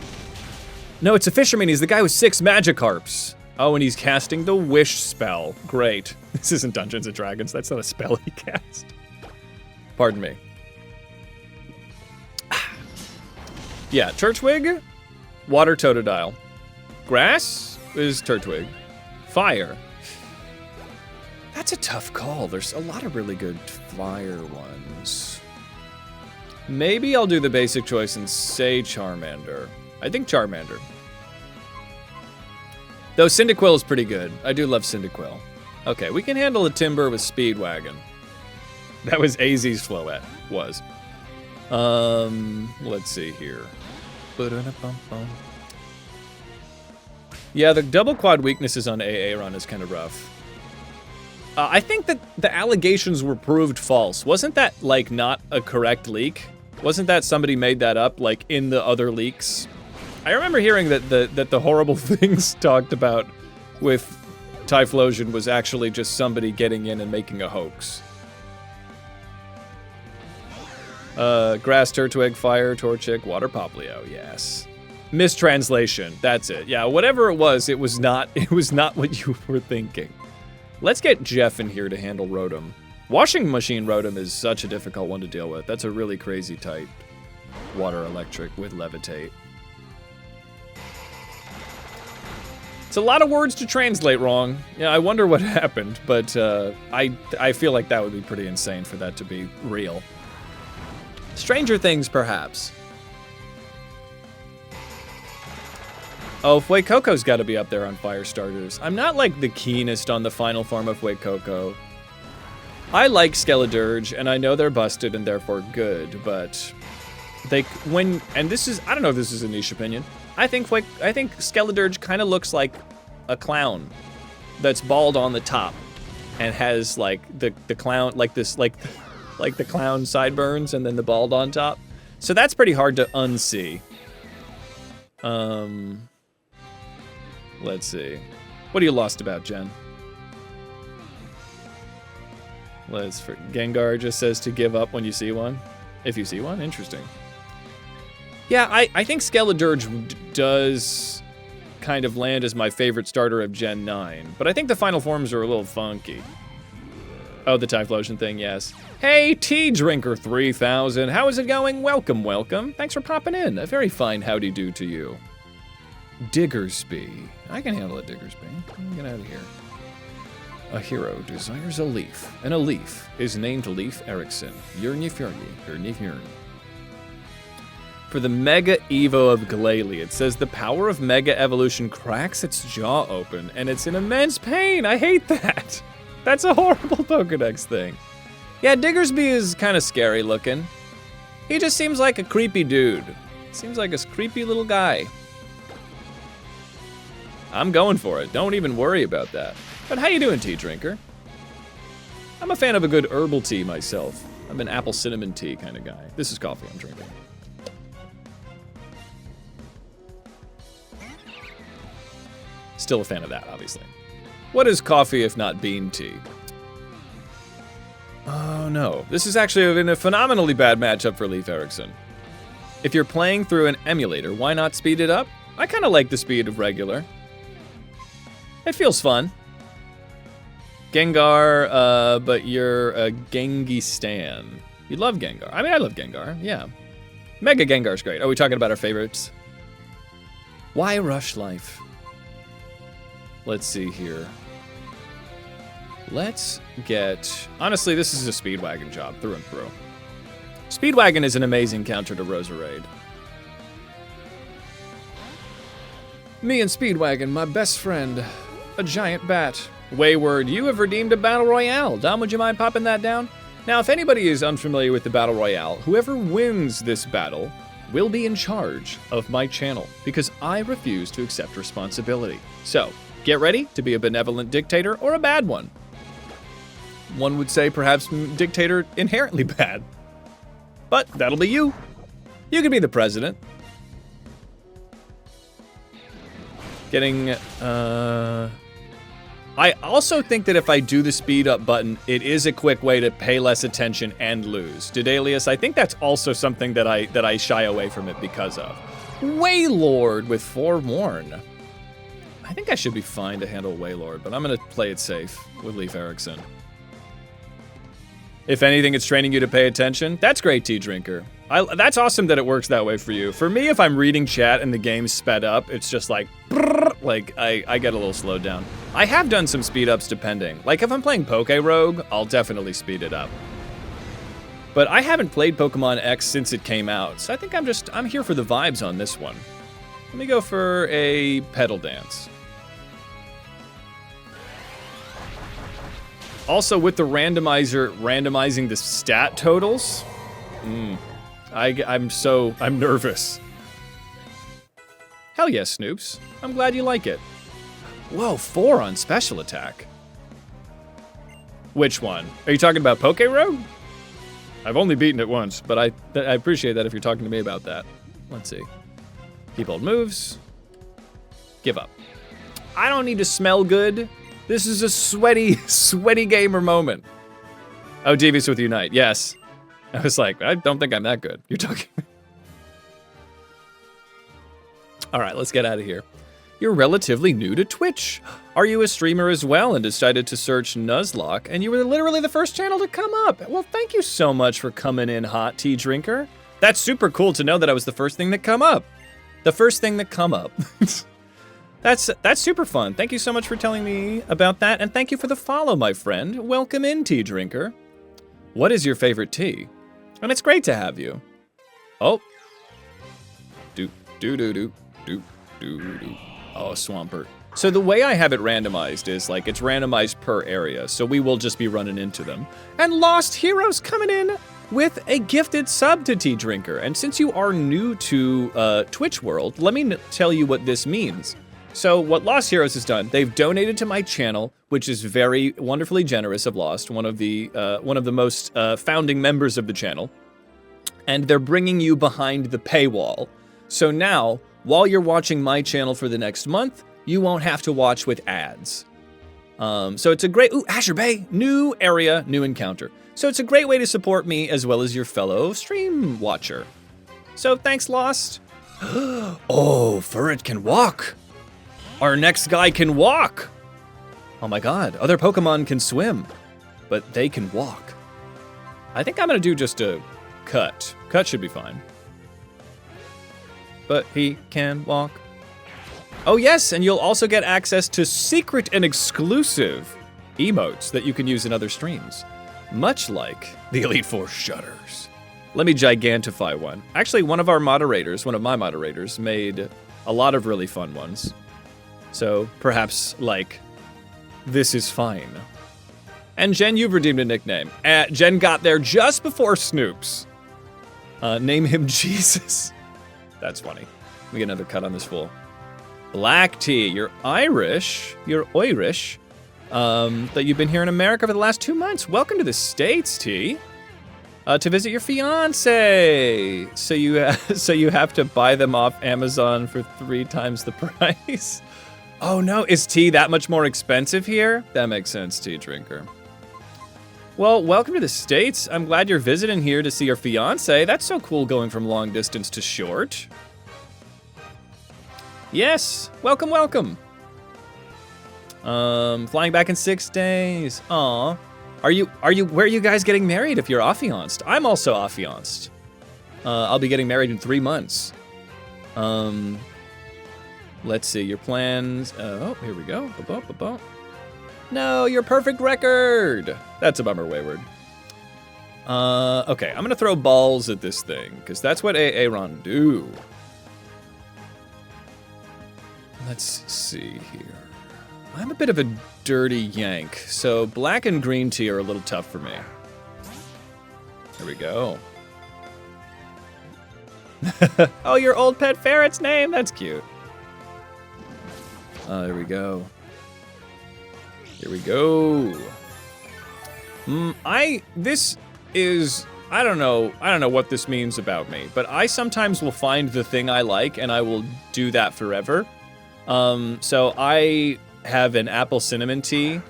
No, it's a fisherman. He's the guy with 6 Magikarps. Oh, and he's casting the Wish spell. Great. This isn't Dungeons & Dragons. That's not a spell he cast. Pardon me. Yeah, Turtwig, Water Totodile. Grass is Turtwig. Fire. That's a tough call. There's a lot of really good fire ones. Maybe I'll do the basic choice and say Charmander. I think Charmander. Though Cyndaquil is pretty good. I do love Cyndaquil. Okay, we can handle a Timber with Speedwagon. That was AZ's Floette, was. Let's see here. Yeah, the double quad weaknesses on AA run is kind of rough. I think that the allegations were proved false. Wasn't that, like, not a correct leak? Wasn't that somebody made that up, like, in the other leaks? I remember hearing that the horrible things talked about with Typhlosion was actually just somebody getting in and making a hoax. Grass, Turtwig, Fire, Torchic, Water, Poplio, yes. Mistranslation, that's it. Yeah, whatever it was not what you were thinking. Let's get Jeff in here to handle Rotom. Washing Machine Rotom is such a difficult one to deal with. That's a really crazy type. Water Electric with Levitate. It's a lot of words to translate wrong. Yeah, I wonder what happened, but I feel like that would be pretty insane for that to be real. Stranger Things, perhaps. Oh, Fuecoco's got to be up there on fire starters. I'm not like the keenest on the final form of Fuecoco. I like Skeledirge, and I know they're busted and therefore good, but and this is, I don't know if this is a niche opinion. I think Skeledirge kind of looks like a clown that's bald on the top and has like the clown, like this, like the clown sideburns and then the bald on top. So that's pretty hard to unsee. Let's see. What are you lost about, Jen? Gengar just says to give up when you see one. If you see one, interesting. Yeah, I think Skeledirge does kind of land as my favorite starter of Gen 9, but I think the final forms are a little funky. Oh, the Typhlosion thing, yes. Hey, Tea Drinker 3000, how is it going? Welcome, welcome. Thanks for popping in. A very fine howdy-do to you. Diggersby. I can handle it, Diggersby. Get out of here. A hero desires a leaf, and a leaf is named Leif Erikson. For the Mega Evo of Glalie, it says the power of Mega Evolution cracks its jaw open, and it's in immense pain. I hate that. That's a horrible Pokedex thing. Yeah, Diggersby is kind of scary looking. He just seems like a creepy dude. Seems like a creepy little guy. I'm going for it. Don't even worry about that. But how you doing, Tea Drinker? I'm a fan of a good herbal tea myself. I'm an apple cinnamon tea kind of guy. This is coffee I'm drinking. Still a fan of that, obviously. What is coffee if not bean tea? Oh no, this is actually been a phenomenally bad matchup for Leif Erikson. If you're playing through an emulator, why not speed it up? I kind of like the speed of regular. It feels fun. Gengar, but you're a Gengi stan. You love Gengar. I mean, I love Gengar, yeah. Mega Gengar's great. Are we talking about our favorites? Why rush life? Let's see here. Let's get... Honestly, this is a Speedwagon job, through and through. Speedwagon is an amazing counter to Roserade. Me and Speedwagon, my best friend. A giant bat. Wayward, you have redeemed a Battle Royale. Dom, would you mind popping that down? Now, if anybody is unfamiliar with the Battle Royale, whoever wins this battle will be in charge of my channel, because I refuse to accept responsibility. So, get ready to be a benevolent dictator or a bad one. One would say perhaps dictator inherently bad. But that'll be you. You can be the president. Getting, I also think that if I do the speed up button, it is a quick way to pay less attention and lose. Dudalius, I think that's also something that I shy away from it because of. Waylord with Forewarn. I think I should be fine to handle Waylord, but I'm gonna play it safe with Leif Erikson. If anything, it's training you to pay attention. That's great, Tea Drinker. That's awesome that it works that way for you. For me, if I'm reading chat and the game's sped up, it's just like, I get a little slowed down. I have done some speed ups depending. Like if I'm playing Poke Rogue, I'll definitely speed it up. But I haven't played Pokemon X since it came out, so I think I'm here for the vibes on this one. Let me go for a Petal Dance. Also, with the randomizer randomizing the stat totals, I'm nervous. Hell yes, Snoops. I'm glad you like it. Whoa, 4 on special attack. Which one? Are you talking about Poke Rogue? I've only beaten it once, but I appreciate that if you're talking to me about that. Let's see. Keep old moves. Give up. I don't need to smell good. This is a sweaty gamer moment. Oh, Devious with Unite, yes. I was like, I don't think I'm that good. You're talking. All right, let's get out of here. You're relatively new to Twitch. Are you a streamer as well and decided to search Nuzlocke and you were literally the first channel to come up? Well, thank you so much for coming in, Hot Tea Drinker. That's super cool to know that I was the first thing that come up. The first thing that come up. That's super fun. Thank you so much for telling me about that, and thank you for the follow, my friend. Welcome in, Tea Drinker. What is your favorite tea? And it's great to have you. Oh. Do. Oh, Swampert. So the way I have it randomized is like it's randomized per area, so we will just be running into them. And Lost Heroes coming in with a gifted sub to Tea Drinker. And since you are new to Twitch world, let me tell you what this means. So what Lost Heroes has done, they've donated to my channel, which is very wonderfully generous of Lost, one of the most founding members of the channel, and they're bringing you behind the paywall. So now, while you're watching my channel for the next month, you won't have to watch with ads. So it's a great, Azure Bay, new area, new encounter. So it's a great way to support me as well as your fellow stream watcher. So thanks, Lost. Oh, Furret can walk. Our next guy can walk! Oh my god, other Pokemon can swim. but they can walk. I think I'm gonna do just a cut. Cut should be fine. But he can walk. Oh yes, and you'll also get access to secret and exclusive emotes that you can use in other streams. Much like the Elite Four shutters. Let me gigantify one. Actually, one of my moderators, made a lot of really fun ones. So perhaps, like, this is fine. And Jen, you've redeemed a nickname. Jen got there just before Snoops. Name him Jesus. That's funny. Let me get another cut on this fool. Black tea, you're Irish. That you've been here in America for the last 2 months. Welcome to the States, T. To visit your fiance. So you have to buy them off Amazon for 3 times the price. Oh no, is tea that much more expensive here? That makes sense, tea drinker. Well, welcome to the States. I'm glad you're visiting here to see your fiance. That's so cool going from long distance to short. Yes, welcome, welcome. Flying back in 6 days. Aw. Where are you guys getting married if you're affianced? I'm also affianced. I'll be getting married in 3 months. Let's see, your plans. Oh, here we go. No, your perfect record. That's a bummer, Wayward. Okay, I'm gonna throw balls at this thing, because that's what Aaron do. Let's see here. I'm a bit of a dirty yank, so black and green tea are a little tough for me. There we go. Oh, your old pet ferret's name? That's cute. There we go. Here we go. I don't know what this means about me, but I sometimes will find the thing I like and I will do that forever. So I have an apple cinnamon tea,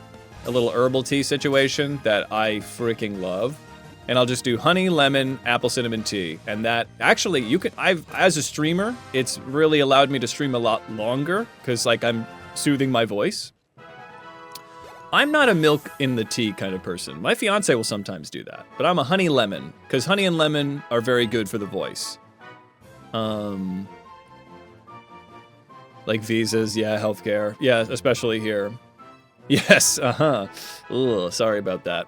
a little herbal tea situation that I freaking love. And I'll just do honey, lemon, apple cinnamon tea. And that, actually, as a streamer, it's really allowed me to stream a lot longer, because, like, I'm soothing my voice. I'm not a milk in the tea kind of person. My fiance will sometimes do that, but I'm a honey lemon, because honey and lemon are very good for the voice. Like visas, yeah, healthcare, yeah, especially here. Yes, Ugh, sorry about that.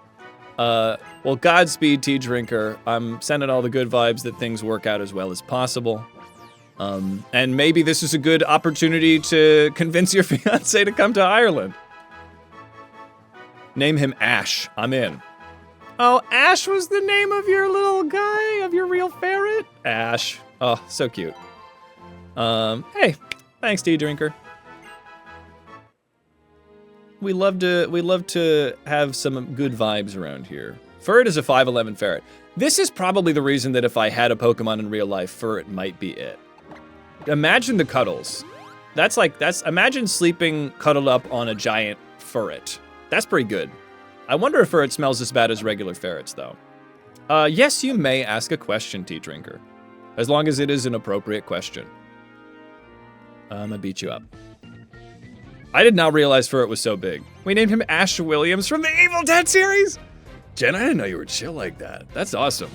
Well, Godspeed, tea drinker. I'm sending all the good vibes that things work out as well as possible. And maybe this is a good opportunity to convince your fiance to come to Ireland. Name him Ash. I'm in. Oh, Ash was the name of your little guy, of your real ferret? Ash. Oh, so cute. Hey, thanks, tea drinker. We love to have some good vibes around here. Ferret is a 5'11" ferret. This is probably the reason that if I had a Pokemon in real life, Ferret might be it. Imagine the cuddles. Imagine sleeping cuddled up on a giant ferret. That's pretty good. I wonder if Ferret smells as bad as regular ferrets, though. Yes, you may ask a question, tea drinker. As long as it is an appropriate question. I'm gonna beat you up. I did not realize Ferret was so big. We named him Ash Williams from the Evil Dead series! Jen, I didn't know you were chill like that. That's awesome.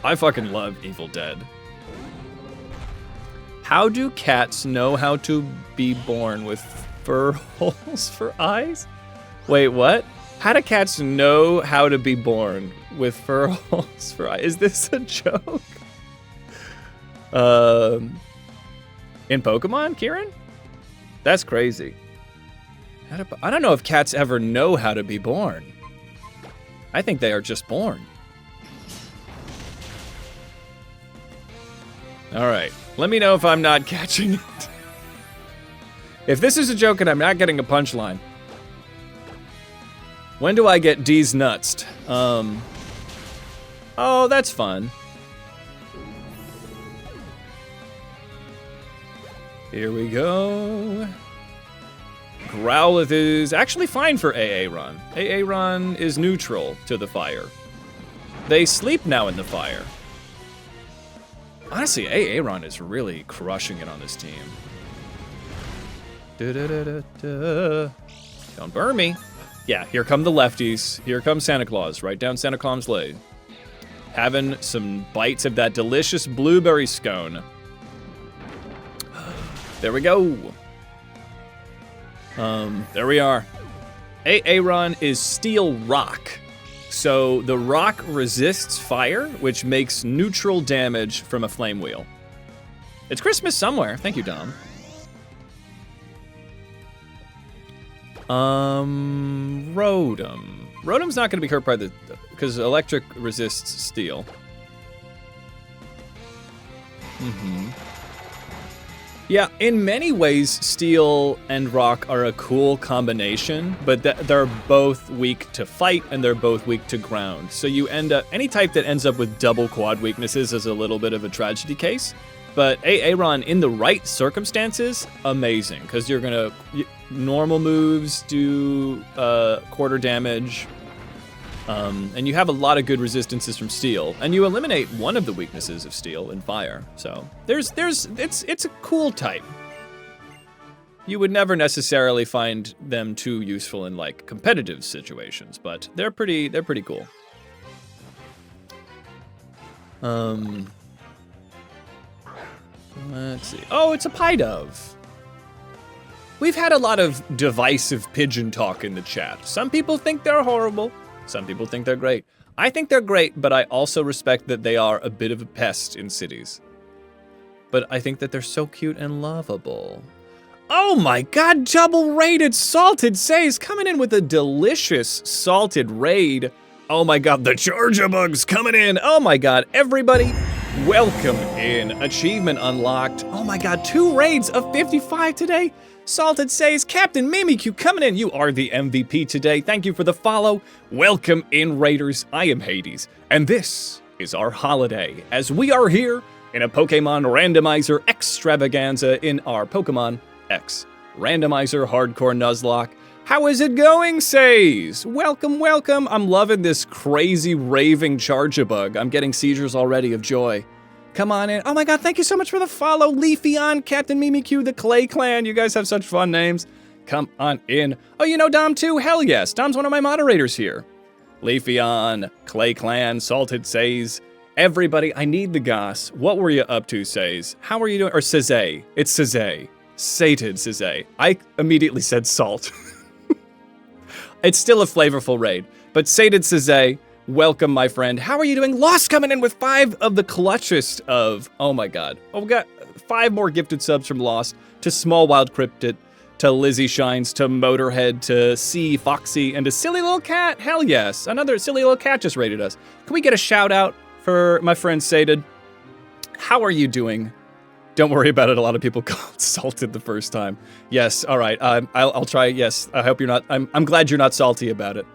I fucking love Evil Dead. How do cats know how to be born with fur holes for eyes? Wait, what? How do cats know how to be born with fur holes for eyes? Is this a joke? In Pokemon, Kieran? That's crazy. I don't know if cats ever know how to be born. I think they are just born. All right, let me know if I'm not catching it. If this is a joke and I'm not getting a punchline. When do I get D's nutsed? Oh, that's fun. Here we go. Growlithe is actually fine for Aaron. Aaron is neutral to the fire. They sleep now in the fire. Honestly, Aaron is really crushing it on this team. Don't burn me. Yeah, here come the lefties. Here comes Santa Claus, right down Santa Claus Lane. Having some bites of that delicious blueberry scone. There we go. There we are. Aaron is steel rock. So the rock resists fire, which makes neutral damage from a flame wheel. It's Christmas somewhere. Thank you, Dom. Rotom. Rotom's not going to be hurt by the... because electric resists steel. Yeah, in many ways, steel and rock are a cool combination, but they're both weak to fight and they're both weak to ground. So you end up... any type that ends up with double quad weaknesses is a little bit of a tragedy case. But Aaron, in the right circumstances, amazing. Because you're going to... normal moves do quarter damage. And you have a lot of good resistances from steel, and you eliminate one of the weaknesses of steel in fire. So it's a cool type. You would never necessarily find them too useful in like competitive situations, but they're pretty cool. Let's see. Oh, it's a pie dove. We've had a lot of divisive pigeon talk in the chat. Some people think they're horrible. Some people think they're great. I think they're great, but I also respect that they are a bit of a pest in cities. But I think that they're so cute and lovable. Oh my god, double raided salted says coming in with a delicious salted raid. Oh my god, the Charger Bug's coming in. Oh my god, everybody, welcome in. Achievement unlocked. Oh my god, 2 raids of 55 today. Salted says, Captain Mimikyu coming in. You are the MVP today. Thank you for the follow. Welcome in, Raiders. I am Hades, and this is our holiday as we are here in a Pokemon Randomizer extravaganza in our Pokemon X Randomizer Hardcore Nuzlocke. How is it going, says? Welcome, welcome. I'm loving this crazy raving Charjabug. I'm getting seizures already of joy. Come on in. Oh my god, thank you so much for the follow. Leafeon, Captain Mimikyu, the Clay Clan. You guys have such fun names. Come on in. Oh, you know Dom too? Hell yes. Dom's one of my moderators here. Leafeon, Clay Clan, Salted says, everybody, I need the goss. What were you up to, says? How are you doing? Or Cezay. It's Cezay. Sated Cezay. I immediately said salt. It's still a flavorful raid. But Sated Cezay, welcome, my friend. How are you doing? Lost coming in with 5 of the clutchest of... oh my god. Oh, we got 5 more gifted subs from Lost to Small Wild Cryptid, to Lizzie Shines, to Motorhead, to C Foxy, and to Silly Little Cat. Hell yes. Another Silly Little Cat just rated us. Can we get a shout out for my friend Sated? How are you doing? Don't worry about it. A lot of people called salted the first time. Yes. All right. I'll try. Yes. I hope you're not... I'm glad you're not salty about it.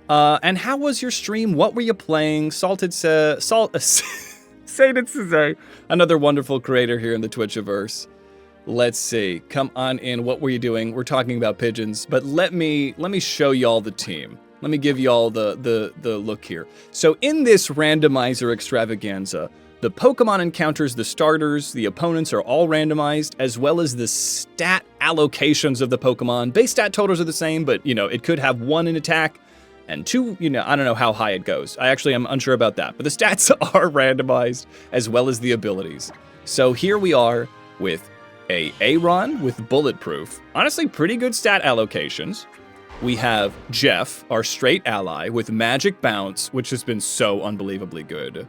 And how was your stream? What were you playing? Sated Cezay, another wonderful creator here in the Twitchiverse. Let's see. Come on in. What were you doing? We're talking about pigeons, but let me show y'all the team. Let me give y'all the look here. So in this randomizer extravaganza, the Pokemon encounters, the starters, the opponents are all randomized, as well as the stat allocations of the Pokemon. Base stat totals are the same, but you know, it could have 1 in attack and 2, you know, I don't know how high it goes. I actually am unsure about that, but the stats are randomized as well as the abilities. So here we are with a Aaron with Bulletproof. Honestly, pretty good stat allocations. We have Jeff, our straight ally, with Magic Bounce, which has been so unbelievably good.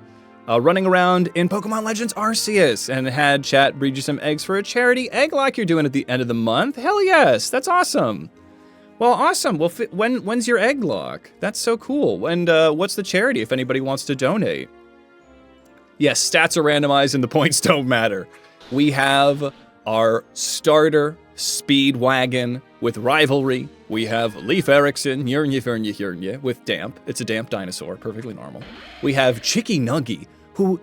Running around in Pokemon Legends Arceus, and had chat breed you some eggs for a charity egg lock you're doing at the end of the month. Hell yes, that's awesome. Well, awesome. Well, when's your egg lock? That's so cool. And what's the charity if anybody wants to donate? Yes, stats are randomized and the points don't matter. We have our starter Speedwagon with Rivalry. We have Leaf Erikson, Yurnye with Damp. It's a damp dinosaur, perfectly normal. We have Chicky Nuggy, who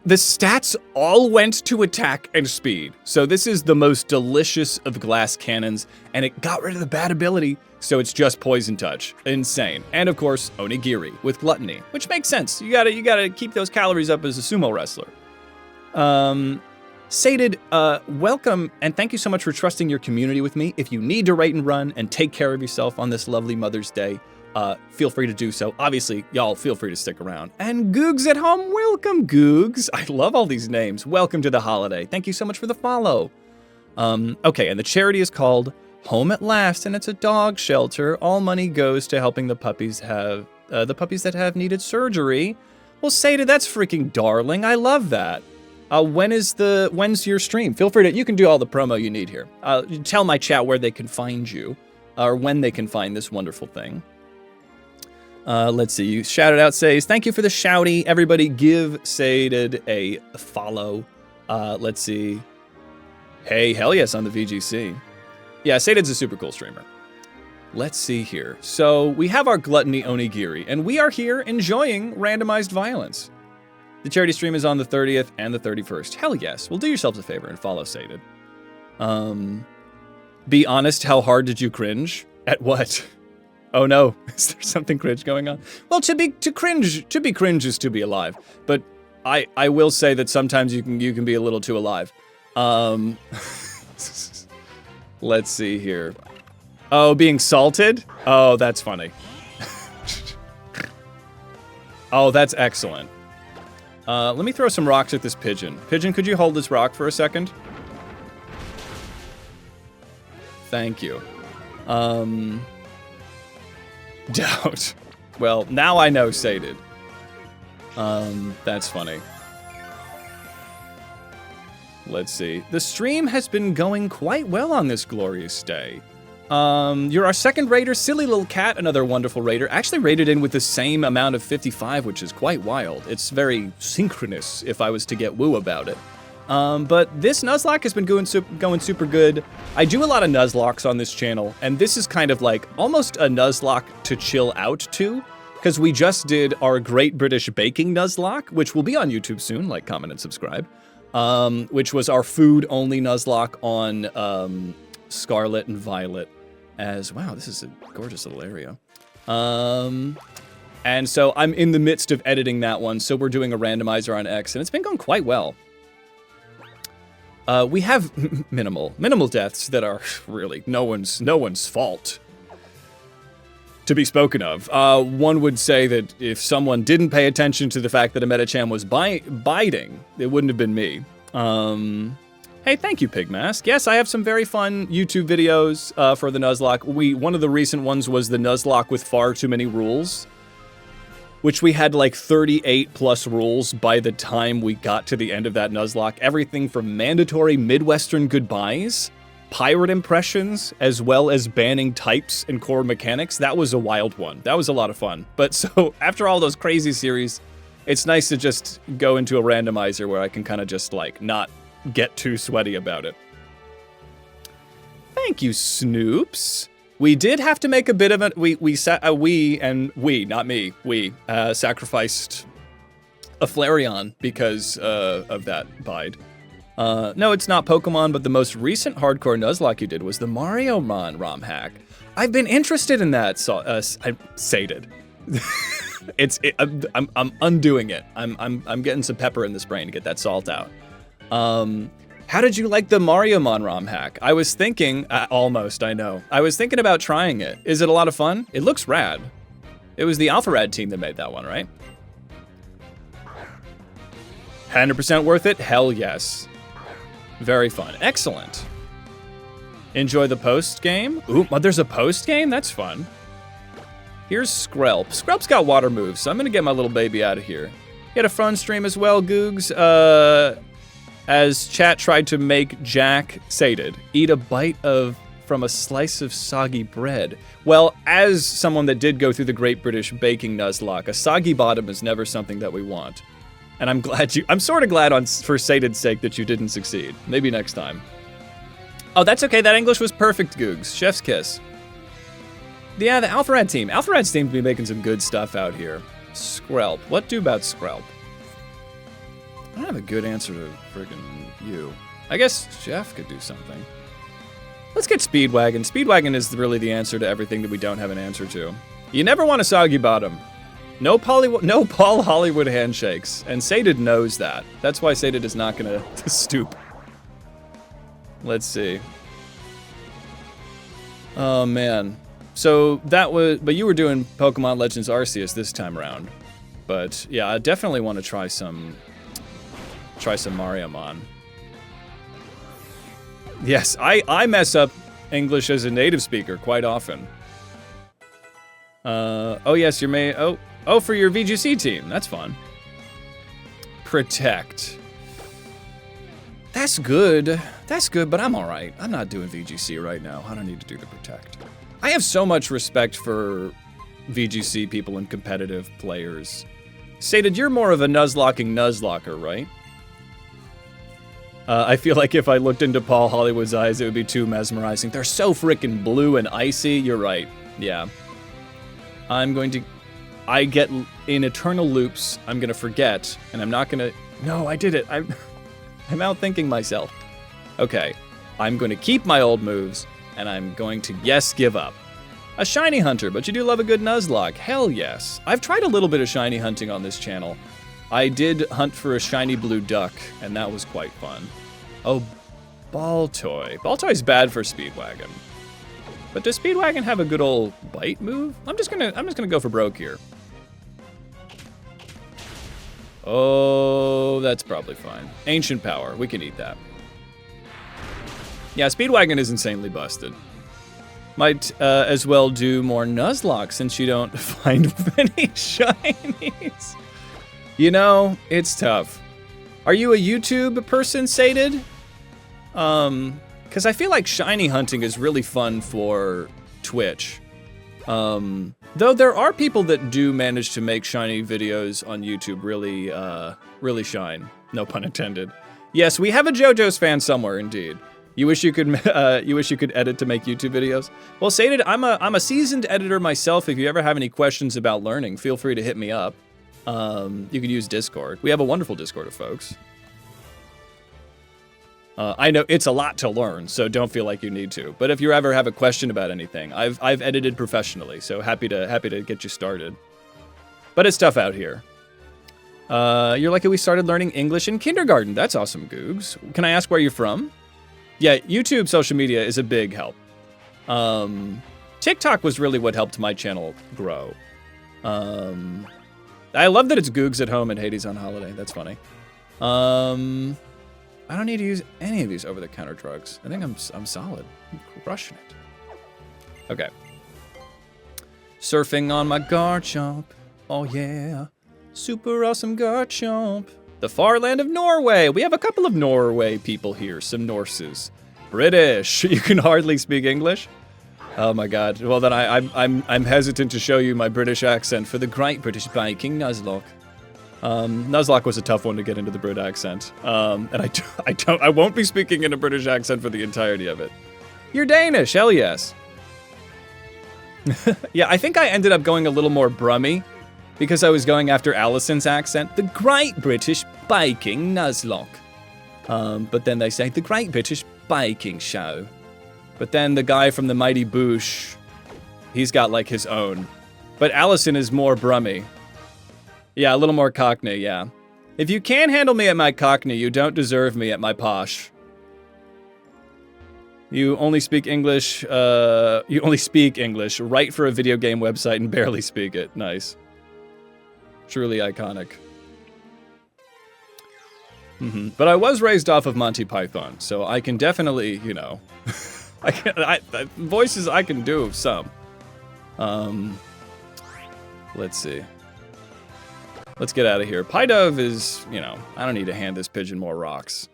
the stats all went to attack and speed. So this is the most delicious of glass cannons, and it got rid of the bad ability, so it's just Poison Touch. Insane. And of course, Onigiri with Gluttony, which makes sense. You gotta keep those calories up as a sumo wrestler. Sated, welcome, and thank you so much for trusting your community with me. If you need to rate and run and take care of yourself on this lovely Mother's Day, feel free to do so. Obviously, y'all feel free to stick around. And Googs at home, welcome, Googs. I love all these names. Welcome to the holiday. Thank you so much for the follow. Okay, and the charity is called Home at Last, and it's a dog shelter. All money goes to helping the puppies that have needed surgery. Well, Sated, that's freaking darling. I love that. When's your stream? Feel free to, you can do all the promo you need here. Tell my chat where they can find you, or when they can find this wonderful thing. Let's see, you shouted out, says, thank you for the shouty. Everybody give Sated a follow. Let's see. Hey, hell yes on the VGC. Yeah, Sated's a super cool streamer. Let's see here. So we have our Gluttony Onigiri, and we are here enjoying randomized violence. The charity stream is on the 30th and the 31st. Hell yes. Well, do yourselves a favor and follow Sated. Be honest, how hard did you cringe? At what? Oh no, is there something cringe going on? Well, to be cringe is to be alive. But I will say that sometimes you can be a little too alive. Let's see here. Oh, being salted? Oh, that's funny. Oh, that's excellent. Let me throw some rocks at this pigeon. Pigeon, could you hold this rock for a second? Thank you. Doubt. Well, now I know Sated. That's funny. Let's see. The stream has been going quite well on this glorious day. You're our second raider, Silly Little Cat, another wonderful raider. Actually raided in with the same amount of 55, which is quite wild. It's very synchronous, if I was to get woo about it. But this Nuzlocke has been going super good. I do a lot of Nuzlocks on this channel, and this is kind of like almost a Nuzlocke to chill out to, because we just did our Great British Baking Nuzlocke, which will be on YouTube soon, like, comment, and subscribe, which was our food-only Nuzlocke on Scarlet and Violet. Wow, this is a gorgeous little area. And so I'm in the midst of editing that one, so we're doing a randomizer on X, and it's been going quite well. We have minimal deaths that are really no one's fault to be spoken of. One would say that if someone didn't pay attention to the fact that a Metacham was biting, it wouldn't have been me. Hey, thank you, Pigmask. Yes, I have some very fun YouTube videos for the Nuzlocke. One of the recent ones was the Nuzlocke with far too many rules, which we had like 38 plus rules by the time we got to the end of that Nuzlocke. Everything from mandatory Midwestern goodbyes, pirate impressions, as well as banning types and core mechanics. That was a wild one. That was a lot of fun. But so after all those crazy series, it's nice to just go into a randomizer where I can kind of just like not get too sweaty about it. Thank you, Snoops. We did have to make a bit of a we sacrificed a Flareon because of that bide. No, it's not Pokemon, but the most recent hardcore Nuzlocke you did was the Mario ROM hack. I've been interested in that, so I'm sated. I'm undoing it. I'm getting some pepper in this brain to get that salt out. How did you like the Mario ROM hack? I was thinking, almost, I know. I was thinking about trying it. Is it a lot of fun? It looks rad. It was the AlphaRad team that made that one, right? 100% worth it? Hell yes. Very fun. Excellent. Enjoy the post game? Ooh, there's a post game? That's fun. Here's Skrelp. Skrelp's got water moves, so I'm gonna get my little baby out of here. He had a fun stream as well, Googs. As chat tried to make Jack sated, eat a bite from a slice of soggy bread. Well, as someone that did go through the Great British Baking Nuzlocke, a soggy bottom is never something that we want. And I'm sort of glad for Sated's sake that you didn't succeed. Maybe next time. Oh, that's okay. That English was perfect, Googs. Chef's kiss. Yeah, the AlphaRad team. AlphaRad seems to be making some good stuff out here. Skrelp. What do about Skrelp? I don't have a good answer to friggin' you. I guess Jeff could do something. Let's get Speedwagon. Speedwagon is really the answer to everything that we don't have an answer to. You never want a soggy bottom. No Paul Hollywood handshakes. And Sated knows that. That's why Sated is not gonna stoop Let's see. Oh, man. So that was... But you were doing Pokemon Legends Arceus this time around. But, yeah, I definitely want to try some Mariamon. Yes, I mess up English as a native speaker quite often. Oh, yes, Oh, for your VGC team. That's fun. Protect. That's good. That's good, but I'm all right. I'm not doing VGC right now. I don't need to do the Protect. I have so much respect for VGC people and competitive players. Sated, you're more of a Nuzlocker, right? I feel like if I looked into Paul Hollywood's eyes, it would be too mesmerizing. They're so freaking blue and icy. You're right. Yeah. I get in eternal loops. I'm going to forget, and I'm not going to... No, I did it. I'm outthinking myself. Okay. I'm going to keep my old moves, and I'm going to, yes, give up. A shiny hunter, but you do love a good Nuzlocke. Hell yes. I've tried a little bit of shiny hunting on this channel. I did hunt for a shiny blue duck, and that was quite fun. Oh, Baltoy. Baltoy's bad for Speedwagon. But does Speedwagon have a good old bite move? I'm just gonna go for broke here. Oh, that's probably fine. Ancient Power, we can eat that. Yeah, Speedwagon is insanely busted. Might as well do more Nuzlocke since you don't find many shinies. You know, it's tough. Are you a YouTube person, Sated? Because I feel like shiny hunting is really fun for Twitch. Though there are people that do manage to make shiny videos on YouTube really shine. No pun intended. Yes, we have a JoJo's fan somewhere, indeed. You wish you could edit to make YouTube videos? Well, Sated, I'm a seasoned editor myself. If you ever have any questions about learning, feel free to hit me up. You can use Discord. We have a wonderful Discord of folks. I know it's a lot to learn, so don't feel like you need to. But if you ever have a question about anything, I've edited professionally, so happy to get you started. But it's tough out here. You're lucky we started learning English in kindergarten. That's awesome, Googs. Can I ask where you're from? Yeah, YouTube social media is a big help. TikTok was really what helped my channel grow. I love that it's Googs at home and Hades on holiday. That's funny. I don't need to use any of these over-the-counter drugs. I think I'm solid. I'm crushing it. Okay. Surfing on my Garchomp. Oh yeah. Super awesome Garchomp. The far land of Norway. We have a couple of Norway people here. Some Norses. British. You can hardly speak English? Oh my god. Well then I'm hesitant to show you my British accent for the Great British Baking Nuzlocke. Nuzlocke was a tough one to get into the Brit accent. And I won't be speaking in a British accent for the entirety of it. You're Danish, hell yes. Yeah, I think I ended up going a little more Brummy because I was going after Allison's accent. The Great British Baking Nuzlocke. But then they say the Great British Baking Show. But then the guy from the Mighty Boosh, he's got like his own. But Allison is more Brummy. Yeah, a little more Cockney, yeah. If you can't handle me at my Cockney, you don't deserve me at my posh. You only speak English, write for a video game website and barely speak it. Nice. Truly iconic. But I was raised off of Monty Python, so I can definitely, you know, voices I can do some. Let's see. Let's get out of here. Pydove is, you know, I don't need to hand this pigeon more rocks.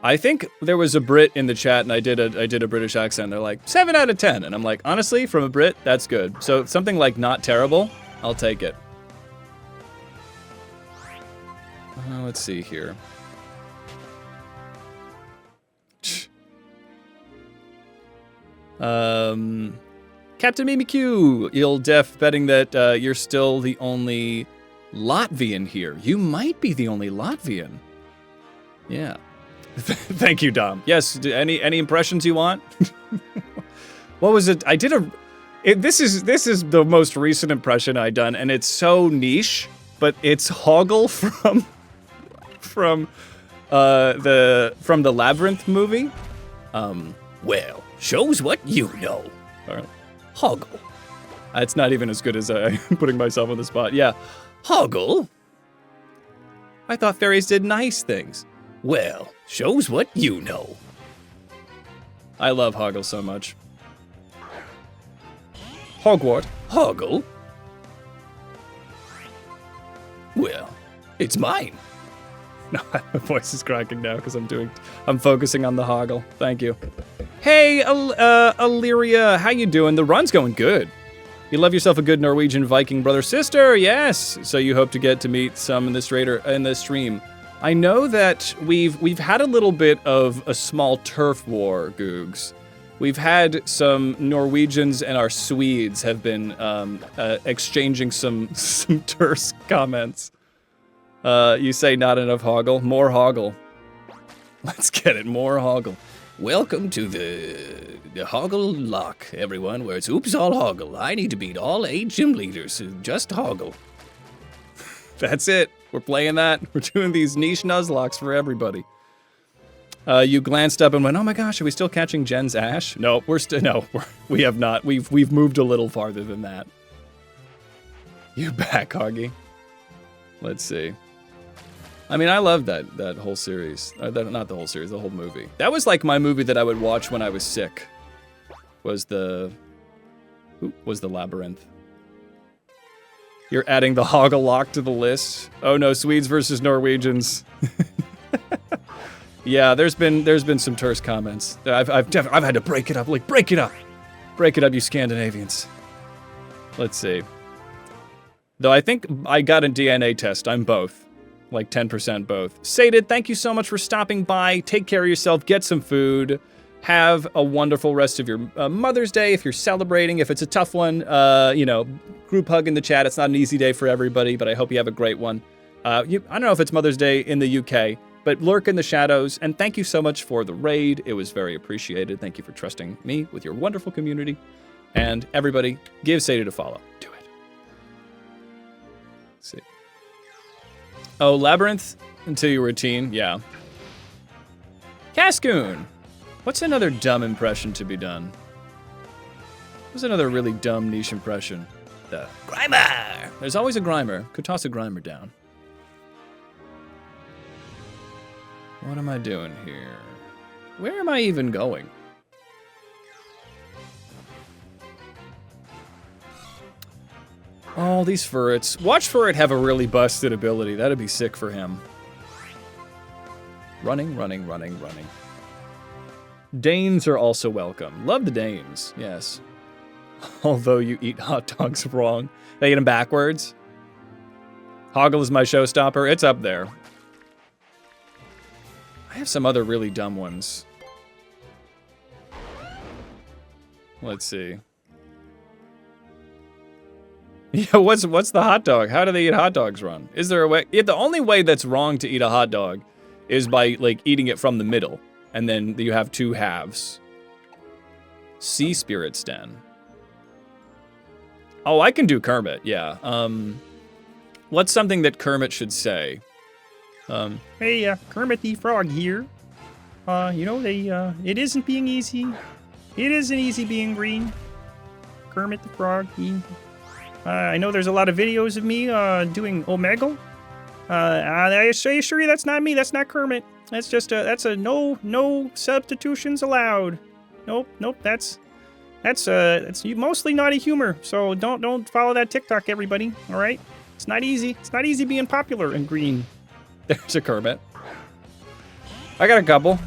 I think there was a Brit in the chat, and I did a British accent. They're like 7 out of 10, and I'm like, honestly, from a Brit, that's good. So something like not terrible, I'll take it. Let's see here. Captain Mimikyu, you'll def betting that you're still the only Latvian here. You might be the only Latvian. Yeah. Thank you, Dom. Yes, any impressions you want? What was it? I did this is the most recent impression I done, and it's so niche, but it's Hoggle from From the Labyrinth movie. Well, shows what you know. Hoggle. It's not even as good as putting myself on the spot. Yeah. Hoggle? I thought fairies did nice things. Well, shows what you know. I love Hoggle so much. Hogwarts. Hoggle? Well, it's mine. No, my voice is cracking now because I'm focusing on the Hoggle. Thank you. Hey, Illyria, how you doing? The run's going good. You love yourself a good Norwegian Viking brother sister, yes. So you hope to get to meet some in this stream. I know that we've had a little bit of a small turf war, Googs. We've had some Norwegians and our Swedes have been exchanging some terse comments. You say not enough Hoggle, more Hoggle. Let's get it, more Hoggle. Welcome to the Hoggle Lock, everyone, where it's oops all Hoggle. I need to beat all 8 gym leaders who just Hoggle. That's it. We're playing that. We're doing these niche Nuzlocks for everybody. You glanced up and went, oh my gosh, are we still catching Jen's Ash? No, we have not. We've moved a little farther than that. You back, Hoggy. Let's see. I mean, I love that whole series. Not the whole series, the whole movie. That was like my movie that I would watch when I was sick. Was the Labyrinth. You're adding the Hoggle Lock to the list. Oh no, Swedes versus Norwegians. Yeah, there's been some terse comments. I've had to break it up. Like, break it up, you Scandinavians. Let's see. Though I think I got a DNA test. I'm both. Like 10% both. Sated, thank you so much for stopping by. Take care of yourself. Get some food. Have a wonderful rest of your Mother's Day if you're celebrating. If it's a tough one, group hug in the chat. It's not an easy day for everybody, but I hope you have a great one. I don't know if it's Mother's Day in the UK, but lurk in the shadows. And thank you so much for the raid. It was very appreciated. Thank you for trusting me with your wonderful community. And everybody, give Sated a follow. Do it. Let's see. Oh, Labyrinth? Until you were a teen? Yeah. Cascoon! What's another dumb impression to be done? What's another really dumb niche impression? The Grimer! There's always a Grimer. Could toss a Grimer down. What am I doing here? Where am I even going? Oh, these Furrets. Watch Furret have a really busted ability. That'd be sick for him. Running. Danes are also welcome. Love the Danes, yes. Although you eat hot dogs wrong. They eat them backwards. Hoggle is my showstopper. It's up there. I have some other really dumb ones. Let's see. Yeah, what's the hot dog? How do they eat hot dogs wrong? Is there a way? Yeah, the only way that's wrong to eat a hot dog is by, like, eating it from the middle. And then you have 2 halves. Sea Spirit's Den. Oh, I can do Kermit, yeah. What's something that Kermit should say? Hey, Kermit the Frog here. It isn't being easy. It isn't easy being green. Kermit the Frog, I know there's a lot of videos of me doing Omegle. I assure you that's not me. That's not Kermit. That's just that's a no substitutions allowed. Nope. That's mostly naughty humor. So don't follow that TikTok, everybody. All right. It's not easy. It's not easy being popular and green. There's a Kermit. I got a couple.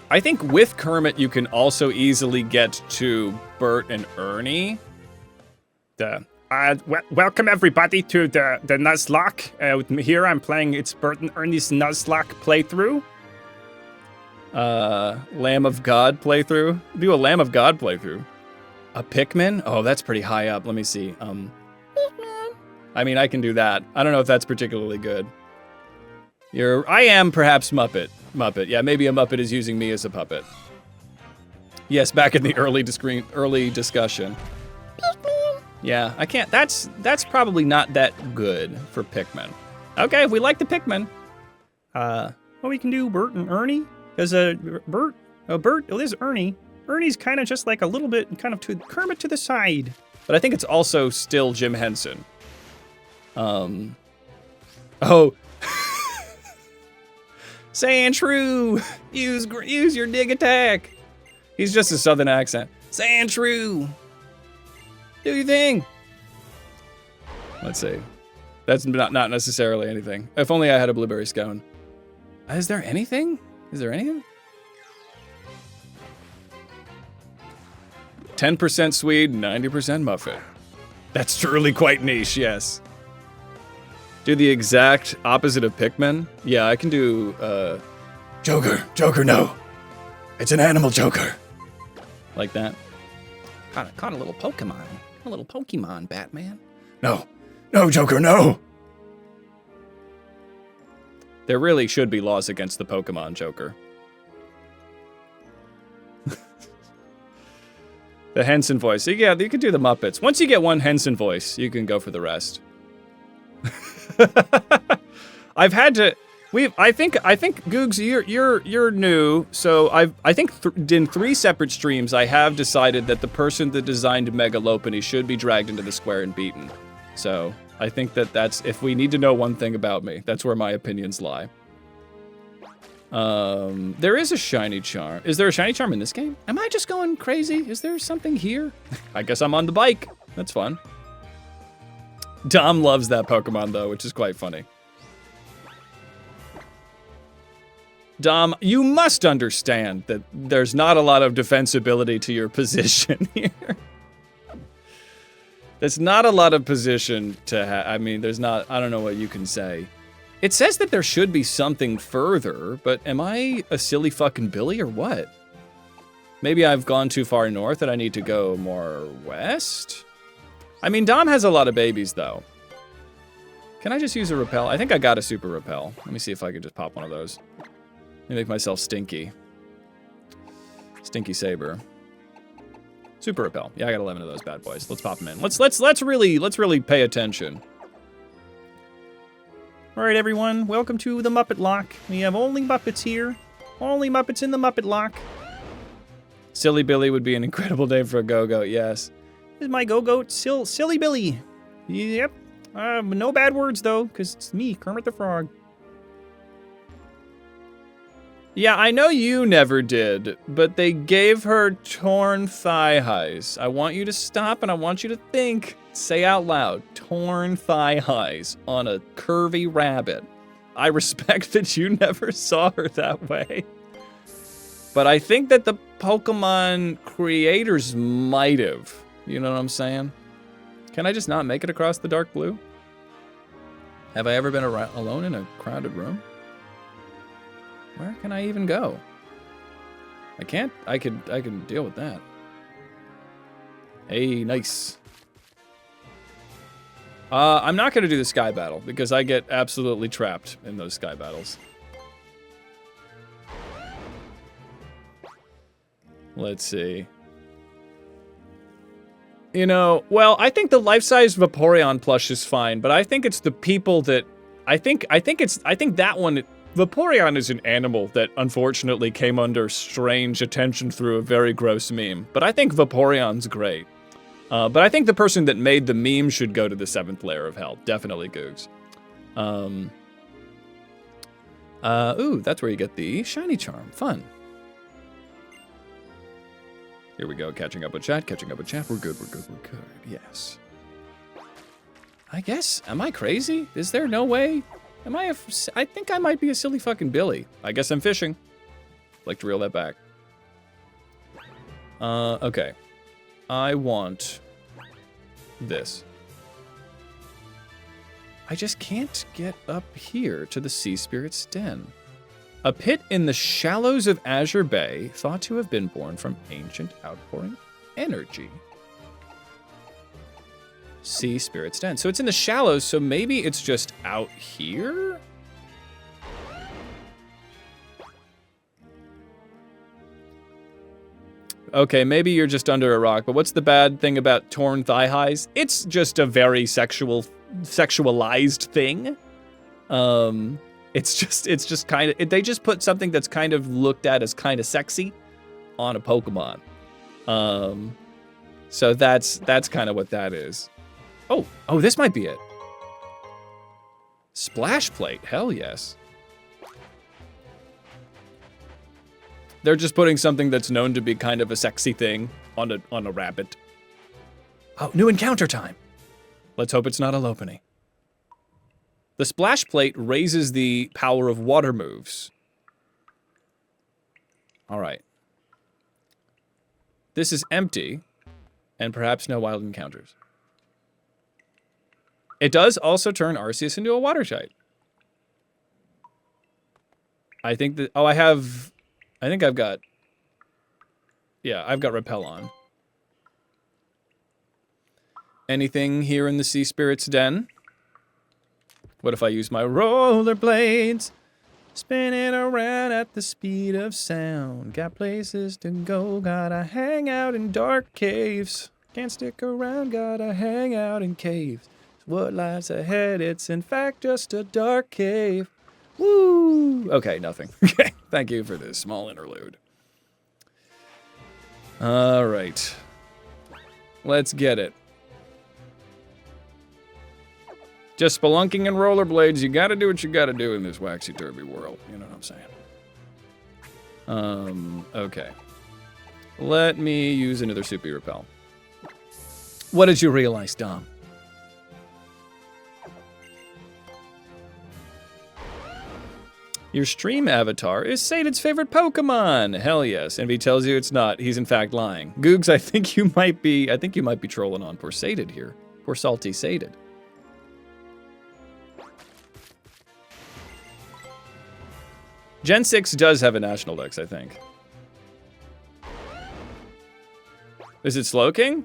I think with Kermit, you can also easily get to Bert and Ernie. Welcome everybody to the Nuzlocke. Here I'm playing it's Bert and Ernie's Nuzlocke playthrough. Lamb of God playthrough. Do a Lamb of God playthrough. A Pikmin? Oh, that's pretty high up. Let me see. I mean, I can do that. I don't know if that's particularly good. I am perhaps Muppet. Yeah, maybe a Muppet is using me as a puppet. Yes, back in the early discussion. Yeah, I can't. That's probably not that good for Pikmin. Okay, we like the Pikmin. Well, we can do Bert and Ernie. Because Bert, there's Ernie. Ernie's kind of just like a little bit kind of to Kermit to the side. But I think it's also still Jim Henson. Oh. Saying true. Use your dig attack. He's just a southern accent. Saying true. Do your thing. Let's see. That's not necessarily anything. If only I had a blueberry scone. Is there anything? Is there anything? 10% Swede, 90% Muffet. That's truly quite niche, yes. Do the exact opposite of Pikmin? Yeah, I can do, Joker, no. It's an animal Joker. Like that. Caught a little Pokemon. A little Pokemon, Batman. No, Joker, no. There really should be laws against the Pokemon Joker. The Henson voice. Yeah, you could do the Muppets. Once you get one Henson voice, you can go for the rest. I've had to. I think Googs, you're new. So I think in 3 separate streams, I have decided that the person that designed Megalopony should be dragged into the square and beaten. So I think that's if we need to know one thing about me, that's where my opinions lie. There is a shiny charm. Is there a shiny charm in this game? Am I just going crazy? Is there something here? I guess I'm on the bike. That's fun. Dom loves that Pokemon though, which is quite funny. Dom, you must understand that there's not a lot of defensibility to your position here. There's not a lot of position to have. I mean, there's not, I don't know what you can say. It says that there should be something further, but am I a silly fucking Billy or what? Maybe I've gone too far north and I need to go more west? I mean, Dom has a lot of babies, though. Can I just use a repel? I think I got a super repel. Let me see if I could just pop one of those. Let me make myself stinky. Stinky Saber. Super repel. Yeah, I got 11 of those bad boys. Let's pop them in. Let's really pay attention. All right, everyone, welcome to the Muppet Lock. We have only Muppets here. Only Muppets in the Muppet Lock. Silly Billy would be an incredible name for a go-goat, yes. This is my go-goat, Silly Billy. Yep. No bad words, though, because it's me, Kermit the Frog. Yeah, I know you never did, but they gave her torn thigh highs. I want you to stop and I want you to think. Say out loud, torn thigh highs on a curvy rabbit. I respect that you never saw her that way. But I think that the Pokemon creators might have. You know what I'm saying? Can I just not make it across the dark blue? Have I ever been alone in a crowded room? Where can I even go? I can't. I can deal with that. Hey, nice. I'm not going to do the sky battle because I get absolutely trapped in those sky battles. Let's see. You know, well, I think the life-size Vaporeon plush is fine, but I think it's the people that I think that one. Vaporeon is an animal that unfortunately came under strange attention through a very gross meme. But I think Vaporeon's great. But I think the person that made the meme should go to the 7th layer of hell. Definitely Googs. Ooh, that's where you get the shiny charm. Fun. Here we go. Catching up with chat. We're good. Yes. I guess. Am I crazy? Is there no way? I think I might be a silly fucking Billy. I guess I'm fishing. Like to reel that back. Okay. I want this. I just can't get up here to the Sea Spirit's Den. A pit in the shallows of Azure Bay, thought to have been born from ancient outpouring energy. Sea Spirit's Den. So it's in the shallows, so maybe it's just out here? Okay, maybe you're just under a rock, but what's the bad thing about torn thigh highs? It's just a very sexualized thing. It's just kind of, they just put something that's kind of looked at as kind of sexy on a Pokemon. So that's kind of what that is. Oh, this might be it. Splash plate, hell yes. They're just putting something that's known to be kind of a sexy thing on a rabbit. Oh, new encounter time. Let's hope it's not a Lopunny. The splash plate raises the power of water moves. All right. This is empty, and perhaps no wild encounters. It does also turn Arceus into a water type. I think that, I've got Repel on. Anything here in the Sea Spirit's Den? What if I use my rollerblades? Spinning around at the speed of sound. Got places to go, gotta hang out in dark caves. Can't stick around, gotta hang out in caves. What lies ahead, it's in fact just a dark cave. Woo! Okay, nothing. Okay, thank you for this small interlude. All right. Let's get it. Just spelunking and rollerblades, you gotta do what you gotta do in this waxy derby world. You know what I'm saying? Okay. Let me use another Soupy Repel. What did you realize, Dom? Your stream avatar is Saded's favorite Pokemon. Hell yes. And if he tells you it's not, he's in fact lying. Googs, I think you might be trolling on poor Saded here. Poor salty Saded. Gen 6 does have a National Dex, I think. Is it Slowking?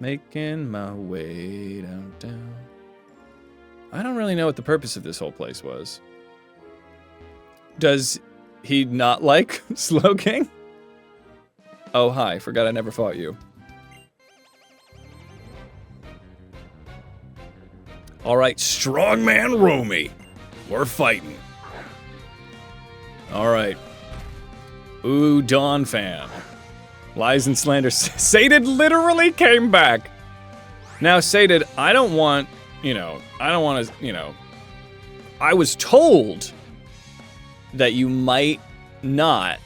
Making my way downtown. I don't really know what the purpose of this whole place was. Does he not like Slowking? Oh, hi. Forgot I never fought you. All right, Strongman Romy. We're fighting. All right. Ooh, Dawn fan. Lies and slander. Saded literally came back. Now, Saded, I don't want to, I was told that you might not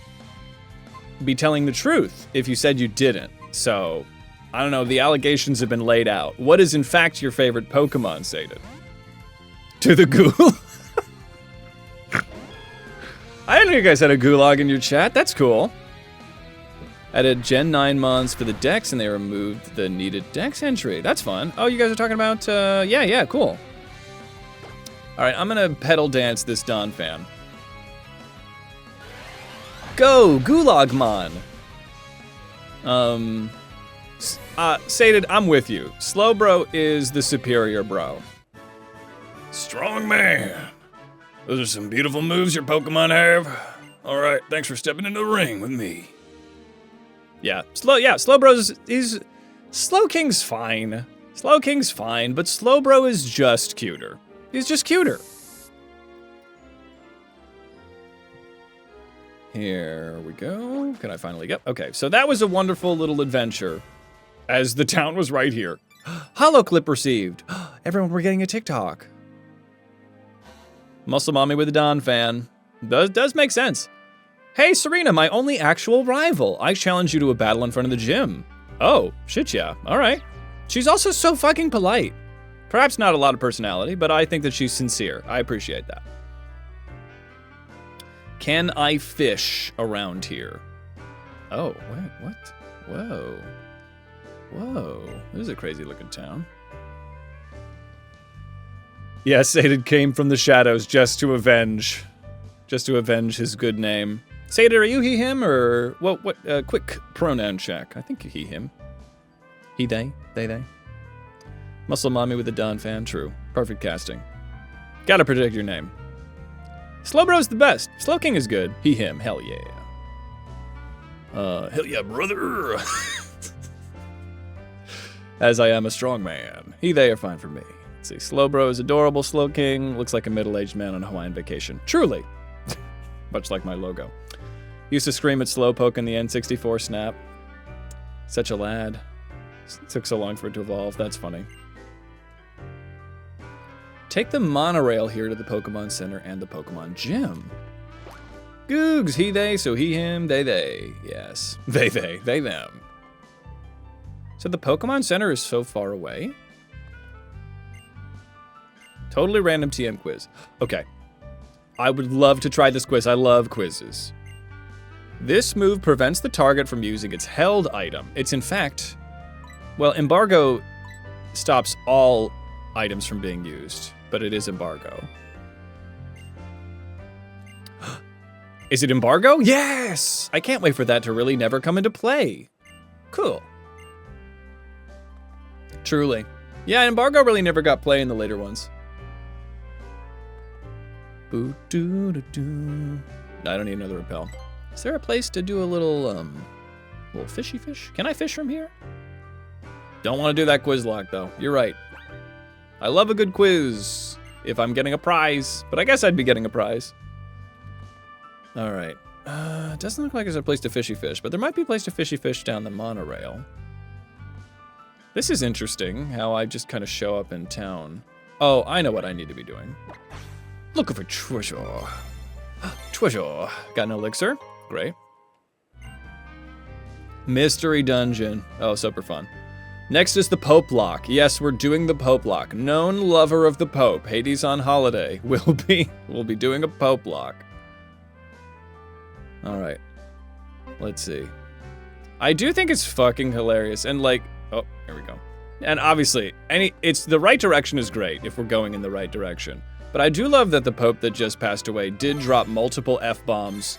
be telling the truth if you said you didn't. So, I don't know, the allegations have been laid out. What is in fact your favorite Pokemon, Saded? To the ghoul? I didn't know you guys had a gulag in your chat. That's cool. Added Gen 9 mons for the Dex, and they removed the needed Dex entry. That's fun. Oh, you guys are talking about, yeah, cool. All right, I'm gonna pedal dance this Dawn fan. Go, Gulagmon! Saded, I'm with you. Slowbro is the superior bro. Strong man. Those are some beautiful moves your Pokemon have. All right, thanks for stepping into the ring with me. Yeah, Slowbro's, Slowking's fine. Slowking's fine, but Slowbro is just cuter. He's just cuter. Here we go. Can I finally get? Okay, so that was a wonderful little adventure, as the town was right here. Hollow clip received. Everyone, we're getting a TikTok. Muscle Mommy with a Dawn fan. Does make sense. Hey, Serena, my only actual rival. I challenge you to a battle in front of the gym. Oh, shit yeah. All right. She's also so fucking polite. Perhaps not a lot of personality, but I think that she's sincere. I appreciate that. Can I fish around here? Oh, wait, what? Whoa. Whoa. This is a crazy looking town. Yes, Saded came from the shadows just to avenge his good name. Saded, are you he, him, or what, quick pronoun check. I think he, him. He, they, they. Muscle Mommy with a Dawn fan, true. Perfect casting. Gotta protect your name. Slowbro's the best. Slowking is good. He, him. Hell yeah. Hell yeah, brother. As I am a strong man. He, they are fine for me. Let's see. Slowbro is adorable. Slowking looks like a middle-aged man on a Hawaiian vacation. Truly. Much like my logo. Used to scream at Slowpoke in the N64 snap. Such a lad. Took so long for it to evolve. That's funny. Take the monorail here to the Pokemon Center and the Pokemon Gym. Googs, he, they, so he, him, they. Yes. They, them. So the Pokemon Center is so far away? Totally random TM quiz. Okay. I would love to try this quiz. I love quizzes. This move prevents the target from using its held item. It's in fact... Well, embargo stops all items from being used, but it is embargo. Is it embargo? Yes! I can't wait for that to really never come into play. Cool. Truly. Yeah, embargo really never got play in the later ones. Boo-doo-doo-doo. I don't need another repel. Is there a place to do a little fishy fish? Can I fish from here? Don't want to do that quiz lock, though. You're right. I love a good quiz if I'm getting a prize, but I guess I'd be getting a prize. All right. Doesn't look like there's a place to fishy fish, but there might be a place to fishy fish down the monorail. This is interesting, how I just kind of show up in town. Oh, I know what I need to be doing. Looking for treasure. Treasure. Got an elixir? Great. Mystery dungeon. Oh, super fun. Next is the Pope Lock. Yes, we're doing the Pope Lock. Known lover of the Pope, Hades on holiday, we'll be doing a Pope Lock. All right. Let's see. I do think it's fucking hilarious, and like, oh, here we go. And obviously, it's the right direction is great if we're going in the right direction. But I do love that the Pope that just passed away did drop multiple F-bombs,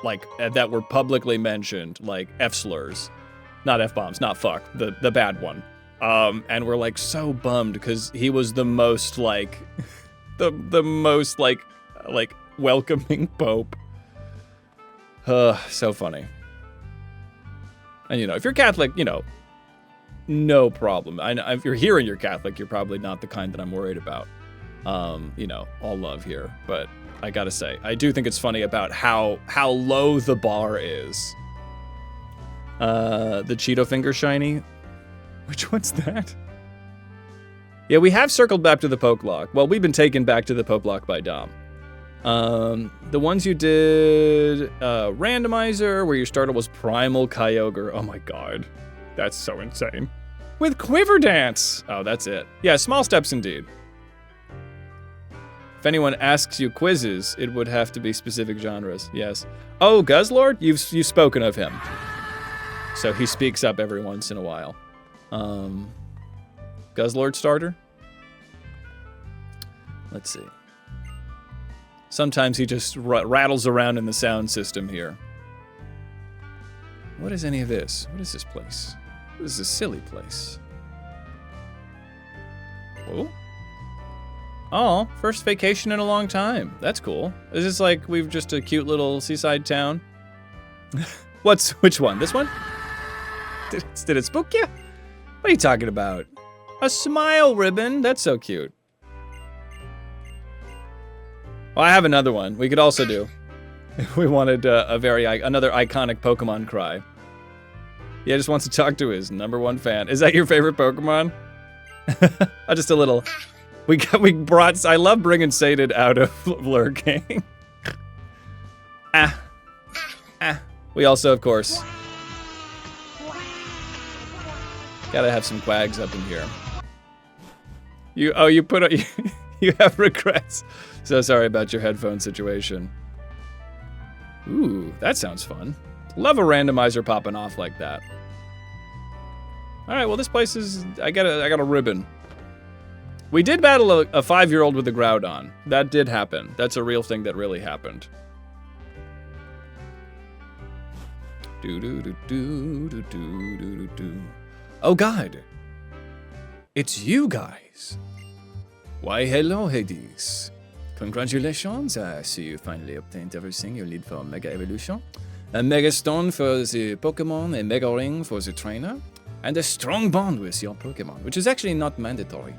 like, that were publicly mentioned, like F-slurs. Not F-bombs, not fuck, the bad one. And we're like so bummed because he was the most like, the most like welcoming Pope. So funny. And you know, if you're Catholic, you know, no problem. If you're here and you're Catholic, you're probably not the kind that I'm worried about. You know, all love here. But I gotta say, I do think it's funny about how low the bar is. The Cheeto Finger Shiny. Which one's that? Yeah, we have circled back to the Poke Lock. Well, we've been taken back to the Poke Lock by Dom. The ones you did, Randomizer, where your starter was Primal Kyogre. Oh my god. That's so insane. With Quiver Dance! Oh, that's it. Yeah, small steps indeed. If anyone asks you quizzes, it would have to be specific genres. Yes. Oh, Guzzlord? You've spoken of him. So he speaks up every once in a while. Guzzlord starter? Let's see. Sometimes he just rattles around in the sound system here. What is any of this? What is this place? This is a silly place. Oh? Oh, first vacation in a long time. That's cool. Is this like we've just a cute little seaside town? Which one? This one? Did it spook you? What are you talking about? A smile ribbon? That's so cute. Well, I have another one. We could also do. We wanted another iconic Pokemon cry. Yeah, just wants to talk to his #1 fan. Is that your favorite Pokemon? Just a little. I love bringing Sated out of lurking. We also, of course, gotta have some quags up in here. You have regrets. So sorry about your headphone situation. Ooh, that sounds fun. Love a randomizer popping off like that. All right, well this place is, I got a ribbon. We did battle a 5-year-old with a Groudon. That did happen. That's a real thing that really happened. Oh God, it's you guys. Why hello Hades. Congratulations, I see you finally obtained everything you need for Mega Evolution. A Mega Stone for the Pokemon, a Mega Ring for the trainer, and a strong bond with your Pokemon, which is actually not mandatory.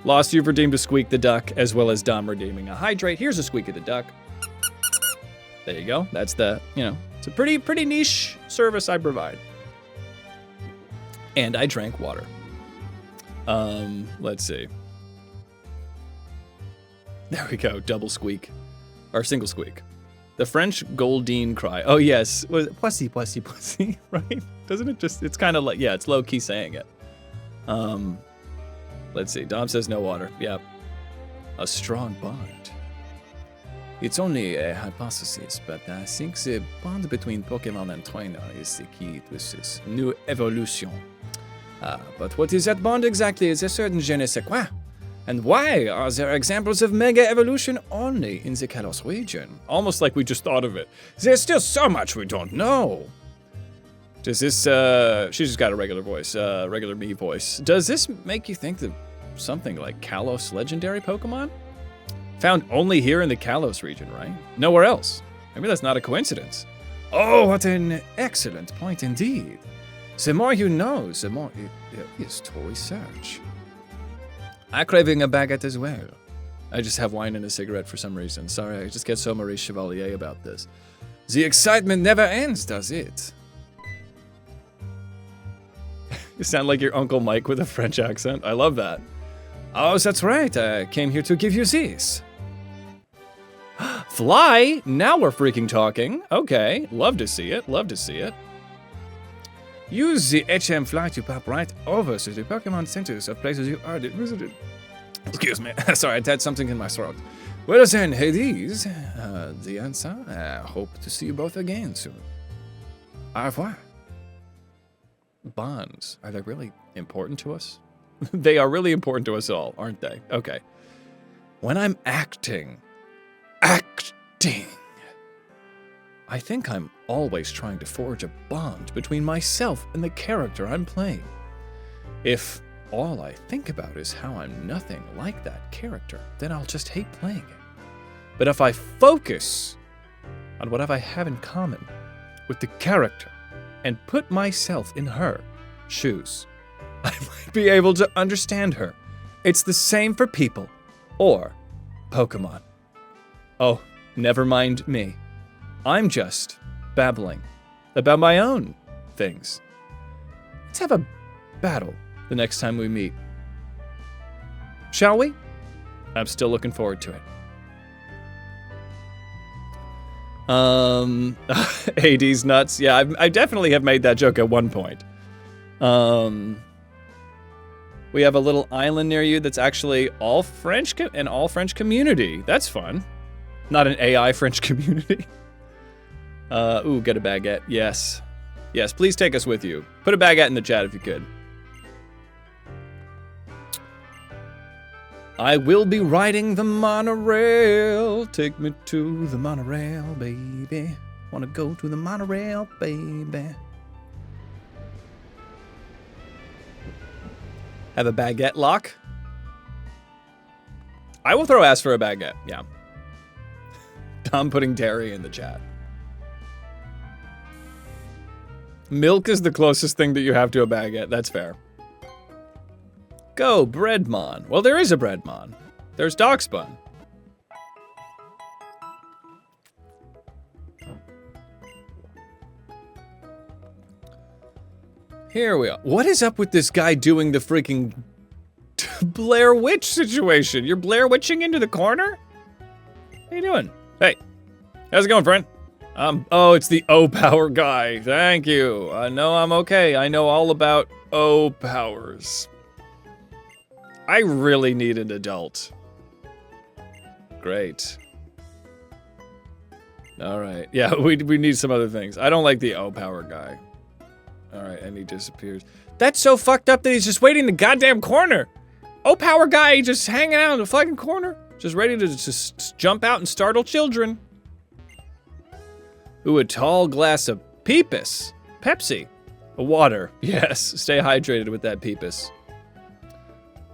Lost, you've redeemed a Squeak the Duck, as well as Dom redeeming a Hydrate. Here's a Squeak of the Duck. There you go. That's the, it's a pretty niche service I provide. And I drank water. Let's see. There we go, double squeak. Or single squeak. The French Goldine cry. Oh yes, pussy, pussy, pussy, right? Doesn't it just, it's kind of like, yeah, it's low-key saying it. Let's see, Dom says no water. Yep. A strong bond. It's only a hypothesis, but I think the bond between Pokemon and trainer is the key to this new evolution. But what is that bond exactly? Is a certain je ne sais quoi. And why are there examples of Mega Evolution only in the Kalos region? Almost like we just thought of it. There's still so much we don't know. Does this, she just got a regular voice, regular me voice. Does this make you think that something like Kalos legendary Pokemon? Found only here in the Kalos region, right? Nowhere else. Maybe that's not a coincidence. Oh, what an excellent point indeed. The more you know, the more there is to research. I'm craving a baguette as well. I just have wine and a cigarette for some reason. Sorry, I just get so Maurice Chevalier about this. The excitement never ends, does it? You sound like your Uncle Mike with a French accent. I love that. Oh, that's right. I came here to give you this. Fly? Now we're freaking talking. Okay. Love to see it. Love to see it. Use the HM Fly to pop right over to the Pokemon centers of places you already visited. Excuse me. Sorry, I had something in my throat. Well then, Hades, the answer. I hope to see you both again soon. Au revoir. Bonds. Are they really important to us? They are really important to us all, aren't they? Okay. When I'm acting, I think I'm always trying to forge a bond between myself and the character I'm playing. If all I think about is how I'm nothing like that character, then I'll just hate playing it. But if I focus on what I have in common with the character and put myself in her shoes, I might be able to understand her. It's the same for people or Pokemon. Oh, never mind me. I'm just babbling about my own things. Let's have a battle the next time we meet. Shall we? I'm still looking forward to it. AD's nuts. Yeah, I definitely have made that joke at one point. We have a little island near you that's actually all French, an all French community. That's fun. Not an AI French community. Ooh, get a baguette. Yes. Yes, please take us with you. Put a baguette in the chat if you could. I will be riding the monorail. Take me to the monorail, baby. Wanna go to the monorail, baby. Have a baguette lock? I will throw ass for a baguette, yeah. Tom putting dairy in the chat. Milk is the closest thing that you have to a baguette, that's fair. Go, Breadmon. Well, there is a Breadmon. There's Darkspun. Here we are. What is up with this guy doing the freaking Blair Witch situation? You're Blair Witching into the corner? How you doing? Hey, how's it going, friend? Oh, it's the O-Power guy. Thank you. No, I'm okay. I know all about O-Powers. I really need an adult. Great. All right. Yeah, we need some other things. I don't like the O-Power guy. All right, and he disappears. That's so fucked up that he's just waiting in the goddamn corner. O-Power guy just hanging out in the fucking corner. Just ready to just jump out and startle children. Ooh, a tall glass of Peepus. Pepsi. A water. Yes, stay hydrated with that Peepus.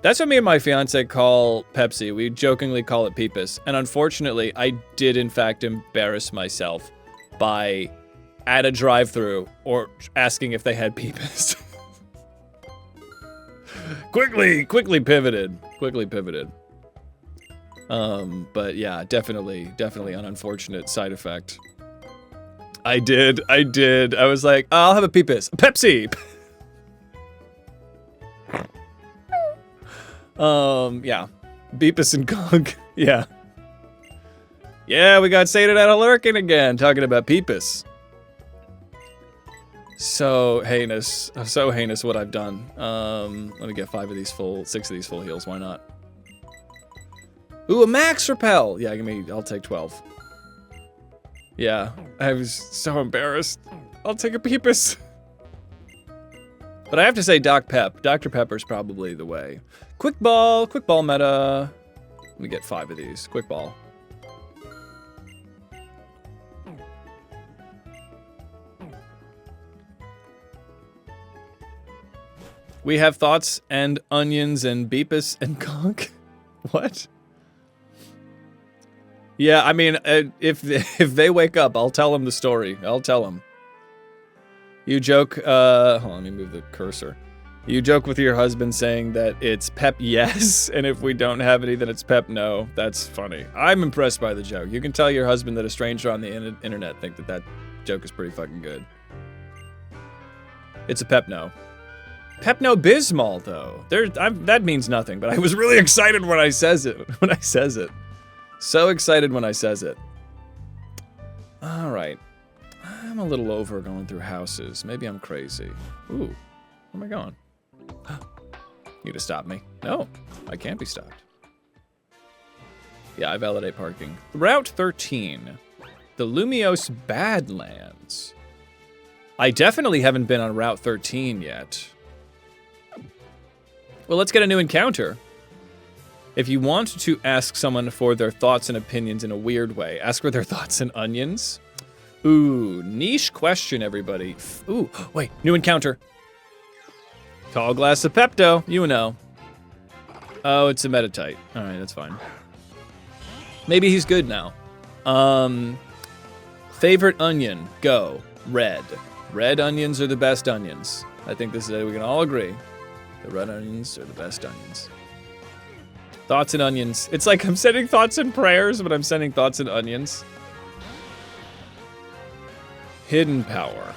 That's what me and my fiance call Pepsi. We jokingly call it Peepus. And unfortunately, I did in fact embarrass myself by at a drive-thru or asking if they had Peepus. quickly pivoted. But yeah, definitely an unfortunate side effect. I did. I was like, oh, I'll have a Peepus. Pepsi! Yeah. Beepus and Gunk. Yeah. Yeah, we got Sated out of Lurking again, talking about Peepus. So heinous what I've done. Let me get 6 of these full heals, why not? Ooh, a max repel! Yeah, I'll take 12. Yeah, I was so embarrassed. I'll take a Peepus. But I have to say Dr. Pepper's probably the way. Quick ball meta. Let me get 5 of these. Quick ball. We have thoughts and onions and Beepus and Conk. What? Yeah, I mean, if they wake up, I'll tell them the story. I'll tell them. You joke, hold on, let me move the cursor. You joke with your husband saying that it's Pep yes, and if we don't have any, then it's Pep no. That's funny. I'm impressed by the joke. You can tell your husband that a stranger on the internet think that joke is pretty fucking good. It's a Pep no. Pepto-Bismol, though. That means nothing, but I was really excited when I says it. So excited when I says it. All right. I'm a little over going through houses. Maybe I'm crazy. Ooh. Where am I going? You to stop me? No, I can't be stopped. Yeah, I validate parking. Route 13. The Lumiose Badlands. I definitely haven't been on Route 13 yet. Well, let's get a new encounter. If you want to ask someone for their thoughts and opinions in a weird way, ask for their thoughts and onions. Ooh, niche question, everybody. Ooh, wait, new encounter. Tall glass of Pepto, you know. Oh, it's a Metatite. All right, that's fine. Maybe he's good now. Favorite onion, go. Red. Red onions are the best onions. I think we can all agree. The red onions are the best onions. Thoughts and onions. It's like I'm sending thoughts and prayers, but I'm sending thoughts and onions. Hidden power.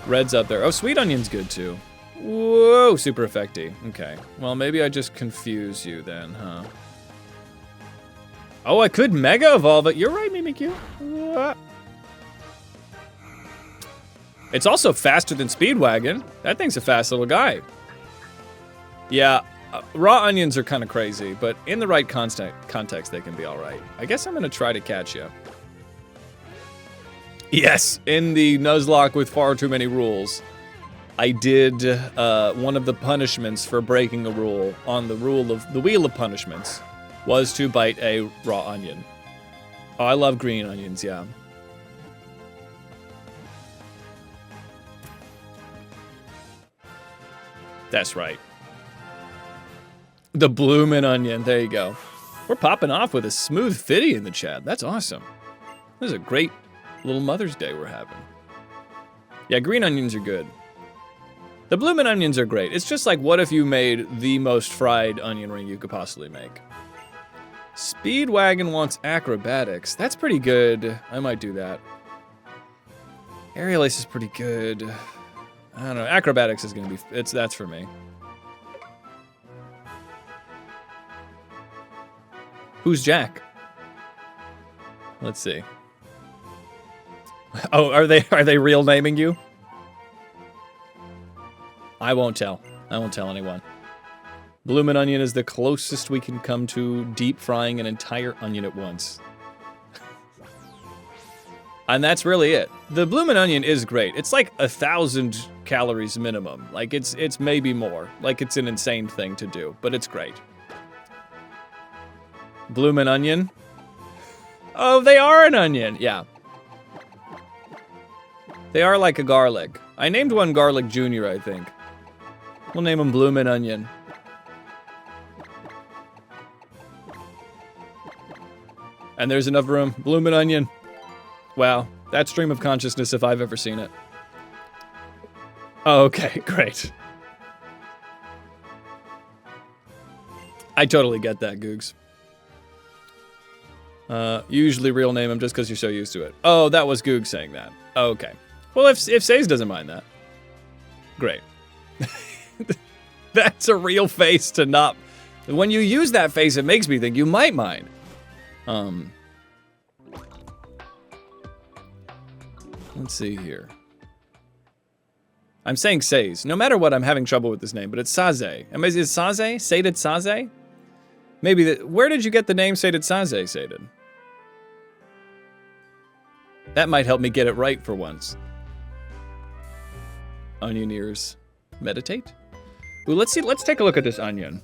Red's up there. Oh, sweet onion's good too. Whoa, super effecty. Okay. Well, maybe I just confuse you then, huh? Oh, I could Mega Evolve it. You're right, Mimikyu. It's also faster than Speedwagon. That thing's a fast little guy. Yeah, raw onions are kind of crazy, but in the right context, they can be all right. I guess I'm going to try to catch you. Yes, in the Nuzlocke with far too many rules, I did one of the punishments for breaking a rule on the Wheel of Punishments was to bite a raw onion. Oh, I love green onions, yeah. That's right. The bloomin' onion, there you go. We're popping off with a smooth fitty in the chat. That's awesome. This is a great little Mother's Day we're having. Yeah, green onions are good. The bloomin' onions are great. It's just like, what if you made the most fried onion ring you could possibly make? Speedwagon wants acrobatics. That's pretty good. I might do that. Aerial Ace is pretty good. I don't know. Acrobatics is gonna be. That's for me. Who's Jack? Let's see. Oh, are they real naming you? I won't tell. I won't tell anyone. Bloomin' onion is the closest we can come to deep frying an entire onion at once. And that's really it. The bloomin' onion is great. It's like 1,000 calories minimum. Like it's maybe more. Like it's an insane thing to do, but it's great. Bloomin' onion. Oh, they are an onion. Yeah. They are like a garlic. I named one Garlic Jr., I think. We'll name him Bloomin' Onion. And there's enough room. Bloomin' onion. Wow, that's stream of consciousness if I've ever seen it. Oh, okay, great. I totally get that, Googs. Usually real name him just because you're so used to it. Oh, that was Goog saying that. Okay. Well, if Saze doesn't mind that. Great. That's a real face to not... When you use that face, it makes me think you might mind. Let's see here. I'm saying Saze. No matter what, I'm having trouble with this name, but it's Saze. Is it Saze? Sated Saze? Maybe where did you get the name Sated Saze, Sated? That might help me get it right for once. Onion ears. Meditate? Ooh, let's see. Let's take a look at this onion.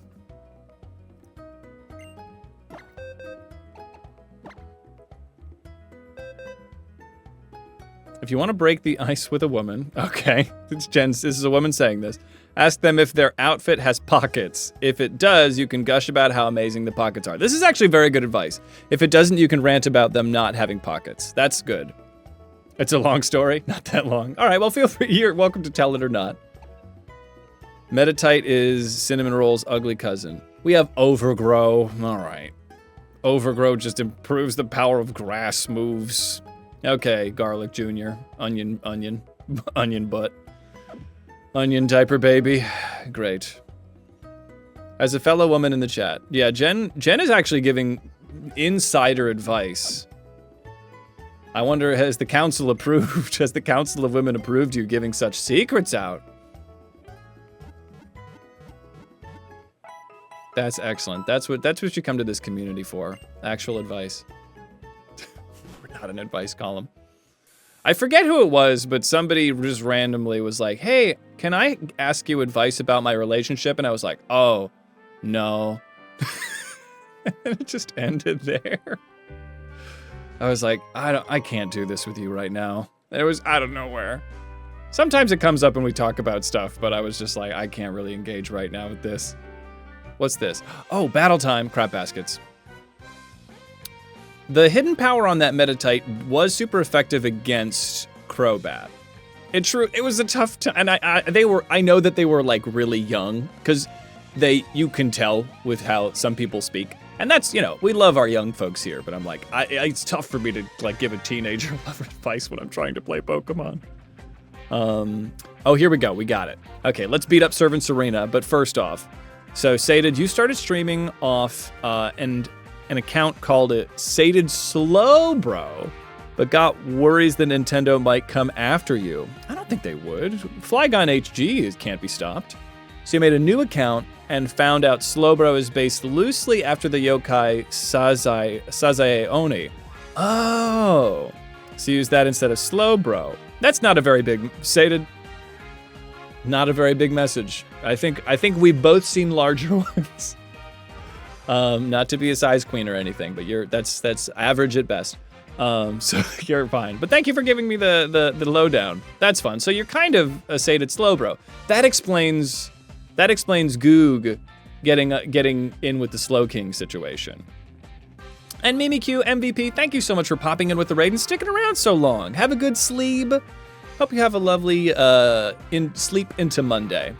If you want to break the ice with a woman, okay, it's This is a woman saying this. Ask them if their outfit has pockets. If it does, you can gush about how amazing the pockets are. This is actually very good advice. If it doesn't, you can rant about them not having pockets. That's good. It's a long story, not that long. All right, well, feel free. You're welcome to tell it or not. Meditite is Cinnamon Roll's ugly cousin. We have Overgrow. All right. Overgrow just improves the power of grass moves. Okay, Garlic Jr. Onion butt. Onion diaper baby. Great. As a fellow woman in the chat. Yeah, Jen is actually giving insider advice. I wonder, has the council approved? Has the Council of Women approved you giving such secrets out? That's excellent. That's what you come to this community for. Actual advice. We're not an advice column. I forget who it was, but somebody just randomly was like, hey, can I ask you advice about my relationship? And I was like, oh, no. And it just ended there. I was like, I can't do this with you right now. It was out of nowhere. Sometimes it comes up when we talk about stuff, but I was just like, I can't really engage right now with this. What's this? Oh, battle time, crap baskets. The hidden power on that Meditite was super effective against Crobat. It was a tough time, and I know that they were like really young, because you can tell with how some people speak. And that's, we love our young folks here, but I'm like, it's tough for me to like give a teenager advice when I'm trying to play Pokemon. Oh, here we go, we got it. Okay, let's beat up Servant Serena, but first off, so Sated, you started streaming off and an account called it Sated Slowbro, but got worries that Nintendo might come after you. I don't think they would. Flygon HG can't be stopped. So you made a new account and found out Slowbro is based loosely after the yokai Sazae Oni. Oh, so use that instead of Slowbro. That's not a very big, Sated, not a very big message. I think we've both seen larger ones. Not to be a size queen or anything, but that's average at best. So you're fine. But thank you for giving me the lowdown. That's fun. So you're kind of a Sated Slowbro. That explains Goog getting in with the Slow King situation. And Mimikyu MVP, thank you so much for popping in with the raid and sticking around so long. Have a good sleep. Hope you have a lovely sleep into Monday.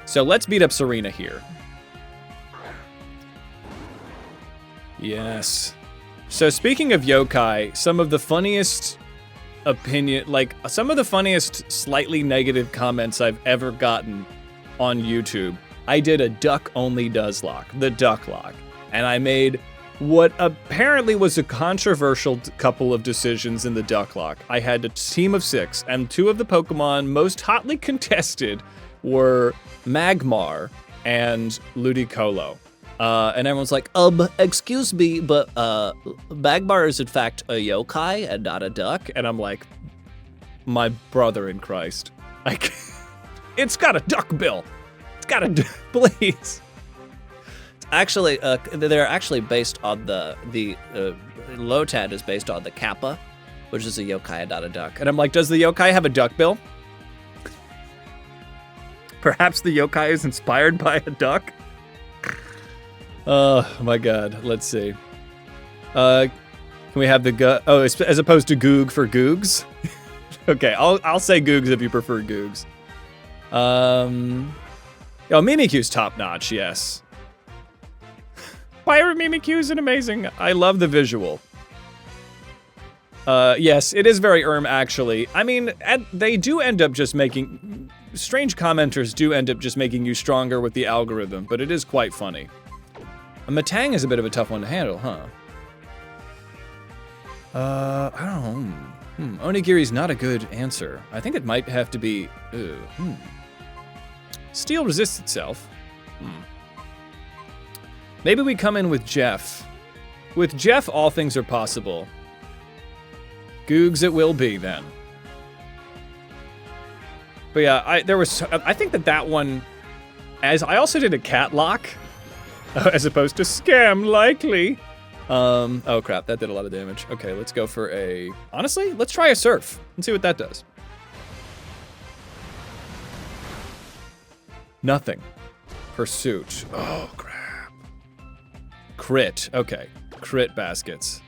So let's beat up Serena here. Yes. So speaking of yokai, some of the funniest slightly negative comments I've ever gotten on YouTube. I did a duck-only Nuzlocke, the Ducklock, and I made what apparently was a controversial couple of decisions in the Ducklock. I had a team of 6, and 2 of the Pokemon most hotly contested were Magmar and Ludicolo. And everyone's like, excuse me, but Magmar is in fact a yokai and not a duck. And I'm like, my brother in Christ. It's got a duck bill. It's got a, please. Actually, they're actually based on the Lotad is based on the Kappa, which is a yokai and not a duck. And I'm like, does the yokai have a duck bill? Perhaps the yokai is inspired by a duck? Oh my god, let's see. Can we have the oh, as opposed to Goog for Googs? Okay, I'll say Googs if you prefer Googs. Oh, Mimikyu's top notch, yes. Pirate Mimikyu's an amazing. I love the visual. Yes, it is very actually. I mean, they do end up just making... Strange commenters do end up just making you stronger with the algorithm, but it is quite funny. A Matang is a bit of a tough one to handle, huh? I don't know. Onigiri's not a good answer. I think it might have to be... Steel resists itself. Maybe we come in with Jeff. With Jeff, all things are possible. Googs it will be, then. But yeah, I think that one... As I also did a cat lock, as opposed to scam likely. Oh crap, that did a lot of damage. Okay, let's go for a... Honestly, let's try a surf and see what that does. Nothing. Pursuit. Oh crap. Crit. Okay. Crit baskets.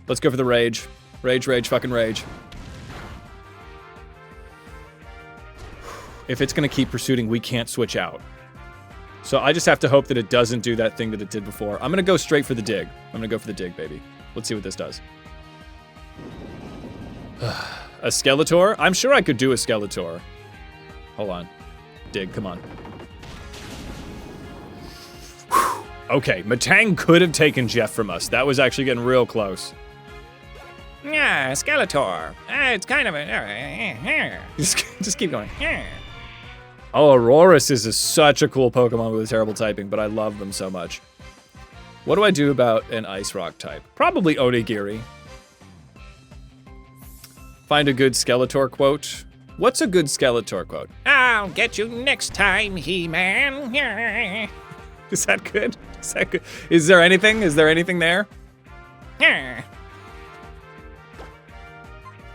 Let's go for the rage. Rage, fucking rage. If it's gonna keep pursuing, we can't switch out. So I just have to hope that it doesn't do that thing that it did before. I'm gonna go straight for the dig. I'm gonna go for the dig, baby. Let's see what this does. A Skeletor? I'm sure I could do a Skeletor. Hold on. Dig, come on. Whew. Okay, Matang could have taken Jeff from us. That was actually getting real close. Yeah, Skeletor. It's kind of a... Just keep going. Oh, Aurorus is such a cool Pokemon with a terrible typing, but I love them so much. What do I do about an Ice Rock type? Probably Onigiri. Find a good Skeletor quote. What's a good Skeletor quote? I'll get you next time, He-Man. Is that good? Is that good? Is there anything? Is there anything there?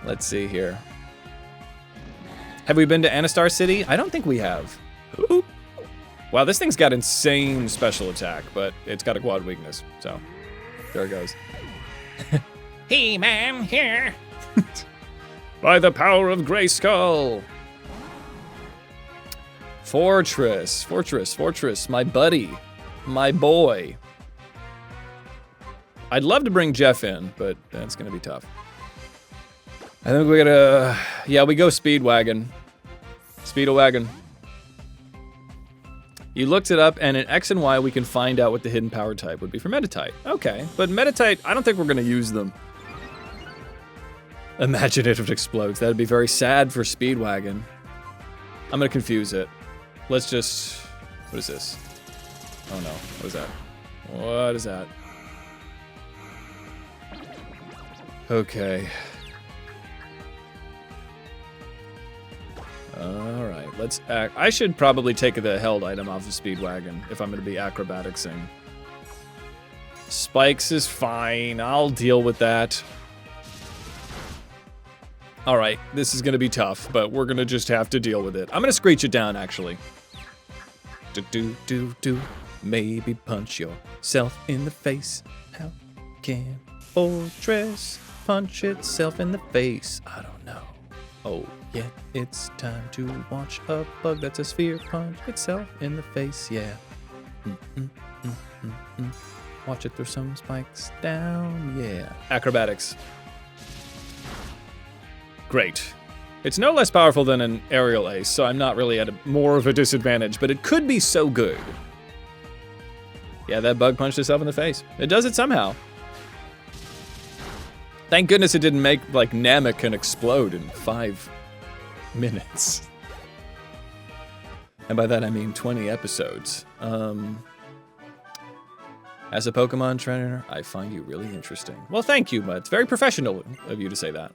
Let's see here. Have we been to Anastar City? I don't think we have. Ooh. Wow, this thing's got insane special attack, but it's got a quad weakness, so there it goes. He-Man here. By the power of Grayskull. Fortress, my buddy, my boy. I'd love to bring Jeff in, but that's gonna be tough. I think we gotta, yeah, we go Speedwagon. Speedowagon. You looked it up, and in X and Y, we can find out what the hidden power type would be for Meditite. Okay, but Meditite, I don't think we're gonna use them. Imagine if it explodes. That'd be very sad for Speedwagon. I'm gonna confuse it. Let's just, what is this? Oh no, what is that? What is that? Okay. Alright, let's act. I should probably take the held item off the Speedwagon if I'm going to be acrobaticsing. Spikes is fine. I'll deal with that. Alright, this is going to be tough, but we're going to just have to deal with it. I'm going to screech it down, actually. Do. Maybe punch yourself in the face. How can Fortress punch itself in the face? I don't know. Oh, yeah, it's time to watch a bug that's a sphere punch itself in the face, yeah. Watch it throw some spikes down, yeah. Acrobatics. Great. It's no less powerful than an aerial ace, so I'm not really at more of a disadvantage, but it could be so good. Yeah, that bug punched itself in the face. It does it somehow. Thank goodness it didn't make, like, Namek can explode in 5 minutes. And by that I mean 20 episodes. As a Pokemon trainer, I find you really interesting. Well, thank you, but it's very professional of you to say that.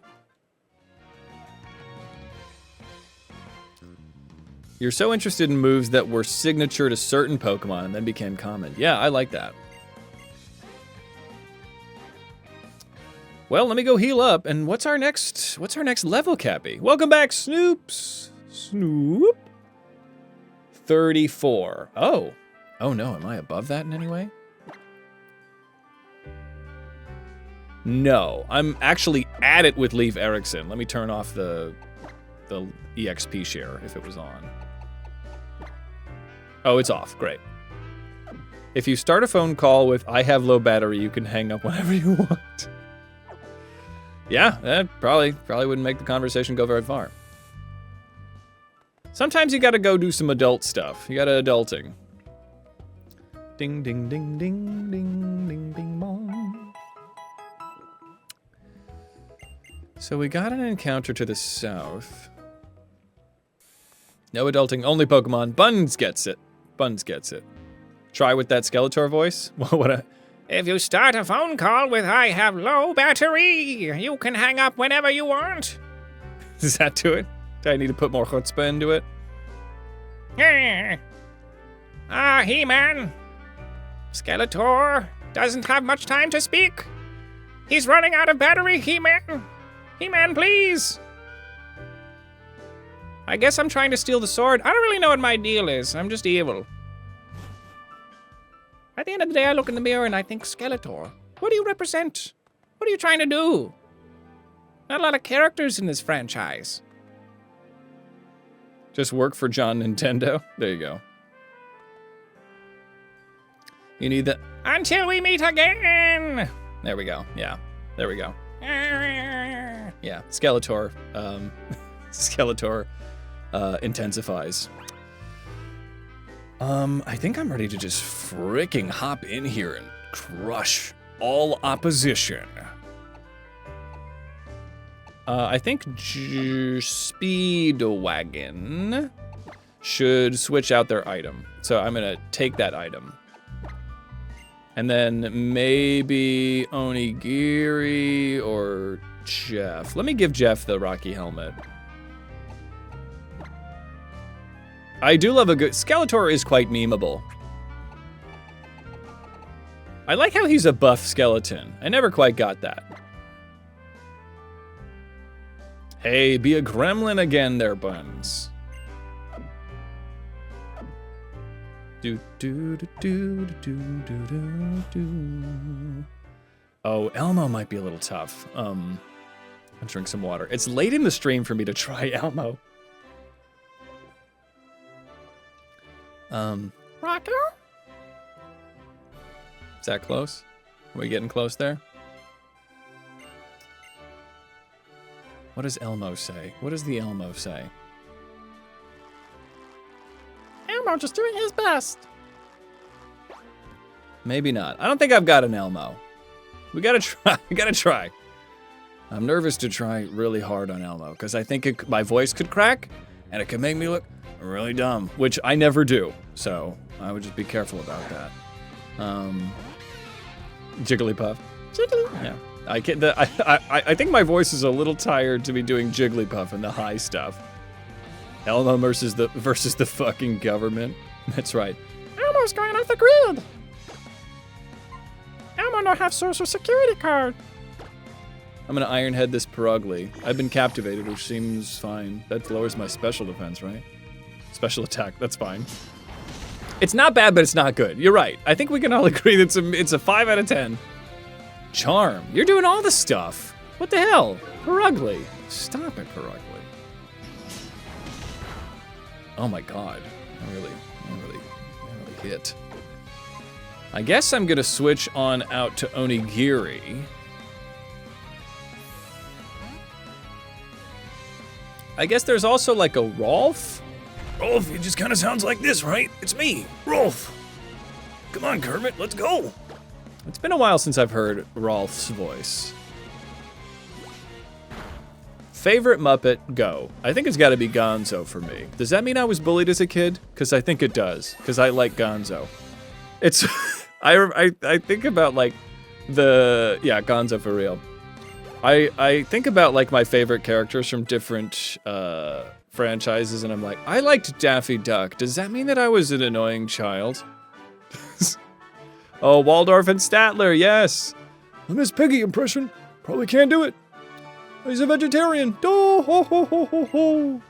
You're so interested in moves that were signature to certain Pokemon and then became common. Yeah, I like that. Well, let me go heal up. And what's our next level, Cappy? Welcome back, Snoops. Snoop. 34. Oh. Oh no, am I above that in any way? No, I'm actually at it with Leif Erikson. Let me turn off the EXP share if it was on. Oh, it's off. Great. If you start a phone call with "I have low battery," you can hang up whenever you want. Yeah, that probably wouldn't make the conversation go very far. Sometimes you gotta go do some adult stuff. You gotta adulting. Ding, ding, ding, ding, ding, ding, ding, bong. So we got an encounter to the south. No adulting, only Pokemon. Buns gets it. Buns gets it. Try with that Skeletor voice? If you start a phone call with "I have low battery," you can hang up whenever you want. Does that do it? Do I need to put more chutzpah into it? He-Man. Skeletor doesn't have much time to speak. He's running out of battery, He-Man. He-Man, please. I guess I'm trying to steal the sword. I don't really know what my deal is. I'm just evil. At the end of the day, I look in the mirror and I think, Skeletor, what do you represent? What are you trying to do? Not a lot of characters in this franchise. Just work for John Nintendo. There you go. You need that. Until we meet again. There we go. Yeah. There we go. Yeah. Skeletor. Skeletor intensifies. I think I'm ready to just fricking hop in here and crush all opposition. I think Speedwagon should switch out their item. So I'm gonna take that item. And then maybe Onigiri or Jeff. Let me give Jeff the Rocky helmet. I do love a good... Skeletor is quite memeable. I like how he's a buff skeleton. I never quite got that. Hey, be a gremlin again there, Buns. Do do do do do do do do. Oh, Elmo might be a little tough. I'll drink some water. It's late in the stream for me to try Elmo. Rocker? Is that close? Are we getting close there? What does Elmo say? What does the Elmo say? Elmo just doing his best. Maybe not. I don't think I've got an Elmo. We gotta try. We gotta try. I'm nervous to try really hard on Elmo because I think my voice could crack and it could make me look really dumb, which I never do. So I would just be careful about that. Jigglypuff. Jiggly. Yeah. I think my voice is a little tired to be doing Jigglypuff and the high stuff. Elmo versus the fucking government. That's right. Elmo's going off the grid. Elmo don't have social security card. I'm gonna Ironhead this Perugly. I've been captivated, which seems fine. That lowers my special defense, right? Special attack, that's fine. It's not bad, but it's not good. You're right. I think we can all agree that it's a 5 out of 10. Charm. You're doing all the stuff. What the hell? Perugly. Stop it, Perugly. Oh my god. I really hit. I guess I'm gonna switch on out to Onigiri. I guess there's also like a Rolf. Rolf, it just kind of sounds like this, right? It's me, Rolf. Come on, Kermit, let's go. It's been a while since I've heard Rolf's voice. Favorite Muppet, go. I think it's gotta be Gonzo for me. Does that mean I was bullied as a kid? Because I think it does, because I like Gonzo. It's, I think about like Gonzo for real. I think about like my favorite characters from different franchises, and I'm like, I liked Daffy Duck. Does that mean that I was an annoying child? Oh, Waldorf and Statler, yes. A Miss Piggy impression. Probably can't do it. He's a vegetarian. Oh, ho, ho, ho, ho, ho.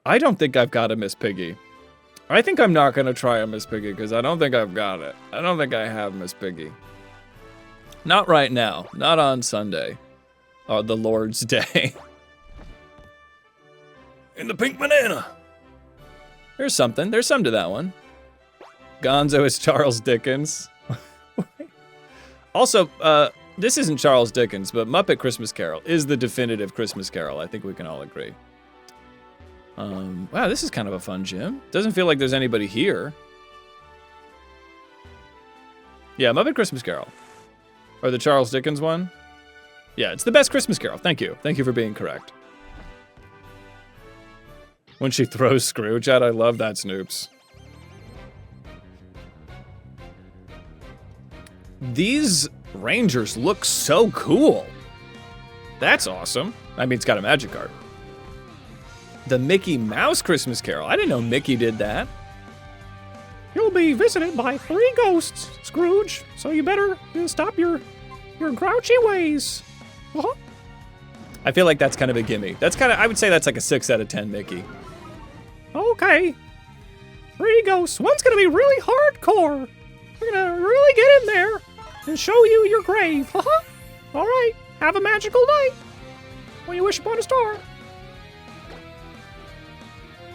I don't think I've got a Miss Piggy. I think I'm not gonna try a Miss Piggy because I don't think I've got it. I don't think I have Miss Piggy. Not right now. Not on Sunday. The Lord's Day. In the pink banana. There's something. There's some to that one. Gonzo is Charles Dickens. Also, this isn't Charles Dickens, but Muppet Christmas Carol is the definitive Christmas Carol. I think we can all agree. Wow, this is kind of a fun gym. Doesn't feel like there's anybody here. Yeah, Muppet Christmas Carol. Or the Charles Dickens one. Yeah, it's the best Christmas Carol. Thank you. Thank you for being correct. When she throws Scrooge out, I love that, Snoops. These Rangers look so cool. That's awesome. I mean, it's got a magic card. The Mickey Mouse Christmas Carol. I didn't know Mickey did that. You'll be visited by 3 ghosts, Scrooge, so you better stop your grouchy ways. Uh-huh. I feel like that's kind of a gimme. That's kind of, I would say that's like a 6 out of 10 Mickey. Okay. 3 ghosts. One's gonna be really hardcore. We're gonna really get in there and show you your grave. Uh-huh. All right. Have a magical night. When you wish upon a star.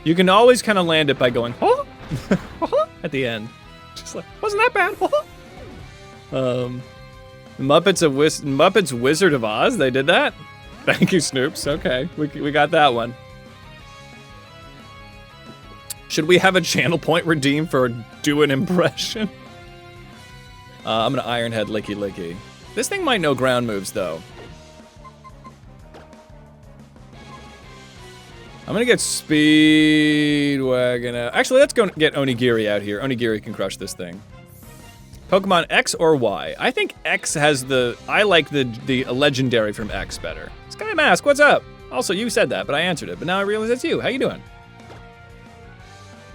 You can always kind of land it by going, Huh? Uh-huh. at the end. Just like, wasn't that bad? Uh-huh. Muppets Wizard of Oz, they did that? Thank you, Snoops. Okay, we got that one. Should we have a channel point redeemed for do an impression? I'm gonna Ironhead Licky Licky. This thing might know ground moves, though. I'm gonna get Speedwagon out. Actually, let's go get Onigiri out here. Onigiri can crush this thing. Pokemon X or Y? I think X has I like the legendary from X better. Sky Mask, what's up? Also, you said that, but I answered it. But now I realize it's you. How you doing?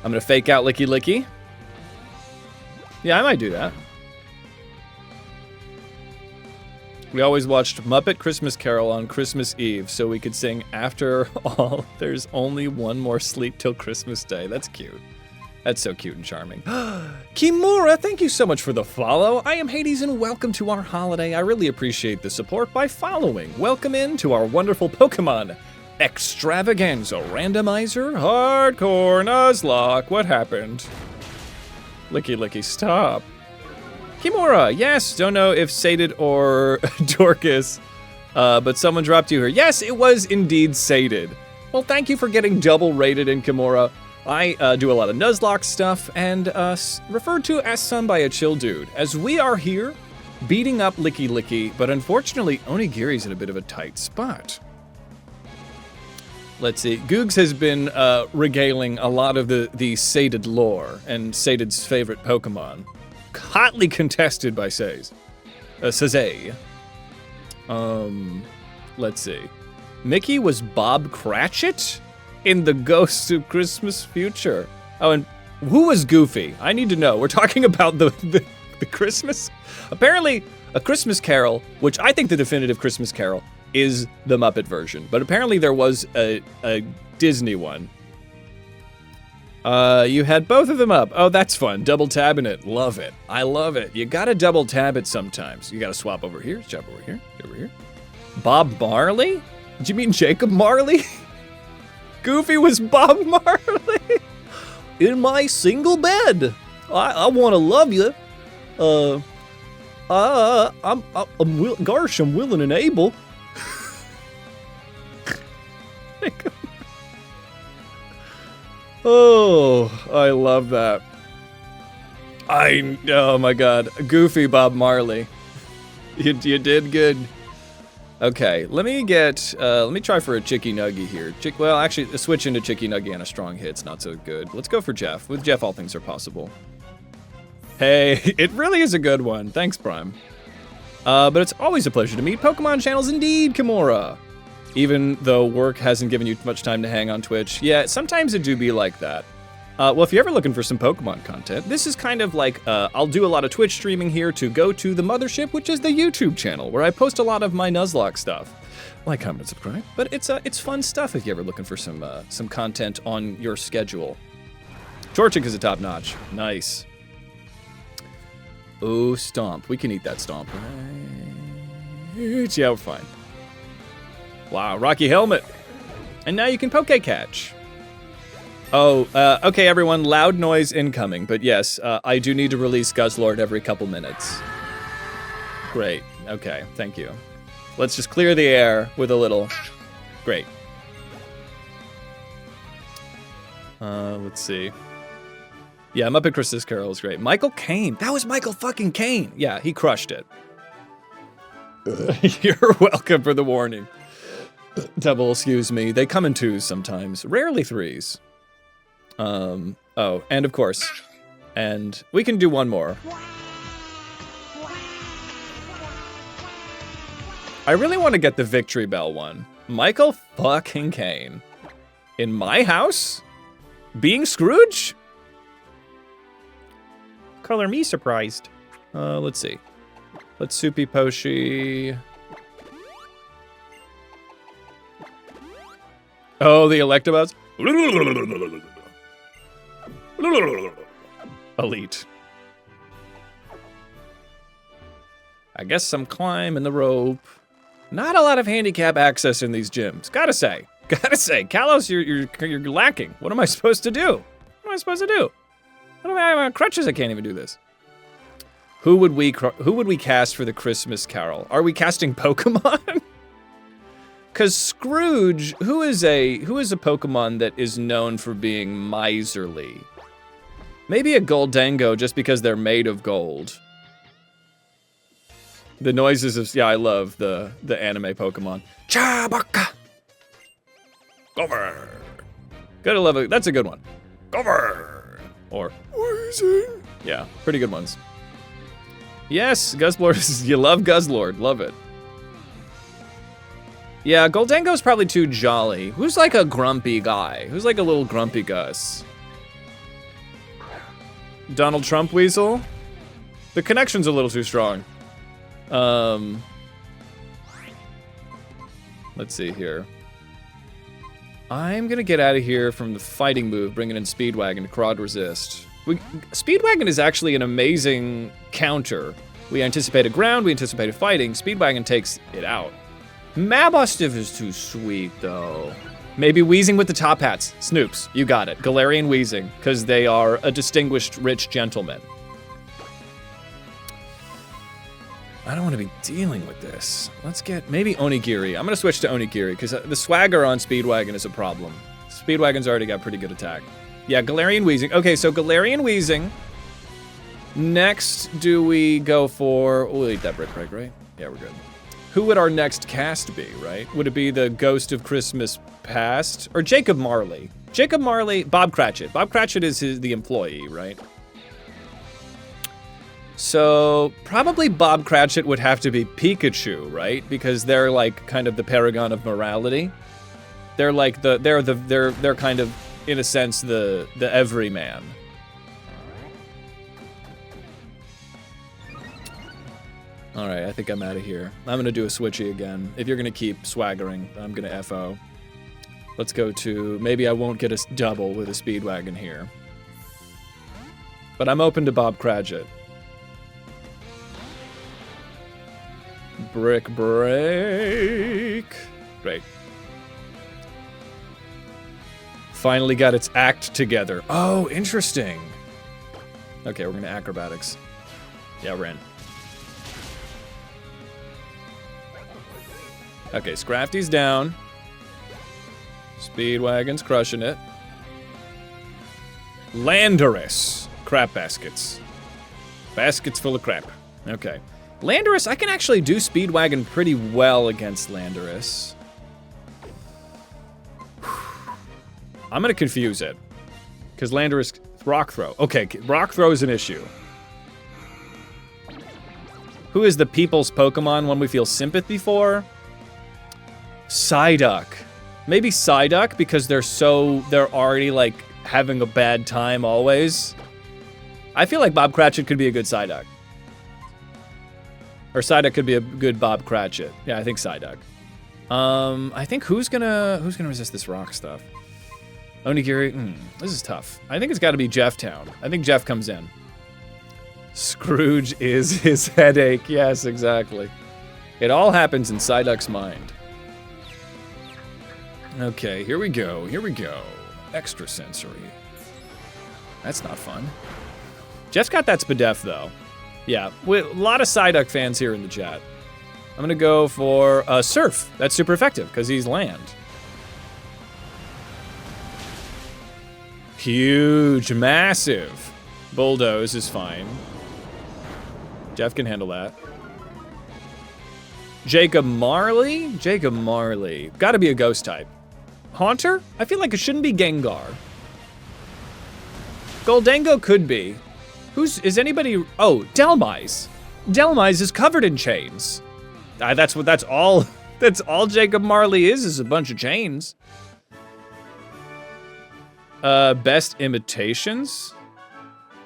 I'm gonna fake out Licky Licky. Yeah, I might do that. We always watched Muppet Christmas Carol on Christmas Eve so we could sing After All, There's Only One More Sleep Till Christmas Day. That's cute. That's so cute and charming. Kimura, thank you so much for the follow. I am Hades and welcome to our holiday. I really appreciate the support by following. Welcome in to our wonderful Pokemon Extravaganza Randomizer Hardcore Nuzlocke. What happened? Licky Licky, stop. Kimura, yes, don't know if Sated or Dorcas, but someone dropped you here. Yes, it was indeed Sated. Well, thank you for getting double rated in Kimura. I do a lot of Nuzlocke stuff and referred to as Son by a Chill Dude, as we are here beating up Licky Licky, but unfortunately Onigiri's in a bit of a tight spot. Let's see, Googs has been regaling a lot of the Sated lore and Sated's favorite Pokemon. Hotly contested by Saze. Let's see. Mickey was Bob Cratchit in The Ghosts of Christmas Future. Oh, and who was Goofy? I need to know. We're talking about the Christmas? Apparently, A Christmas Carol, which I think the definitive Christmas Carol is the Muppet version, but apparently there was a Disney one. You had both of them up. Oh, that's fun. Double tabbing it. Love it. I love it. You gotta double tab it sometimes. You gotta swap over here, swap over here, over here. Bob Marley? Did you mean Jacob Marley? Goofy was Bob Marley. In my single bed. I wanna love you. I'm willing and able. Oh, I love that. Oh my God, Goofy Bob Marley. You did good. Okay, let me try for a Chicky Nuggy here. Well, actually, a switch into Chicky Nuggy and a strong hit's not so good. Let's go for Jeff. With Jeff, all things are possible. Hey, it really is a good one. Thanks, Prime. But it's always a pleasure to meet Pokemon channels indeed, Kimura. Even though work hasn't given you much time to hang on Twitch. Yeah, sometimes it do be like that. Well, if you're ever looking for some Pokemon content, this is kind of like, I'll do a lot of Twitch streaming here to go to the mothership, which is the YouTube channel, where I post a lot of my Nuzlocke stuff. Like, comment, and subscribe. But it's fun stuff if you're ever looking for some content on your schedule. Torchic is a top notch. Nice. Oh, Stomp. We can eat that Stomp, right? Yeah, we're fine. Wow, Rocky Helmet. And now you can Poke Catch. Oh, okay, everyone, loud noise incoming. But yes, I do need to release Guzzlord every couple minutes. Great, okay, thank you. Let's just clear the air with a little... Great. Let's see. Yeah, Muppet Christmas Carol is great. Michael Caine. That was Michael fucking Caine. Yeah, he crushed it. You're welcome for the warning. Double, excuse me. They come in twos sometimes. Rarely threes. Oh, and of course. And we can do one more. I really want to get the Victory Bell one. Michael fucking Caine. In my house? Being Scrooge? Color me surprised. Let's see. Let's Soupy Poshi. Oh, the Electabuzz. Elite. I guess I'm climbing the rope. Not a lot of handicap access in these gyms. Gotta say, Kalos, you're lacking. What am I supposed to do? What am I supposed to do? What am I on crutches? I can't even do this. Who would we cast for the Christmas Carol? Are we casting Pokemon? Because Scrooge, who is a Pokemon that is known for being miserly? Maybe a Goldango, just because they're made of gold. The noises of, yeah, I love the anime Pokemon. Chabaka! Gover! Gotta love it. That's a good one. Gover! Or, Weezing! Yeah, pretty good ones. Yes, Guzzlord, you love Guzzlord. Love it. Yeah, Goldango's probably too jolly. Who's like a grumpy guy? Who's like a little grumpy Gus? Donald Trump Weasel? The connection's a little too strong. Let's see here. I'm gonna get out of here from the fighting move, bringing in Speedwagon to Crowd Resist. Speedwagon is actually an amazing counter. We anticipated ground, we anticipated fighting. Speedwagon takes it out. Mabustiff is too sweet, though. Maybe Weezing with the top hats. Snoops, you got it. Galarian Weezing, because they are a distinguished, rich gentleman. I don't want to be dealing with this. Let's get maybe Onigiri. I'm going to switch to Onigiri, because the swagger on Speedwagon is a problem. Speedwagon's already got pretty good attack. Yeah, Galarian Weezing. Okay, so Galarian Weezing. Next, do we go for... We'll eat that brick, right? Yeah, we're good. Who would our next cast be, right? Would it be the Ghost of Christmas Past? Or Jacob Marley? Jacob Marley, Bob Cratchit. Bob Cratchit is the employee, right? So, probably Bob Cratchit would have to be Pikachu, right? Because they're like kind of the paragon of morality. They're like they're kind of, in a sense, the everyman. All right, I think I'm out of here. I'm gonna do a switchy again. If you're gonna keep swaggering, I'm gonna FO. Let's go to, maybe I won't get a double with a Speedwagon here. But I'm open to Bob Cratchit. Brick break. Great. Finally got its act together. Oh, interesting. Okay, we're gonna acrobatics. Yeah, we're in. Okay, Scrafty's down. Speedwagon's crushing it. Landorus. Crap baskets. Baskets full of crap. Okay. Landorus, I can actually do Speedwagon pretty well against Landorus. I'm gonna confuse it. Because Landorus, Rock Throw. Okay, Rock Throw is an issue. Who is the people's Pokemon, one we feel sympathy for? Psyduck. Maybe Psyduck, because they're already like having a bad time always. I feel like Bob Cratchit could be a good Psyduck. Or Psyduck could be a good Bob Cratchit. Yeah, I think Psyduck. I think who's gonna resist this rock stuff? Onigiri, this is tough. I think it's gotta be Jeff Town. I think Jeff comes in. Scrooge is his headache. Yes, exactly. It all happens in Psyduck's mind. Okay, here we go. Here we go. Extrasensory. That's not fun. Jeff's got that Spadef, though. Yeah, a lot of Psyduck fans here in the chat. I'm gonna go for Surf. That's super effective, because he's land. Huge, massive. Bulldoze is fine. Jeff can handle that. Jacob Marley? Jacob Marley. Gotta be a ghost type. Haunter? I feel like it shouldn't be Gengar. Goldango could be. Is anybody? Oh, Delmise. Delmise is covered in chains. That's all Jacob Marley is a bunch of chains. Best imitations?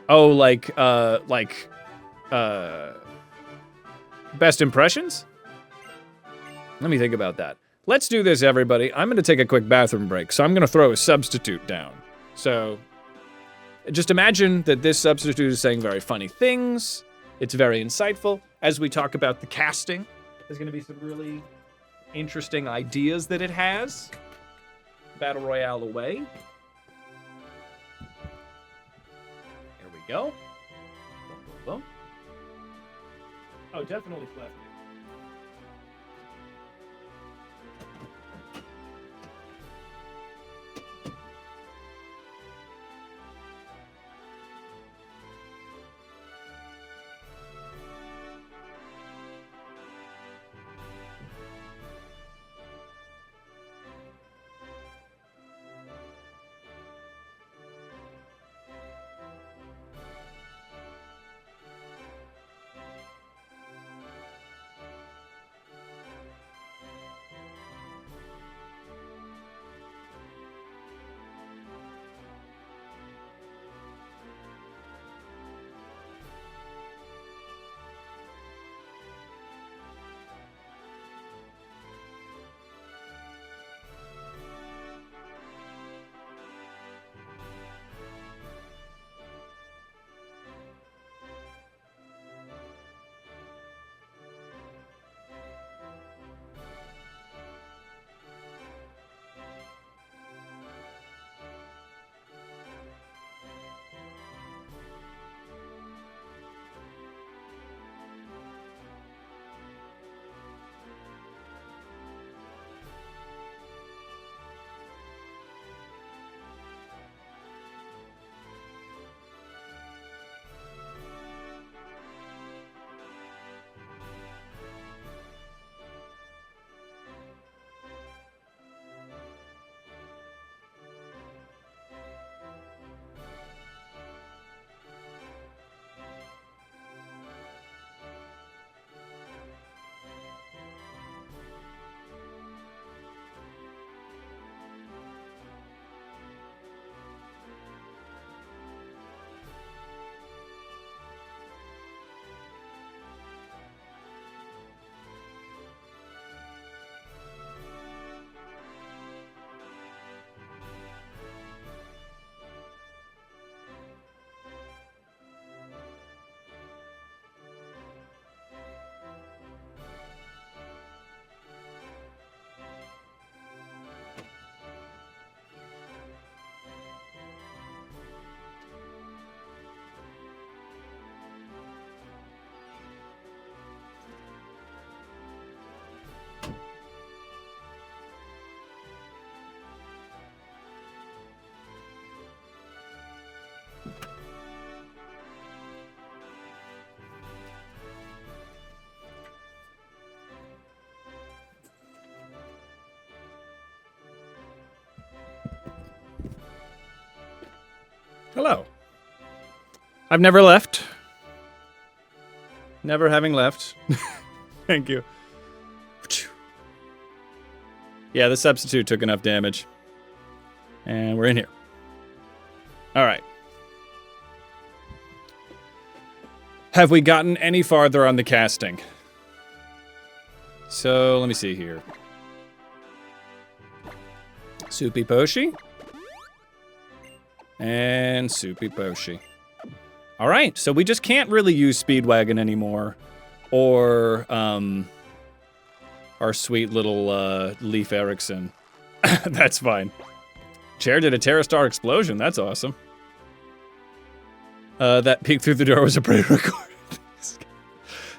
Oh, best impressions? Let me think about that. Let's do this, everybody. I'm gonna take a quick bathroom break, so I'm gonna throw a substitute down. So, just imagine that this substitute is saying very funny things. It's very insightful. As we talk about the casting, there's gonna be some really interesting ideas that it has. Battle Royale away. Here we go. Boom, boom, boom. Oh, definitely Fluffy. Hello. I've never left. Never having left. Thank you. Yeah, the substitute took enough damage. And we're in here. Alright. Have we gotten any farther on the casting? So, let me see here. Soupy Poshi. And Soupy Poshi. Alright, so we just can't really use Speedwagon anymore. Or Our sweet little Leaf Erikson. That's fine. Chair did a Terra Star explosion. That's awesome. That peek through the door was a pre-recorded.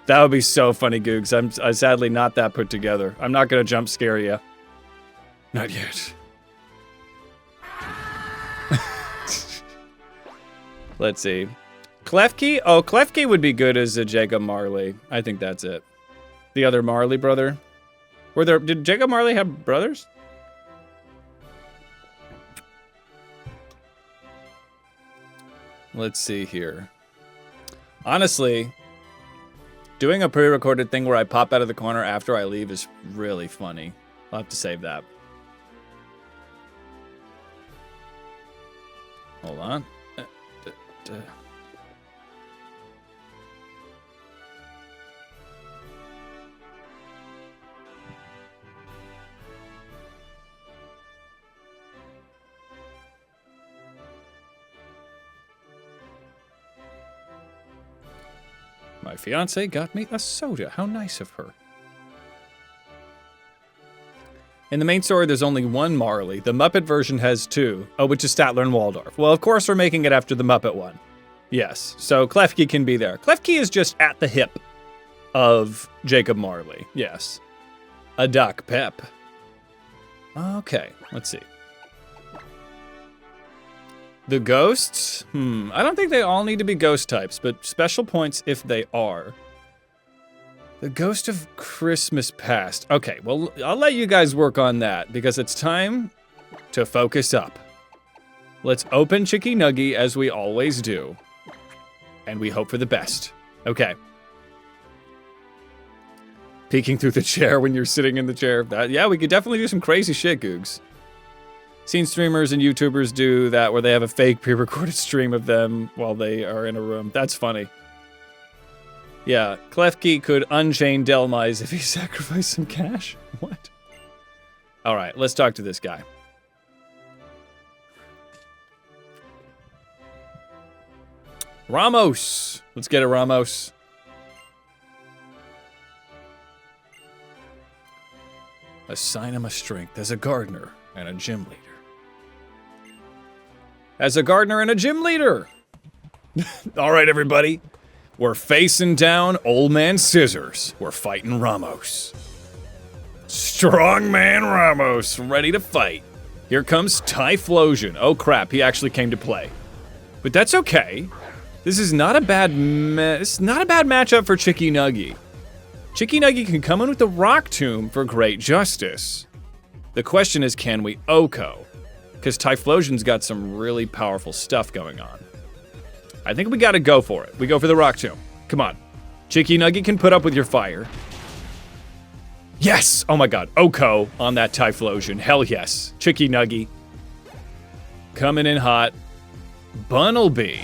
That would be so funny, Googs. I'm sadly not that put together. I'm not gonna jump scare you. Not yet. Let's see. Klefki? Oh, Klefki would be good as a Jacob Marley. I think that's it. The other Marley brother. Did Jacob Marley have brothers? Let's see here. Honestly, doing a pre-recorded thing where I pop out of the corner after I leave is really funny. I'll have to save that. Hold on. My fiance got me a soda. How nice of her. In the main story, there's only one Marley. The Muppet version has two. Oh, which is Statler and Waldorf. Well, of course, we're making it after the Muppet one. Yes, so Klefki can be there. Klefki is just at the hip of Jacob Marley. Yes. A duck, Pep. Okay, let's see. The ghosts? I don't think they all need to be ghost types, but special points if they are. The Ghost of Christmas Past. Okay, well, I'll let you guys work on that because it's time to focus up. Let's open Chicky Nuggy as we always do. And we hope for the best. Okay. Peeking through the chair when you're sitting in the chair. Yeah, we could definitely do some crazy shit, Googs. Seen streamers and YouTubers do that where they have a fake pre-recorded stream of them while they are in a room. That's funny. Yeah, Klefki could unchain Delmise if he sacrificed some cash. What? All right, let's talk to this guy. Ramos. Let's get it, Ramos. Assign him a strength as a gardener and a gym leader. As a gardener and a gym leader. All right, everybody. We're facing down Old Man Scissors. We're fighting Ramos. Strongman Ramos, ready to fight. Here comes Typhlosion. Oh crap, he actually came to play. But that's okay. This is not a bad matchup for Chicky Nuggy. Chicky Nuggy can come in with the Rock Tomb for great justice. The question is, can we Oko? Because Typhlosion's got some really powerful stuff going on. I think we gotta go for it. We go for the Rock Tomb. Come on. Chicky Nuggy can put up with your fire. Yes! Oh my god. Oko on that Typhlosion. Hell yes. Chicky Nuggy. Coming in hot. Bunnelby.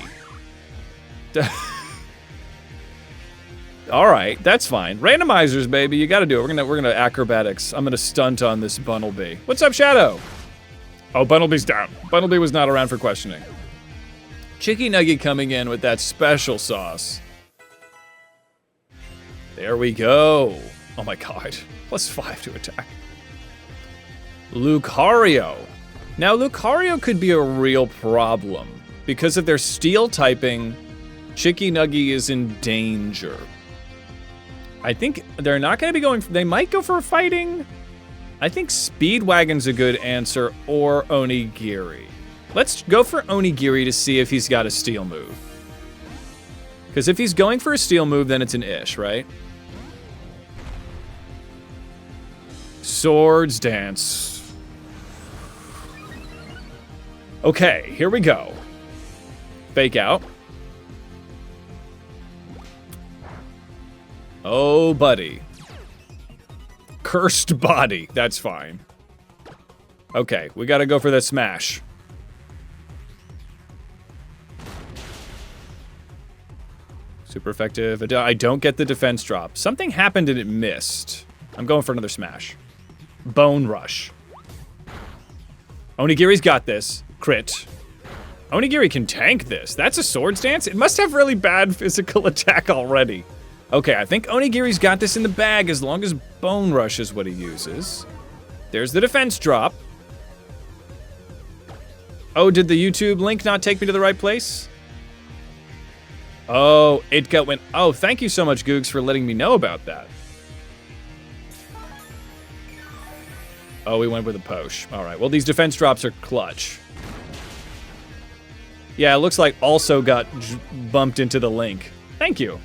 Alright, that's fine. Randomizers, baby. You gotta do it. We're gonna acrobatics. I'm gonna stunt on this Bunnelby. What's up, Shadow? Oh, Bunnelby's down. Bunnelby was not around for questioning. Chicky Nuggy coming in with that special sauce. There we go. Oh my god. +5 to attack. Lucario. Now, Lucario could be a real problem. Because of their steel typing, Chicky Nuggy is in danger. I think they're not going to be going... They might go for fighting. I think Speedwagon's a good answer, or Onigiri. Let's go for Onigiri to see if he's got a steel move. Because if he's going for a steel move, then it's an ish, right? Swords Dance. Okay, here we go. Fake out. Oh, buddy. Cursed body. That's fine. Okay, we gotta go for the smash. Super effective. I don't get the defense drop. Something happened and it missed. I'm going for another smash. Bone Rush. Onigiri's got this. Crit. Onigiri can tank this. That's a Swords Dance? It must have really bad physical attack already. Okay, I think Onigiri's got this in the bag as long as Bone Rush is what he uses. There's the defense drop. Oh, did the YouTube link not take me to the right place? Oh, oh, thank you so much, Googs, for letting me know about that. Oh, we went with a Posh. All right, well, these defense drops are clutch. Yeah, it looks like also got bumped into the link. Thank you.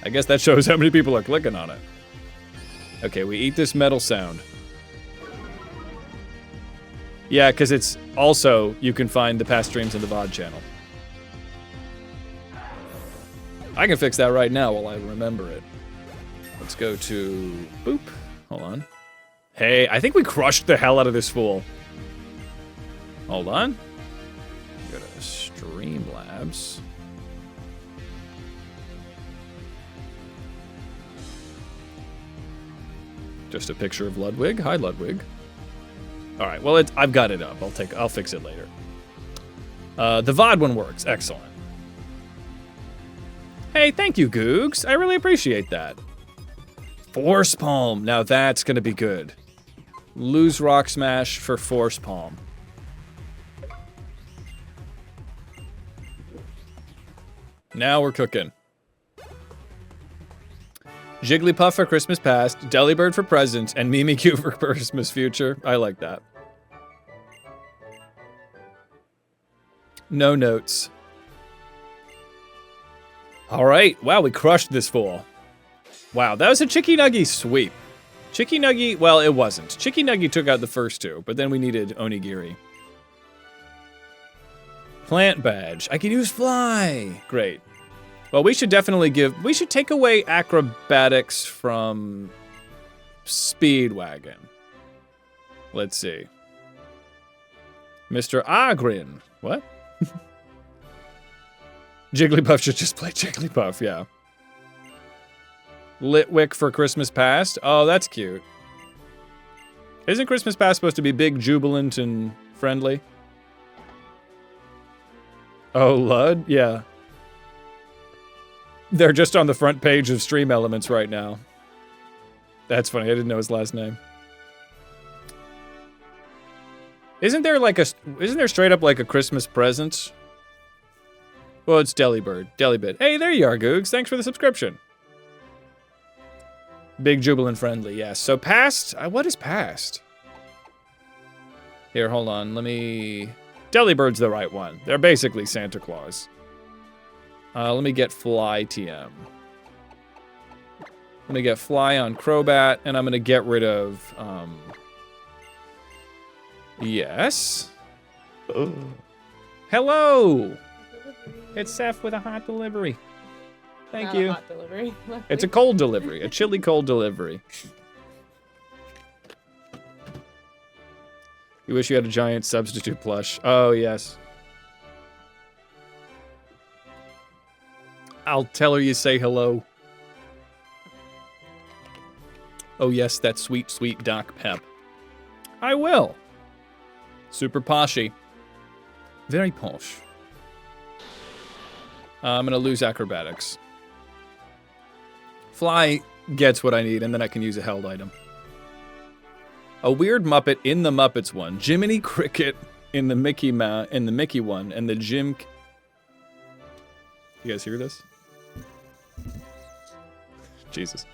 I guess that shows how many people are clicking on it. Okay, we eat this metal sound. Yeah, because it's also, you can find the past streams on the VOD channel. I can fix that right now while I remember it. Let's go to, boop, hold on. Hey, I think we crushed the hell out of this fool. Hold on. Go to Streamlabs. Just a picture of Ludwig. Hi, Ludwig. All right. Well, I've got it up. I'll fix it later. The VOD one works. Excellent. Hey, thank you, Googs. I really appreciate that. Force Palm. Now that's gonna be good. Lose Rock Smash for Force Palm. Now we're cooking. Jigglypuff for Christmas past, Delibird for present, and Mimikyu for Christmas future. I like that. No notes. All right. Wow, we crushed this fool. Wow, that was a Chicky Nuggy sweep. Chicky Nuggy, well, it wasn't. Chicky Nuggy took out the first two, but then we needed Onigiri. Plant badge. I can use fly. Great. Well, we should definitely we should take away acrobatics from Speedwagon. Let's see. Mr. Agrin. What? Jigglypuff should just play Jigglypuff, yeah. Litwick for Christmas past. Oh, that's cute. Isn't Christmas past supposed to be big, jubilant, and friendly? Oh, Lud? Yeah. They're just on the front page of Stream Elements right now. That's funny, I didn't know his last name. Isn't there straight up like a Christmas present? Well, it's Delibird. Delibit. Hey, there you are, Googs. Thanks for the subscription. Big, jubilant, friendly, yes. So past, what is past? Here, hold on, Delibird's the right one. They're basically Santa Claus. Let me get Fly TM. Let me get Fly on Crobat, and I'm gonna get rid of, yes. Oh. Hello! It's Seth with a hot delivery. Thank you. Hot delivery. It's a cold delivery, a chilly cold delivery. You wish you had a giant substitute plush. Oh, yes. I'll tell her you say hello. Oh, yes, that sweet, sweet Doc Pep. I will. Super poshy. Very posh. I'm gonna lose acrobatics. Fly gets what I need, and then I can use a held item. A weird Muppet in the Muppets one. Jiminy Cricket in the Mickey one, and the Jim. You guys hear this? Jesus.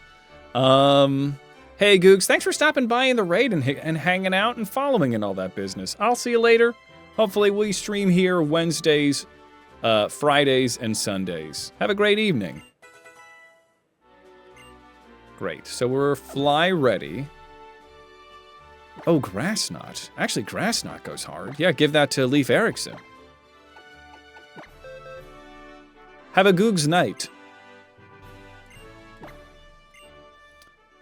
Hey Googs, thanks for stopping by in the raid and hanging out and following and all that business. I'll see you later. Hopefully we stream here Wednesdays, Fridays, and Sundays. Have a great evening. Great, so we're fly ready. Oh, Grass Knot. Actually, Grass Knot goes hard. Yeah, give that to Leif Erikson. Have a Googs night.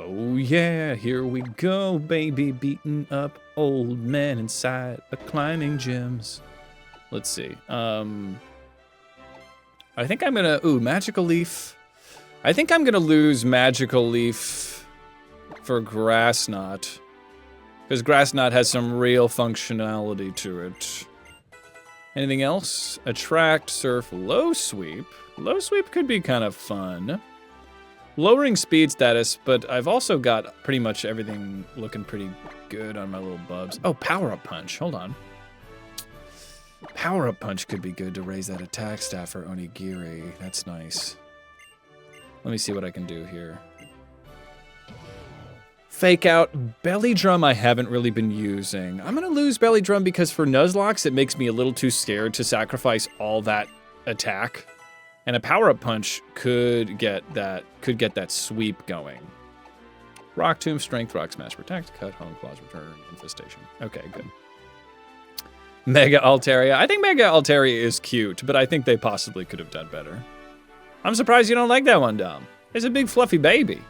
Oh yeah, here we go, baby, beating up old men inside a climbing gyms. Let's see. I think I'm gonna, Magical Leaf. I think I'm gonna lose Magical Leaf for Grass Knot. Because Grass Knot has some real functionality to it. Anything else? Attract, Surf, Low Sweep. Low sweep could be kind of fun. Lowering speed status, but I've also got pretty much everything looking pretty good on my little bubs. Oh, power-up punch. Hold on. Power-up punch could be good to raise that attack stat for Onigiri. That's nice. Let me see what I can do here. Fake out. Belly drum I haven't really been using. I'm going to lose belly drum because for Nuzlocke, it makes me a little too scared to sacrifice all that attack. And a power-up punch could get that sweep going. Rock Tomb, Strength, Rock Smash, Protect, Cut, Home, Claws, Return, Infestation. Okay, good. Mega Altaria. I think Mega Altaria is cute, but I think they possibly could have done better. I'm surprised you don't like that one, Dom. It's a big fluffy baby.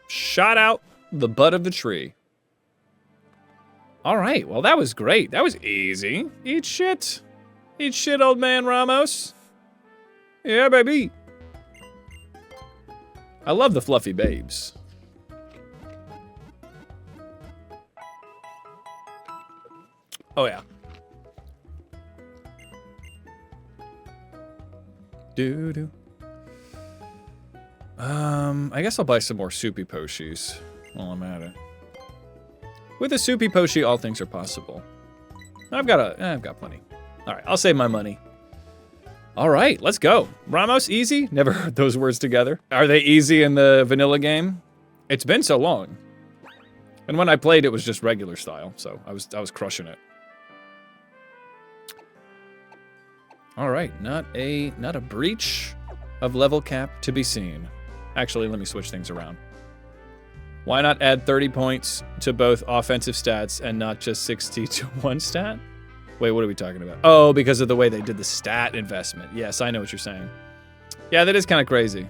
Shot out the butt of the tree. All right, well, that was great. That was easy. Eat shit. Eat shit, old man Ramos. Yeah, baby. I love the fluffy babes. Oh, yeah. Doo-doo. I guess I'll buy some more soupy Poshis while I'm at it. With a soupy Poshi, all things are possible. I've got plenty. All right, I'll save my money. All right, let's go. Ramos, easy? Never heard those words together. Are they easy in the vanilla game? It's been so long. And when I played, it was just regular style, so I was crushing it. All right, not a breach of level cap to be seen. Actually, let me switch things around. Why not add 30 points to both offensive stats and not just 60 to one stat? Wait, what are we talking about? Oh, because of the way they did the stat investment. Yes, I know what you're saying. Yeah, that is kind of crazy.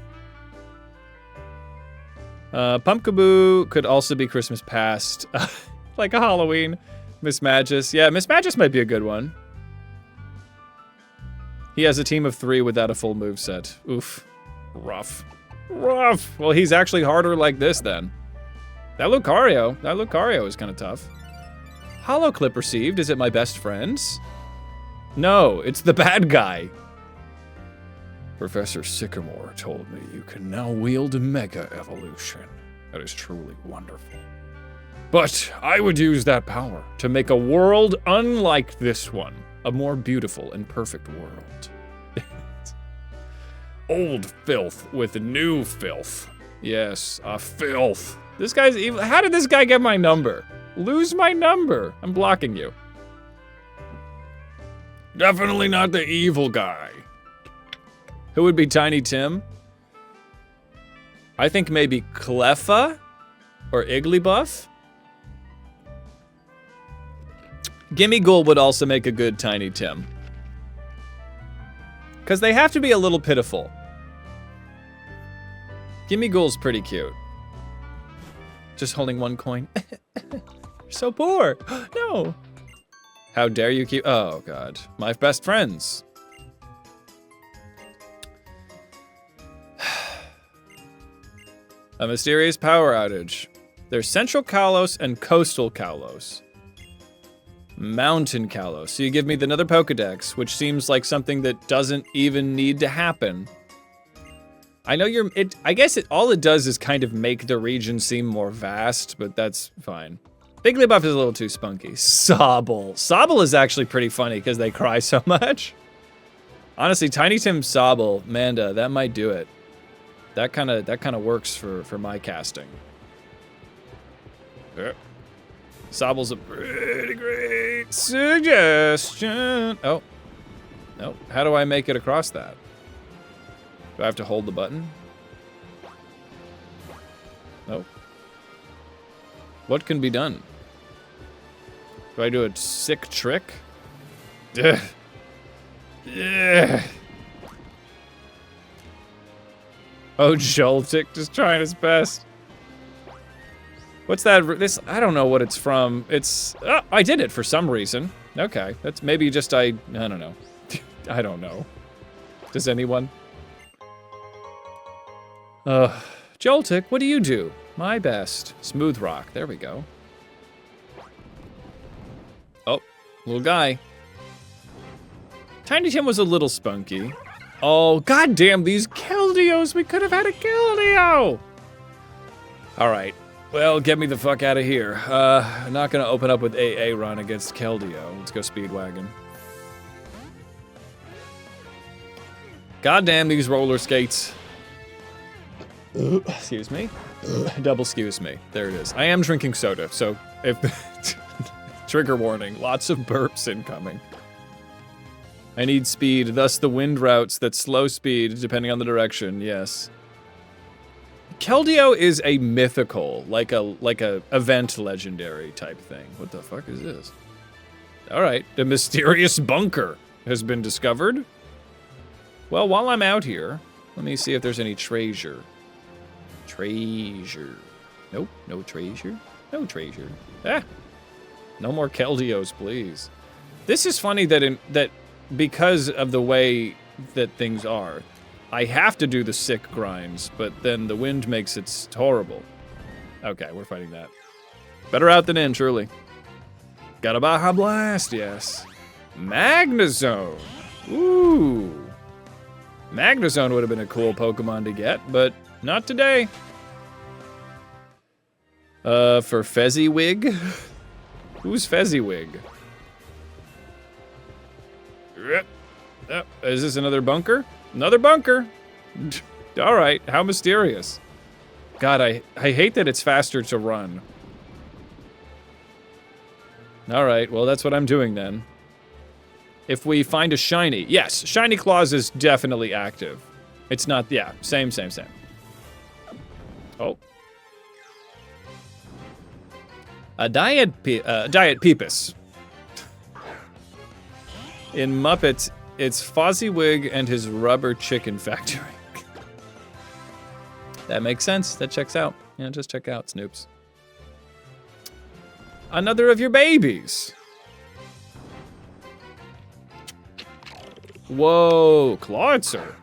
Pumpkaboo could also be Christmas past. Like a Halloween. Miss Magus. Yeah, Miss Magus might be a good one. He has a team of 3 without a full moveset. Oof. Rough. Rough. Well, he's actually harder like this then. That Lucario is kind of tough. Hollow clip received. Is it my best friend's? No, it's the bad guy. Professor Sycamore told me you can now wield Mega Evolution. That is truly wonderful. But I would use that power to make a world unlike this one. A more beautiful and perfect world. Old filth with new filth. Yes, a filth. This guy's evil. How did this guy get my number? Lose my number. I'm blocking you. Definitely not the evil guy. Who would be Tiny Tim? I think maybe Cleffa or Igglybuff. Gimme Ghoul would also make a good Tiny Tim. Because they have to be a little pitiful. Gimme Ghoul's pretty cute. Just holding one coin. You're so poor. No. How dare you keep... Oh, God. My best friends. A mysterious power outage. There's Central Kalos and Coastal Kalos. Mountain Kalos. So you give me the Nether Pokedex, which seems like something that doesn't even need to happen. I know I guess all it does is kind of make the region seem more vast, but that's fine. Igglybuff is a little too spunky. Sobble. Sobble is actually pretty funny because they cry so much. Honestly, Tiny Tim Sobble, Manda, that might do it. That kind of works for my casting. Yeah. Sobble's a pretty great suggestion. Oh. No. How do I make it across that? Do I have to hold the button? No. What can be done? Do I do a sick trick? Ugh. Yeah. Oh, Joltik just trying his best. What's that? I don't know what it's from. It's, oh, I did it for some reason. Okay, that's maybe just I don't know. I don't know. Does anyone? Joltik, what do you do? My best. Smooth rock, there we go. Oh, little guy. Tiny Tim was a little spunky. Oh, goddamn, these Keldeos. We could have had a Keldeo. All right. Well, get me the fuck out of here. I'm not going to open up with AA run against Keldeo. Let's go Speedwagon. Goddamn these roller skates. Excuse me. Double excuse me. There it is. I am drinking soda, so if... Trigger warning. Lots of burps incoming. I need speed, thus the wind routes that slow speed depending on the direction, yes. Keldeo is a mythical, like a event legendary type thing. What the fuck is this? Alright, the mysterious bunker has been discovered. Well, while I'm out here, let me see if there's any treasure. Treasure. Nope, no treasure. No treasure. Ah! No more Keldeos, please. This is funny that because of the way that things are, I have to do the sick grinds, but then the wind makes it horrible. Okay, we're fighting that. Better out than in, truly. Got a Baja Blast, yes. Magnezone. Ooh. Magnezone would have been a cool Pokemon to get, but not today. For Fezziwig? Who's Fezziwig? Is this another bunker? Another bunker! Alright, how mysterious. God, I hate that it's faster to run. Alright, well that's what I'm doing then. If we find a shiny, yes, Shiny Claws is definitely active. It's not, yeah, same. Oh. Diet Peepus. In Muppets, it's Fozziwig and his rubber chicken factory. That makes sense. That checks out. Yeah, just check out, Snoops. Another of your babies. Whoa, Clawitzer.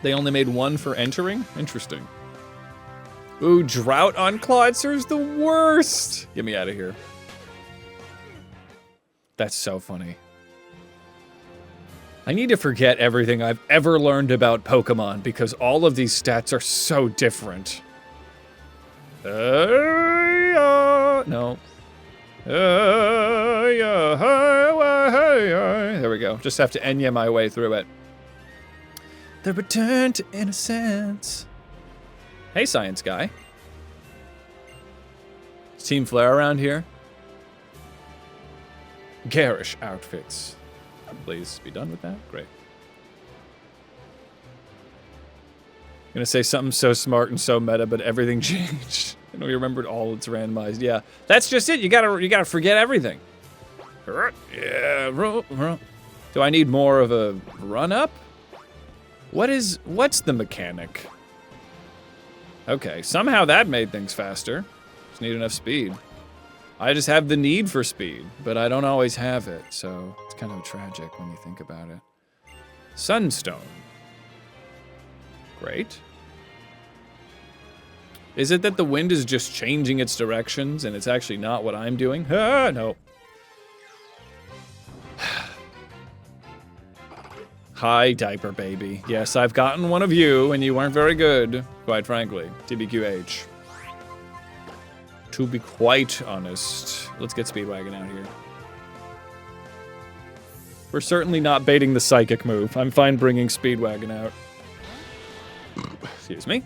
They only made one for entering? Interesting. Ooh, drought on Clawitcer's the worst. Get me out of here. That's so funny. I need to forget everything I've ever learned about Pokemon because all of these stats are so different. No. There we go. Just have to Enya my way through it. The return to innocence. Hey, science guy. Is Team Flare around here? Garish outfits. Please be done with that. Great. I'm gonna say something so smart and so meta, but everything changed. And we remembered all it's randomized. Yeah, that's just it. You gotta forget everything. Yeah. Do I need more of a run up? What's the mechanic? Okay, somehow that made things faster. Just need enough speed. I just have the need for speed, but I don't always have it, so it's kind of tragic when you think about it. Sunstone. Great. Is it that the wind is just changing its directions and it's actually not what I'm doing? Ah, no. Hi, diaper baby. Yes, I've gotten one of you, and you weren't very good, quite frankly. TBQH. To be quite honest. Let's get Speedwagon out here. We're certainly not baiting the psychic move. I'm fine bringing Speedwagon out. Excuse me.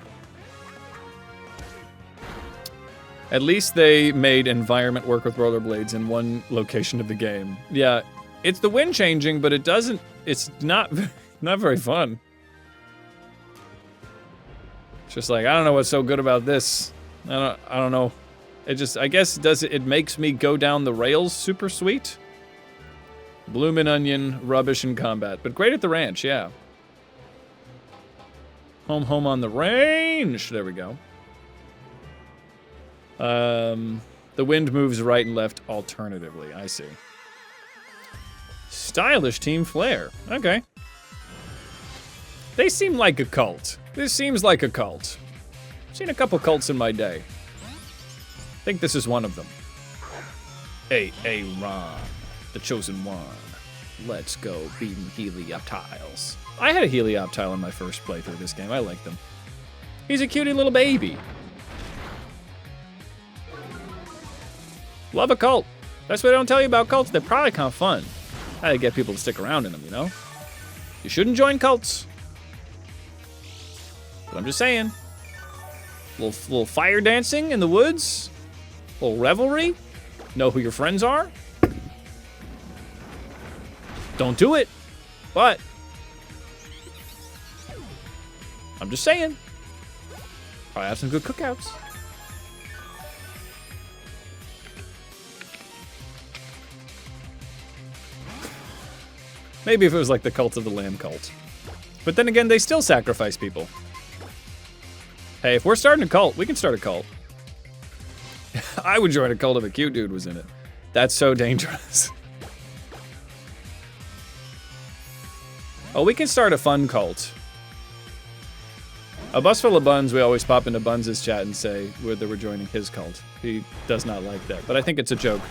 At least they made environment work with rollerblades in one location of the game. Yeah, it's the wind changing, but it doesn't... It's not very fun. It's just like, I don't know what's so good about this. I don't know. It just, I guess, it makes me go down the rails super sweet. Bloomin' Onion, rubbish in combat, but great at the ranch, yeah. Home on the range. There we go. The wind moves right and left alternatively. I see. Stylish Team Flare. Okay. They seem like a cult. This seems like a cult. I've seen a couple cults in my day. I think this is one of them. Aaron, the chosen one. Let's go beating Helioptiles. I had a Helioptile in my first playthrough of this game. I like them. He's a cutie little baby. Love a cult. That's what I don't tell you about cults. They're probably kind of fun. How to get people to stick around in them, you know? You shouldn't join cults. But I'm just saying. Little fire dancing in the woods. Little revelry. Know who your friends are. Don't do it. But I'm just saying. Probably have some good cookouts. Maybe if it was like the Cult of the Lamb cult. But then again, they still sacrifice people. Hey, if we're starting a cult, we can start a cult. I would join a cult if a cute dude was in it. That's so dangerous. Oh, we can start a fun cult. A bus full of buns, we always pop into Buns' chat and say whether we're joining his cult. He does not like that, but I think it's a joke.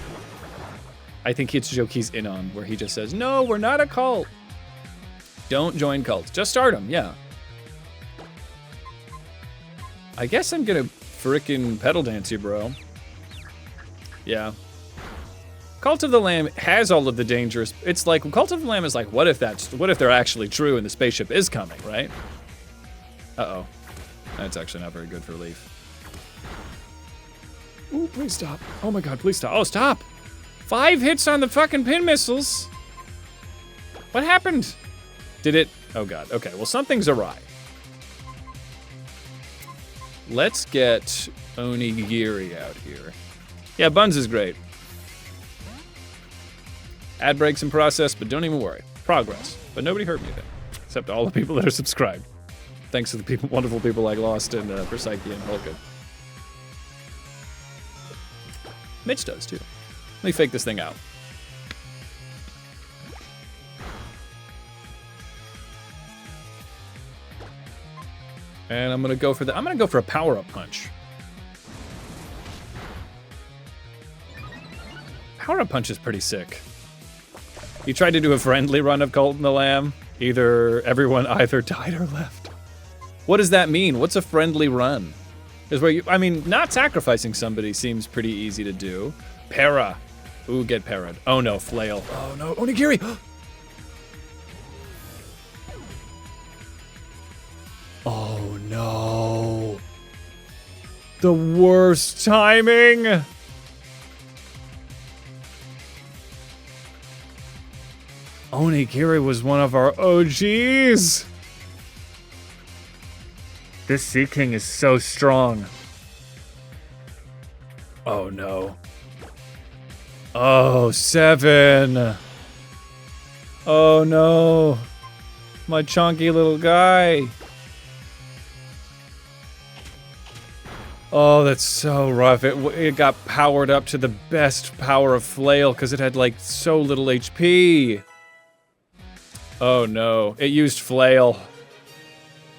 I think it's a joke he's in on, where he just says, no, we're not a cult. Don't join cults. Just start them, yeah. I guess I'm gonna frickin' pedal dance you, bro. Yeah. Cult of the Lamb has all of the dangerous... It's like, Cult of the Lamb is like, what if they're actually true and the spaceship is coming, right? Uh-oh. That's actually not very good for Leaf. Ooh, please stop. Oh my god, please stop. Oh, stop! 5 hits on the fucking pin missiles! What happened? Did it... Oh god, okay, well something's awry. Let's get Onigiri out here. Yeah, Buns is great. Ad breaks in process, but don't even worry. Progress. But nobody hurt me then. Except all the people that are subscribed. Thanks to the people, wonderful people like Lost and Persike and Holka. Mitch does too. Let me fake this thing out. And I'm gonna go for a power-up punch. Power-up punch is pretty sick. You tried to do a friendly run of Cult in the Lamb. Everyone either died or left. What does that mean? What's a friendly run? Is where not sacrificing somebody seems pretty easy to do. Para. Ooh, get para'd. Oh no, flail. Oh no, Onigiri! Oh no. The worst timing! Onigiri was one of our OGs! This Sea King is so strong. Oh no. Oh, 7. Oh no. My chunky little guy. Oh, that's so rough. It got powered up to the best power of flail because it had like so little HP. Oh no, it used flail.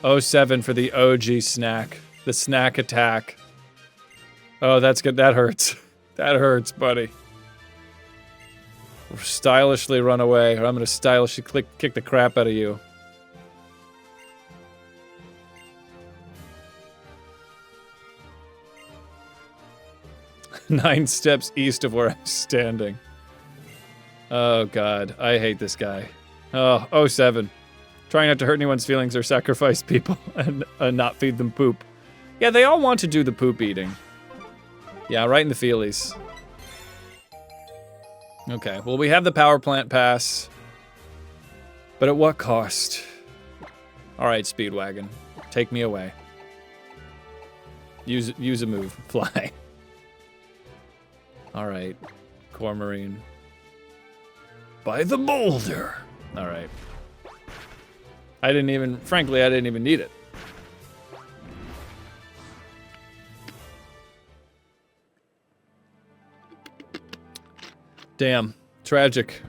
07 for the OG snack. The snack attack. Oh, that's good. That hurts. That hurts, buddy. Stylishly run away, or I'm gonna stylishly kick the crap out of you. Nine steps east of where I'm standing. Oh god, I hate this guy. Oh, 07. Try not to hurt anyone's feelings or sacrifice people and not feed them poop. Yeah, they all want to do the poop eating. Yeah, right in the feelies. Okay, well we have the power plant pass. But at what cost? Alright, Speedwagon. Take me away. Use a move. Fly. Alright. Cormarine. By the boulder! Alright. Frankly, I didn't even need it. Damn. Tragic.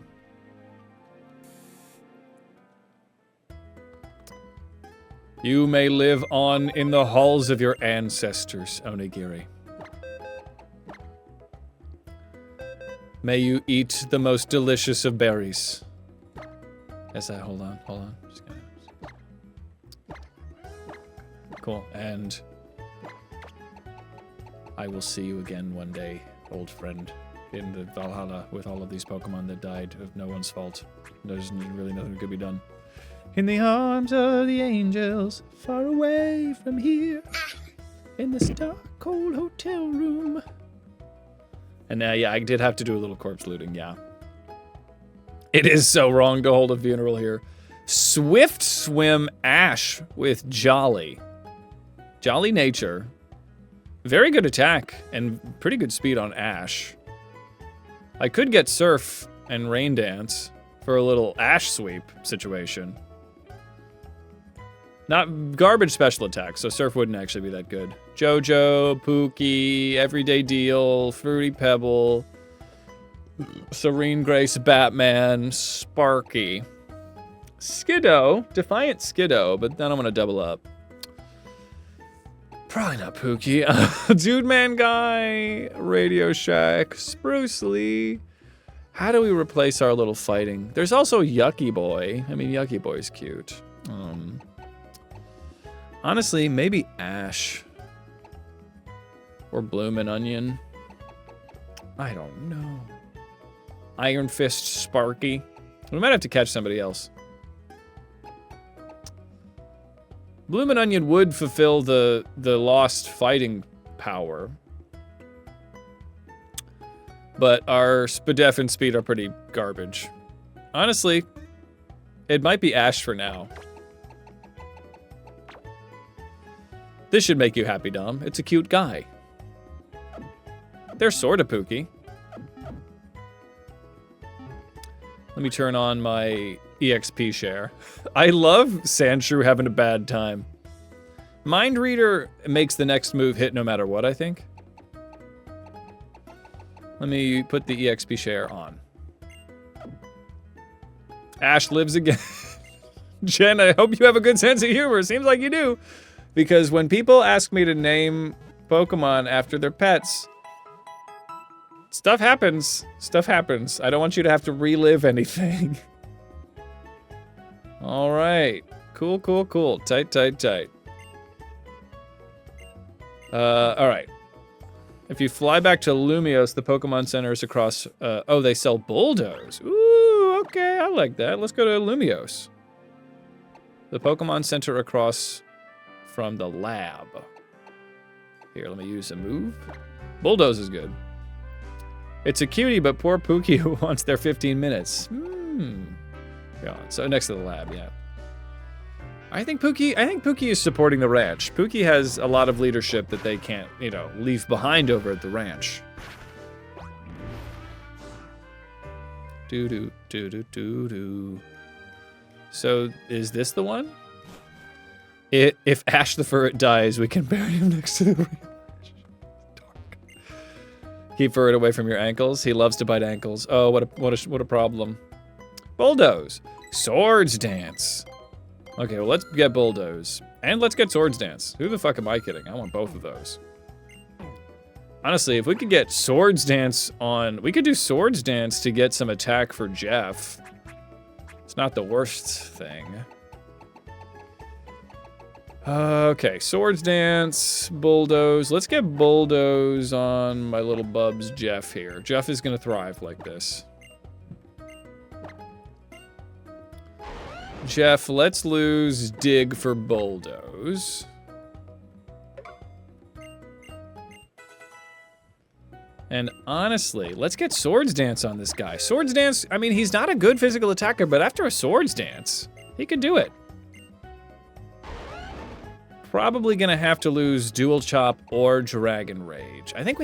You may live on in the halls of your ancestors, Onigiri. May you eat the most delicious of berries. Yes, hold on. Just gonna... Cool, and I will see you again one day, old friend, in the Valhalla with all of these Pokemon that died of no one's fault. There's really nothing that could be done. In the arms of the angels, far away from here, in this dark, cold hotel room. And now, yeah, I did have to do a little corpse looting, yeah. It is so wrong to hold a funeral here. Swift Swim Ash with Jolly. Jolly nature. Very good attack and pretty good speed on Ash. I could get Surf and Rain Dance for a little Ash sweep situation. Not garbage special attack, so Surf wouldn't actually be that good. Jojo, Pookie, Everyday Deal, Fruity Pebble, Serene Grace, Batman, Sparky. Skiddo, Defiant Skiddo, but then I'm gonna double up. Probably not Pookie. Dude Man Guy, Radio Shack, Spruce Lee. How do we replace our little fighting? There's also Yucky Boy. I mean, Yucky Boy's cute. Honestly, maybe Ash. Or Bloomin' Onion. I don't know. Iron Fist Sparky. We might have to catch somebody else. Bloomin' Onion would fulfill the lost fighting power. But our Spadef and Speed are pretty garbage. Honestly, it might be Ash for now. This should make you happy, Dom. It's a cute guy. They're sorta Pookie. Let me turn on my EXP share. I love Sandshrew having a bad time. Mind Reader makes the next move hit no matter what, I think. Let me put the EXP share on. Ash lives again. Jen, I hope you have a good sense of humor. Seems like you do. Because when people ask me to name Pokemon after their pets, stuff happens. Stuff happens. I don't want you to have to relive anything. All right. Cool, cool, cool. Tight, tight, tight. All right. If you fly back to Lumios, the Pokemon Center is across... oh, they sell Bulldoze. Ooh, okay. I like that. Let's go to Lumios. The Pokemon Center across from the lab. Here, let me use a move. Bulldoze is good. It's a cutie, but poor Pookie who wants their 15 minutes. Yeah, so next to the lab, yeah. I think Pookie is supporting the ranch. Pookie has a lot of leadership that they can't, you know, leave behind over at the ranch. Do. So, is this the one? If Ash the Ferret dies, we can bury him next to the ranch. Dark. Keep Ferret away from your ankles. He loves to bite ankles. Oh, what a problem. Bulldoze. Swords Dance. Okay, well, let's get Bulldoze. And let's get Swords Dance. Who the fuck am I kidding? I want both of those. Honestly, if we could get Swords Dance on... We could do Swords Dance to get some attack for Jeff. It's not the worst thing. Okay, Swords Dance, Bulldoze. Let's get Bulldoze on my little bubs Jeff here. Jeff is gonna thrive like this. Jeff, let's lose Dig for Bulldoze. And honestly, let's get Swords Dance on this guy. Swords Dance, I mean, he's not a good physical attacker, but after a Swords Dance, he can do it. Probably gonna have to lose Dual Chop or Dragon Rage. I think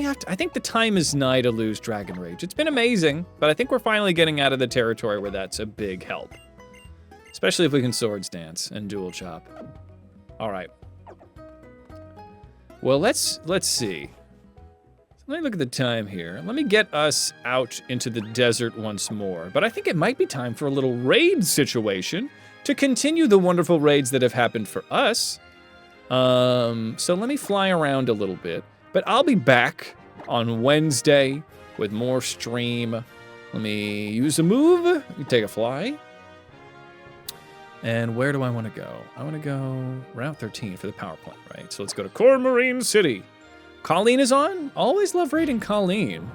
the time is nigh to lose Dragon Rage. It's been amazing, but I think we're finally getting out of the territory where that's a big help. Especially if we can Swords Dance and Dual Chop. All right. Well, let's see. Let me look at the time here. Let me get us out into the desert once more. But I think it might be time for a little raid situation to continue the wonderful raids that have happened for us. So let me fly around a little bit. But I'll be back on Wednesday with more stream Let me use a move. You take a fly. And where do I want to go? I want to go Route 13 for the power plant, right? So let's go to Core Marine City. Colleen is on. Always love raiding Colleen.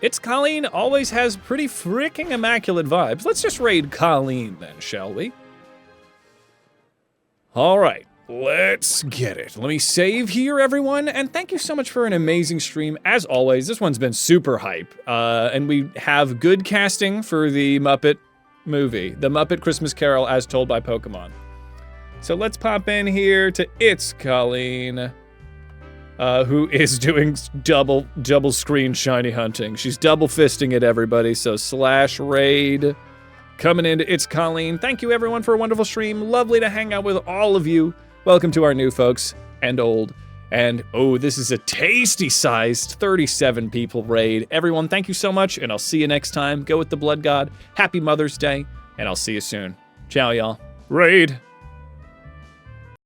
It's Colleen always has pretty freaking immaculate vibes. Let's just raid Colleen then, shall we? All right, let's get it. Let me save here, everyone. And thank you so much for an amazing stream. As always, this one's been super hype. And we have good casting for the Muppet movie, The Muppet Christmas Carol as told by Pokemon. So let's pop in here to It's Colleen, who is doing double screen shiny hunting. She's double fisting it, everybody. So /raid coming into It's Colleen. Thank you, everyone, for a wonderful stream. Lovely to hang out with all of you. Welcome to our new folks and old. And, oh, this is a tasty-sized 37 people raid. Everyone, thank you so much, and I'll see you next time. Go with the Blood God. Happy Mother's Day, and I'll see you soon. Ciao, y'all. Raid!